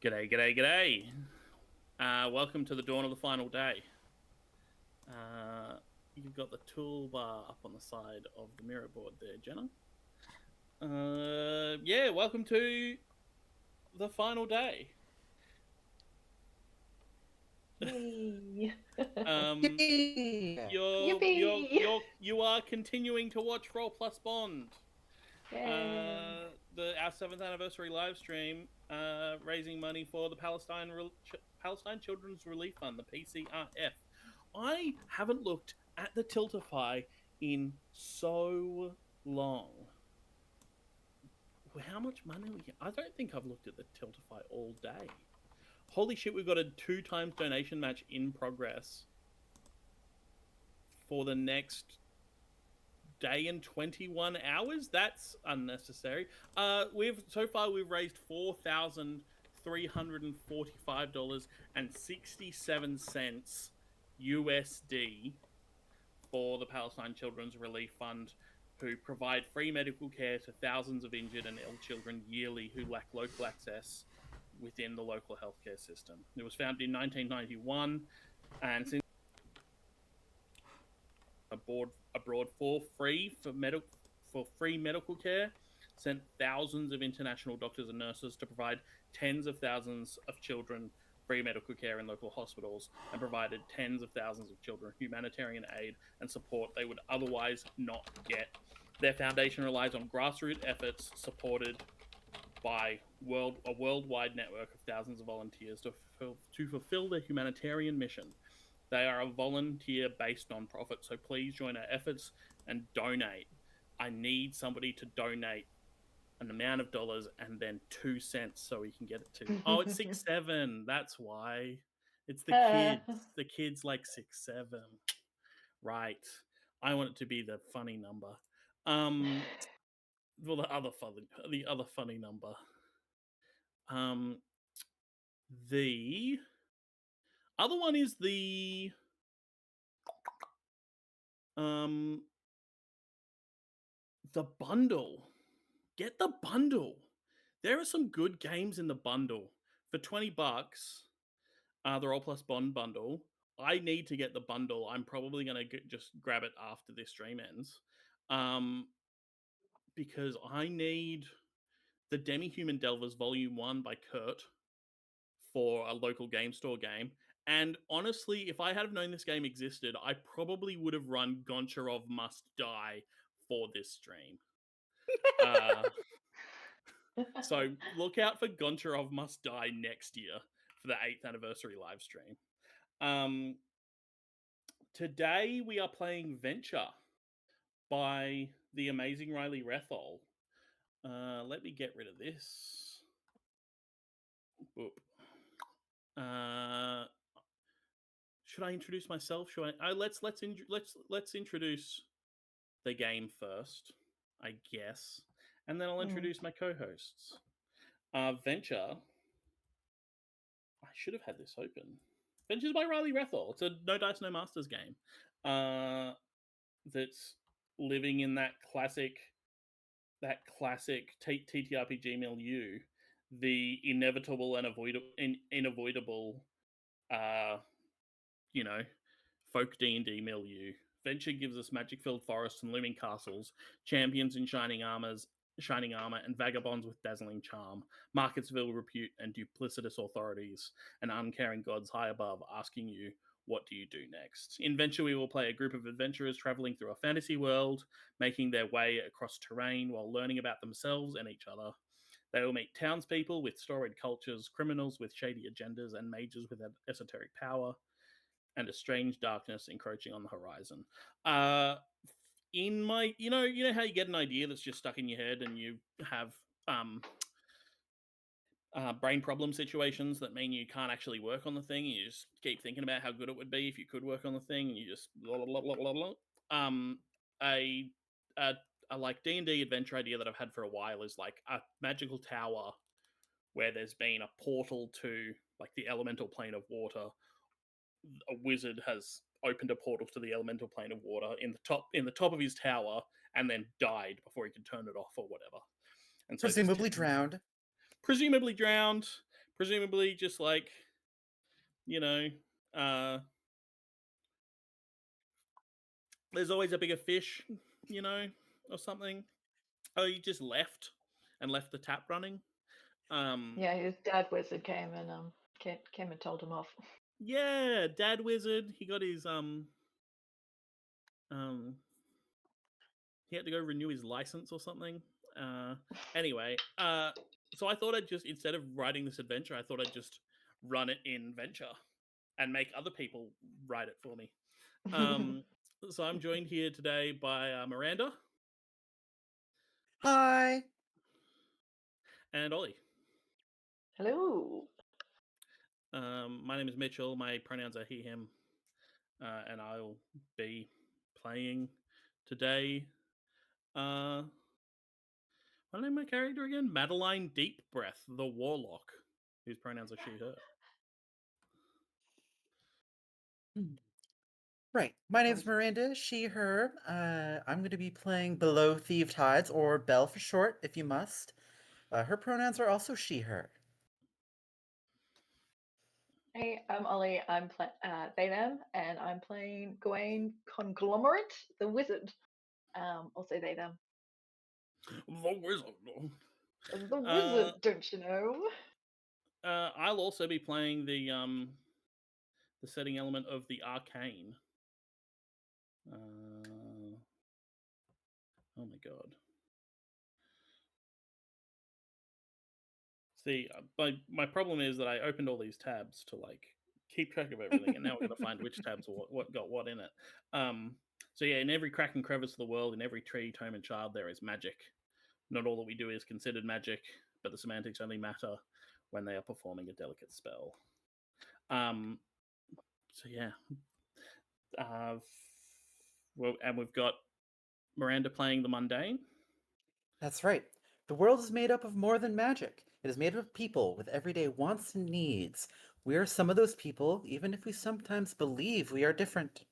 G'day, g'day, g'day. Welcome to the dawn of the final day. You've got the toolbar up on the side of the mirror board there, Jenna. Yeah, welcome to the final day. Yay! You are continuing to watch Roll Plus Bond. Yay! Our 7th anniversary live stream, raising money for the Palestine Children's Relief Fund, the PCRF. I haven't looked at the Tiltify in so long. How much money we get? I don't think I've looked at the Tiltify all day. Holy shit, we've got a 2x donation match in progress for the next day and 21 hours. That's unnecessary. We've raised $4,345.67 USD for the Palestine Children's Relief Fund, who provide free medical care to thousands of injured and ill children yearly who lack local access within the local healthcare system. It was founded in 1991, and since abroad for free medical care, sent thousands of international doctors and nurses to provide tens of thousands of children free medical care in local hospitals, and provided tens of thousands of children humanitarian aid and support they would otherwise not get. Their foundation relies on grassroots efforts supported by a worldwide network of thousands of volunteers to fulfill their humanitarian mission. They are a volunteer-based nonprofit, so please join our efforts and donate. I need somebody to donate an amount of dollars and then 2 cents so we can get it to. Oh, it's 6-7. That's why. It's the kids. The kids like 6-7. Right. I want it to be the funny number. Well, the other funny number. The other one is the bundle. Get the bundle. There are some good games in the bundle. For $20, the Roll Plus Bond bundle. I need to get the bundle. I'm probably going to just grab it after this stream ends. Because I need the Demi-Human Delvers Volume 1 by Kurt for a local game store game. And honestly, if I had known this game existed, I probably would have run Goncharov Must Die for this stream. So look out for Goncharov Must Die next year for the 8th anniversary live stream. Today we are playing Venture by the amazing Riley Rethel. Let me get rid of this. Boop. Should I introduce myself? Should I? Let's introduce the game first, I guess, and then I'll introduce my co-hosts. Venture. I should have had this open. Venture's by Riley Rethel. It's a No Dice No Masters game. That's living in that classic TTRPG milieu, the inevitable and unavoidable, folk D&D milieu. Venture gives us magic-filled forests and looming castles, champions in shining armor, and vagabonds with dazzling charm, Marketsville repute and duplicitous authorities, and uncaring gods high above asking you, what do you do next? In Venture, we will play a group of adventurers traveling through a fantasy world, making their way across terrain while learning about themselves and each other. They will meet townspeople with storied cultures, criminals with shady agendas, and mages with esoteric power, and a strange darkness encroaching on the horizon. In my, you know how you get an idea that's just stuck in your head, and you have brain problem situations that mean you can't actually work on the thing. You just keep thinking about how good it would be if you could work on the thing, and you just blah blah blah blah blah. A like D&D adventure idea that I've had for a while is like a magical tower where there's been a portal to like the elemental plane of water. A wizard has opened a portal to the elemental plane of water in the top of his tower, and then died before he could turn it off or whatever. And so presumably drowned. presumably just like, you know, there's always a bigger fish, you know, or something. Oh, you just left the tap running. Yeah, his dad wizard came and came and told him off. Yeah, Dad Wizard. He got his he had to go renew his license or something. Anyway, so I thought I'd just, instead of writing this adventure, I thought I'd just run it in Venture and make other people write it for me. So I'm joined here today by Miranda Hi. and Ollie. Hello. My name is Mitchell. My pronouns are he, him, and I'll be playing today. What name my character again? Madeline Deep Breath, the Warlock, whose pronouns are she, her. Right. My name's Miranda, she, her. I'm going to be playing Below Thieved Hides, or Belle for short, if you must. Her pronouns are also she, her. Hey, I'm Ollie. I'm they them, and I'm playing Gawain Conglomerate, the wizard. Also they them. The Wizard. The wizard, don't you know? I'll also be playing the setting element of the arcane. Oh my god. See, my problem is that I opened all these tabs to like keep track of everything, and now we're going to find which tabs what got what in it. So yeah, in every crack and crevice of the world, in every tree, tome, and child, there is magic. Not all that we do is considered magic, but the semantics only matter when they are performing a delicate spell. So yeah. Well, and we've got Miranda playing the mundane. That's right. The world is made up of more than magic. It is made up of people with everyday wants and needs. We are some of those people, even if we sometimes believe we are different.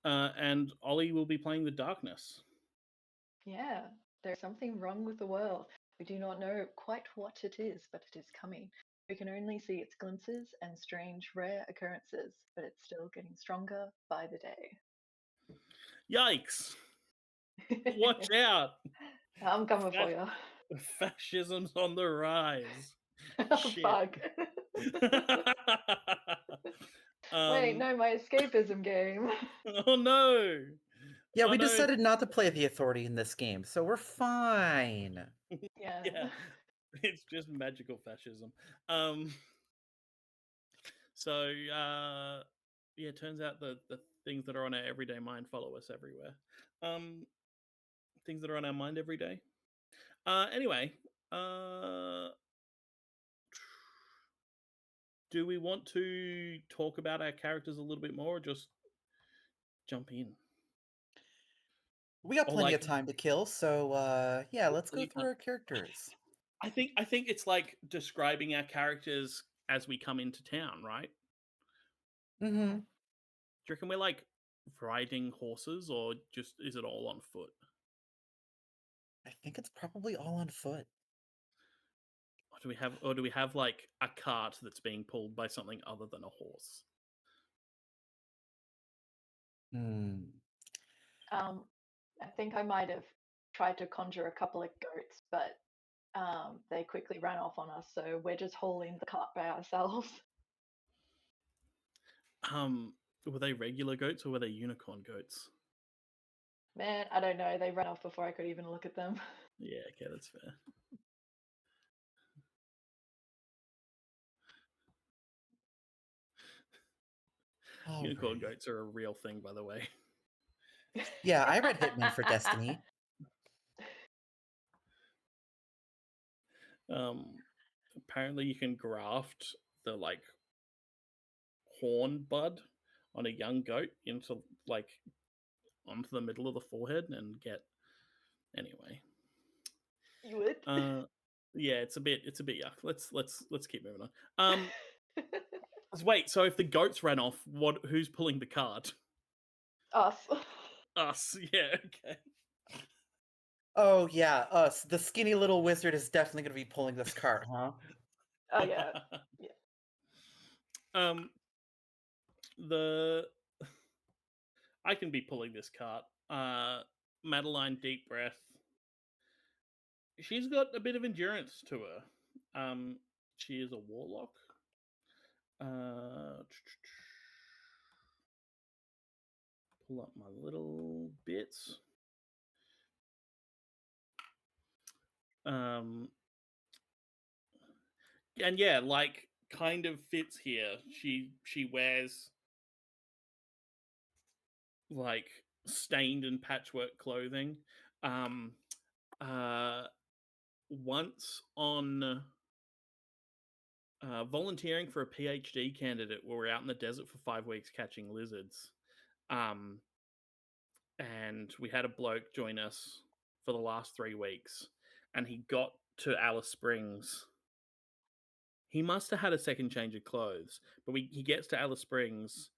And Ollie will be playing the darkness. Yeah, there's something wrong with the world. We do not know quite what it is, but it is coming. We can only see its glimpses and strange, rare occurrences, but it's still getting stronger by the day. Yikes! Watch out! I'm coming for you. Fascism's on the rise. Shit. Fuck. Wait, no, my escapism game. Oh no! Yeah, Oh, we no. decided not to play the authority in this game, so we're fine. Yeah. It's just magical fascism. So yeah, it turns out the things that are on our everyday mind follow us everywhere. Things that are on our mind every day. Anyway, do we want to talk about our characters a little bit more, or just jump in? We got Or, plenty like, of time to kill, so yeah, let's go through our characters. I think it's like describing our characters as we come into town, right? Mm-hmm. Do you reckon we're like riding horses, or just is it all on foot? I think it's probably all on foot. Or do we have like a cart that's being pulled by something other than a horse? I think I might have tried to conjure a couple of goats, but they quickly ran off on us, so we're just hauling the cart by ourselves. Were they regular goats or were they unicorn goats? Man, I don't know. They ran off before I could even look at them. Yeah, okay, that's fair. Unicorn goats are a real thing, by the way. Yeah, I read Hitman for Destiny. Apparently you can graft the like horn bud on a young goat into like onto the middle of the forehead and get anyway. You would? Yeah, it's a bit yuck. Let's keep moving on. Wait, so if the goats ran off, who's pulling the cart? Us. Us, yeah, okay. Oh yeah, us. The skinny little wizard is definitely going to be pulling this cart, huh? Oh yeah. The I can be pulling this cart. Madeline, deep breath. She's got a bit of endurance to her. She is a warlock. Pull up my little bits. And yeah, like kind of fits here. She wears like stained and patchwork clothing. Once on volunteering for a PhD candidate, where we're out in the desert for 5 weeks catching lizards. And we had a bloke join us for the last 3 weeks, and he got to Alice Springs. He must have had a second change of clothes, but he gets to Alice Springs.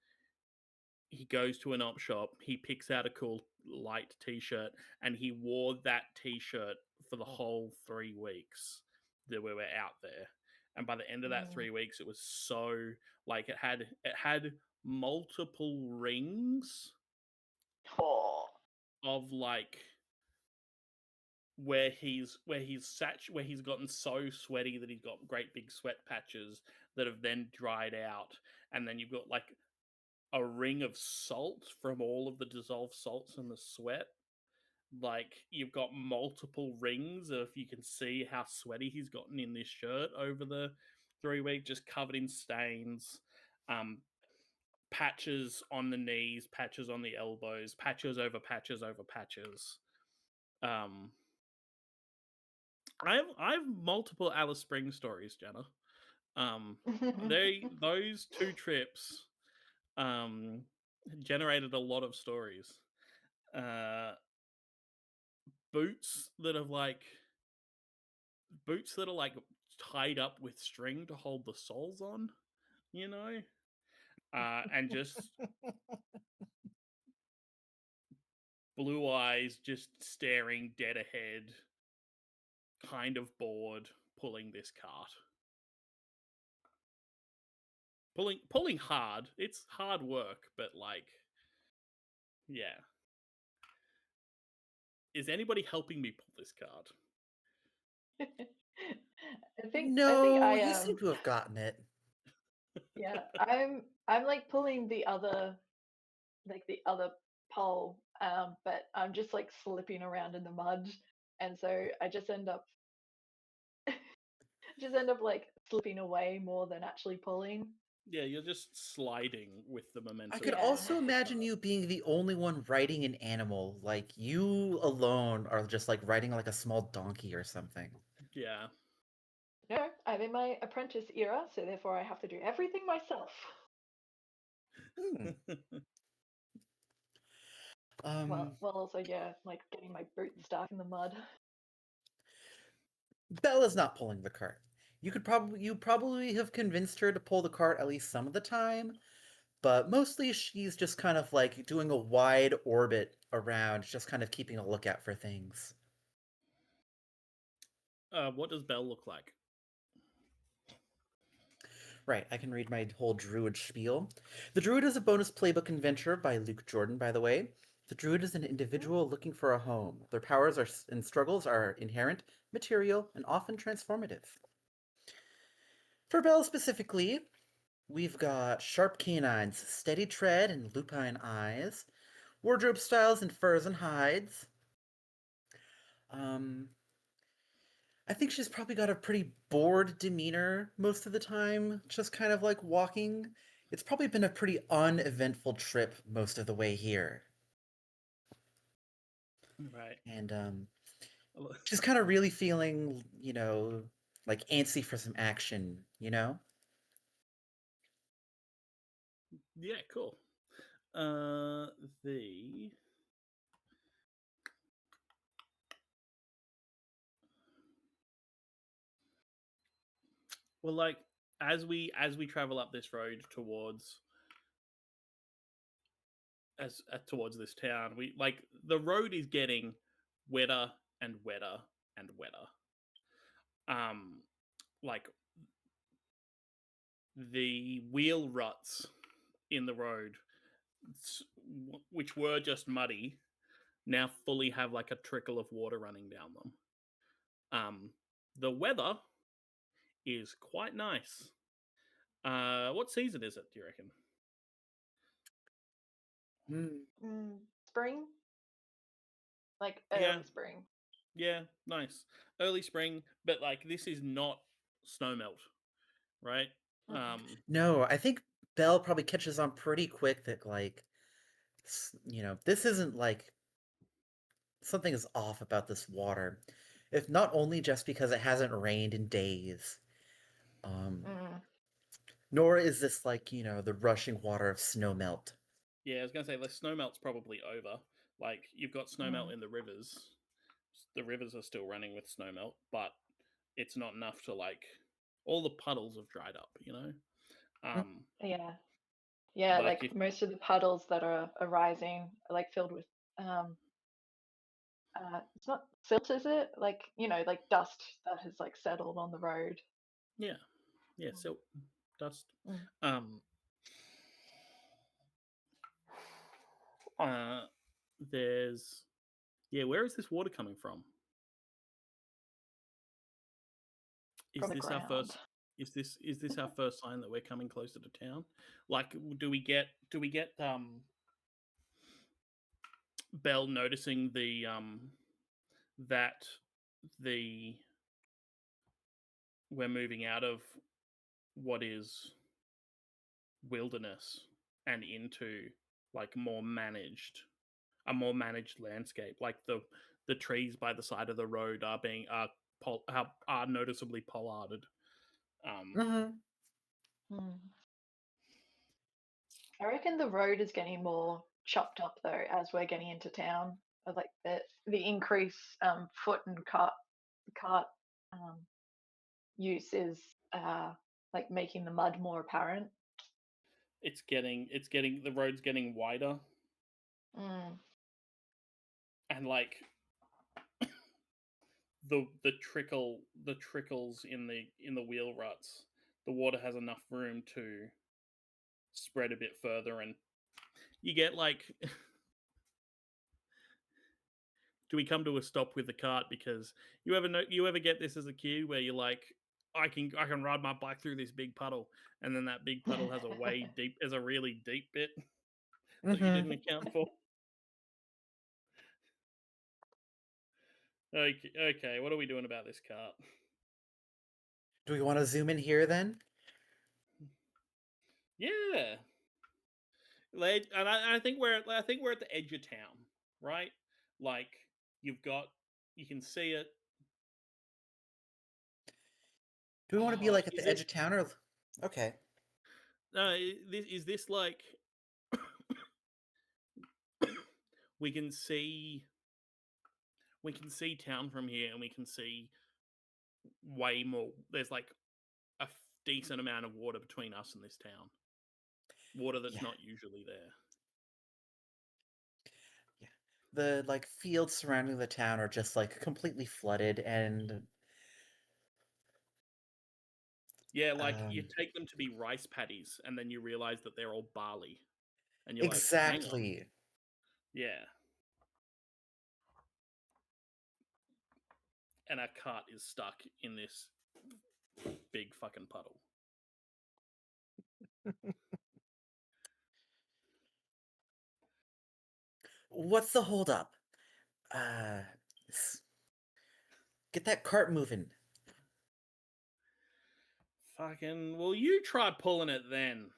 He goes to an op shop. He picks out a cool light t-shirt, and he wore that t-shirt for the whole 3 weeks that we were out there. And by the end of that 3 weeks, it was so like it had multiple rings of like where he's gotten so sweaty that he's got great big sweat patches that have then dried out, and then you've got like a ring of salt from all of the dissolved salts in the sweat. Like you've got multiple rings of, you can see how sweaty he's gotten in this shirt over the 3 week, just covered in stains. Patches on the knees, patches on the elbows, patches over patches over patches. I have multiple Alice Springs stories, Jenna. Those 2 trips generated a lot of stories. Boots that are like tied up with string to hold the soles on, you know, and just blue eyes, just staring dead ahead, kind of bored, pulling this cart. Pulling hard. It's hard work, but like, yeah. Is anybody helping me pull this cart? I think No, I you am. seem to have gotten it. Yeah, I'm like pulling the other pole, but I'm just like slipping around in the mud, and so I just end up like slipping away more than actually pulling. Yeah, you're just sliding with the momentum. I could Yeah. also imagine you being the only one riding an animal. Like, you alone are just like riding like a small donkey or something. Yeah. No, I'm in my apprentice era, so therefore I have to do everything myself. Well, also, yeah, like getting my boots stuck in the mud. Bella's not pulling the cart. You probably have convinced her to pull the cart at least some of the time, but mostly she's just kind of like doing a wide orbit around, just kind of keeping a lookout for things. What does Belle look like? Right, I can read my whole Druid spiel. The Druid is a bonus playbook adventure by Luke Jordan, by the way. The Druid is an individual looking for a home. Their powers and struggles are inherent, material, and often transformative. For Belle specifically, we've got sharp canines, steady tread, and lupine eyes, wardrobe styles in furs and hides. I think she's probably got a pretty bored demeanor most of the time, just kind of like walking. It's probably been a pretty uneventful trip most of the way here. Right. And she's kind of really feeling, like antsy for some action, Yeah, cool. Well, like as we travel up this road towards towards this town, we like the road is getting wetter and wetter and wetter. Like the wheel ruts in the road, which were just muddy, now fully have like a trickle of water running down them. The weather is quite nice. What season is it, do you reckon? Spring? Like Yeah. early spring. Yeah, nice. Early spring, but like this is not snow melt, right? No, I think Belle probably catches on pretty quick that, like, this isn't like something is off about this water. If not only just because it hasn't rained in days, nor is this like, the rushing water of snow melt. Yeah, I was gonna say the snow melt's probably over. Like you've got snow melt in the rivers. The rivers are still running with snow melt, but it's not enough to like all the puddles have dried up, Yeah. Yeah, Like like if most of the puddles that are arising are like filled with it's not silt, is it? Like, like dust that has like settled on the road. yeah, silt, dust. Mm. Um there's where is this water coming from? Is From the this our ground. first is this our first sign that we're coming closer to town? Like do we get Belle noticing the that the we're moving out of what is wilderness and into like a more managed landscape, like the trees by the side of the road are noticeably pollarded. I reckon the road is getting more chopped up though as we're getting into town. Like the increase foot and cart use is like making the mud more apparent. It's getting the road's getting wider. And like the trickles in the wheel ruts, the water has enough room to spread a bit further, and you get like do we come to a stop with the cart? Because you ever get this as a kid where you're like, I can ride my bike through this big puddle, and then that big puddle has a really deep bit that you didn't account for. Okay, what are we doing about this cart? Do we want to zoom in here then? Yeah. And I think we're at the edge of town, right? Like you can see it. Do we want to be like at the edge of town or okay? Is this like we can see town from here, and we can see way more. There's like a decent amount of water between us and this town. Water that's not usually there. Yeah. The like fields surrounding the town are just like completely flooded, and yeah, like you take them to be rice paddies, and then you realize that they're all barley, and you're exactly. Like, hang on. Yeah. And our cart is stuck in this big fucking puddle. What's the holdup? Get that cart moving. Fucking, well, you try pulling it then.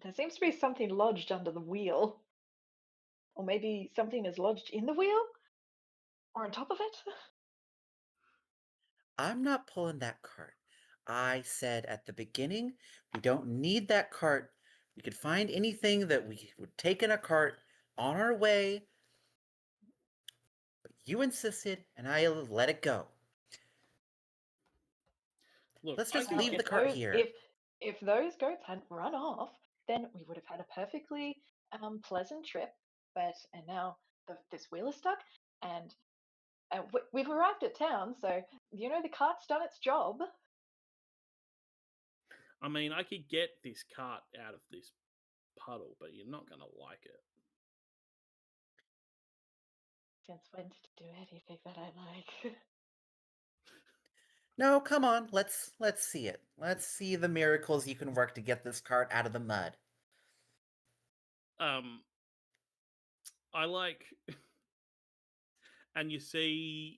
There seems to be something lodged under the wheel. Or maybe something is lodged in the wheel? Or on top of it? I'm not pulling that cart. I said at the beginning, we don't need that cart. We could find anything that we would take in a cart on our way. But you insisted, and I let it go. Look, let's just leave the cart here. If those goats hadn't run off, then we would have had a perfectly pleasant trip. And now this wheel is stuck, and we've arrived at town, so the cart's done its job. I mean, I could get this cart out of this puddle, but you're not going to like it. Since when to do anything that I like? No, come on. Let's see it. Let's see the miracles you can work to get this cart out of the mud. I like, and you see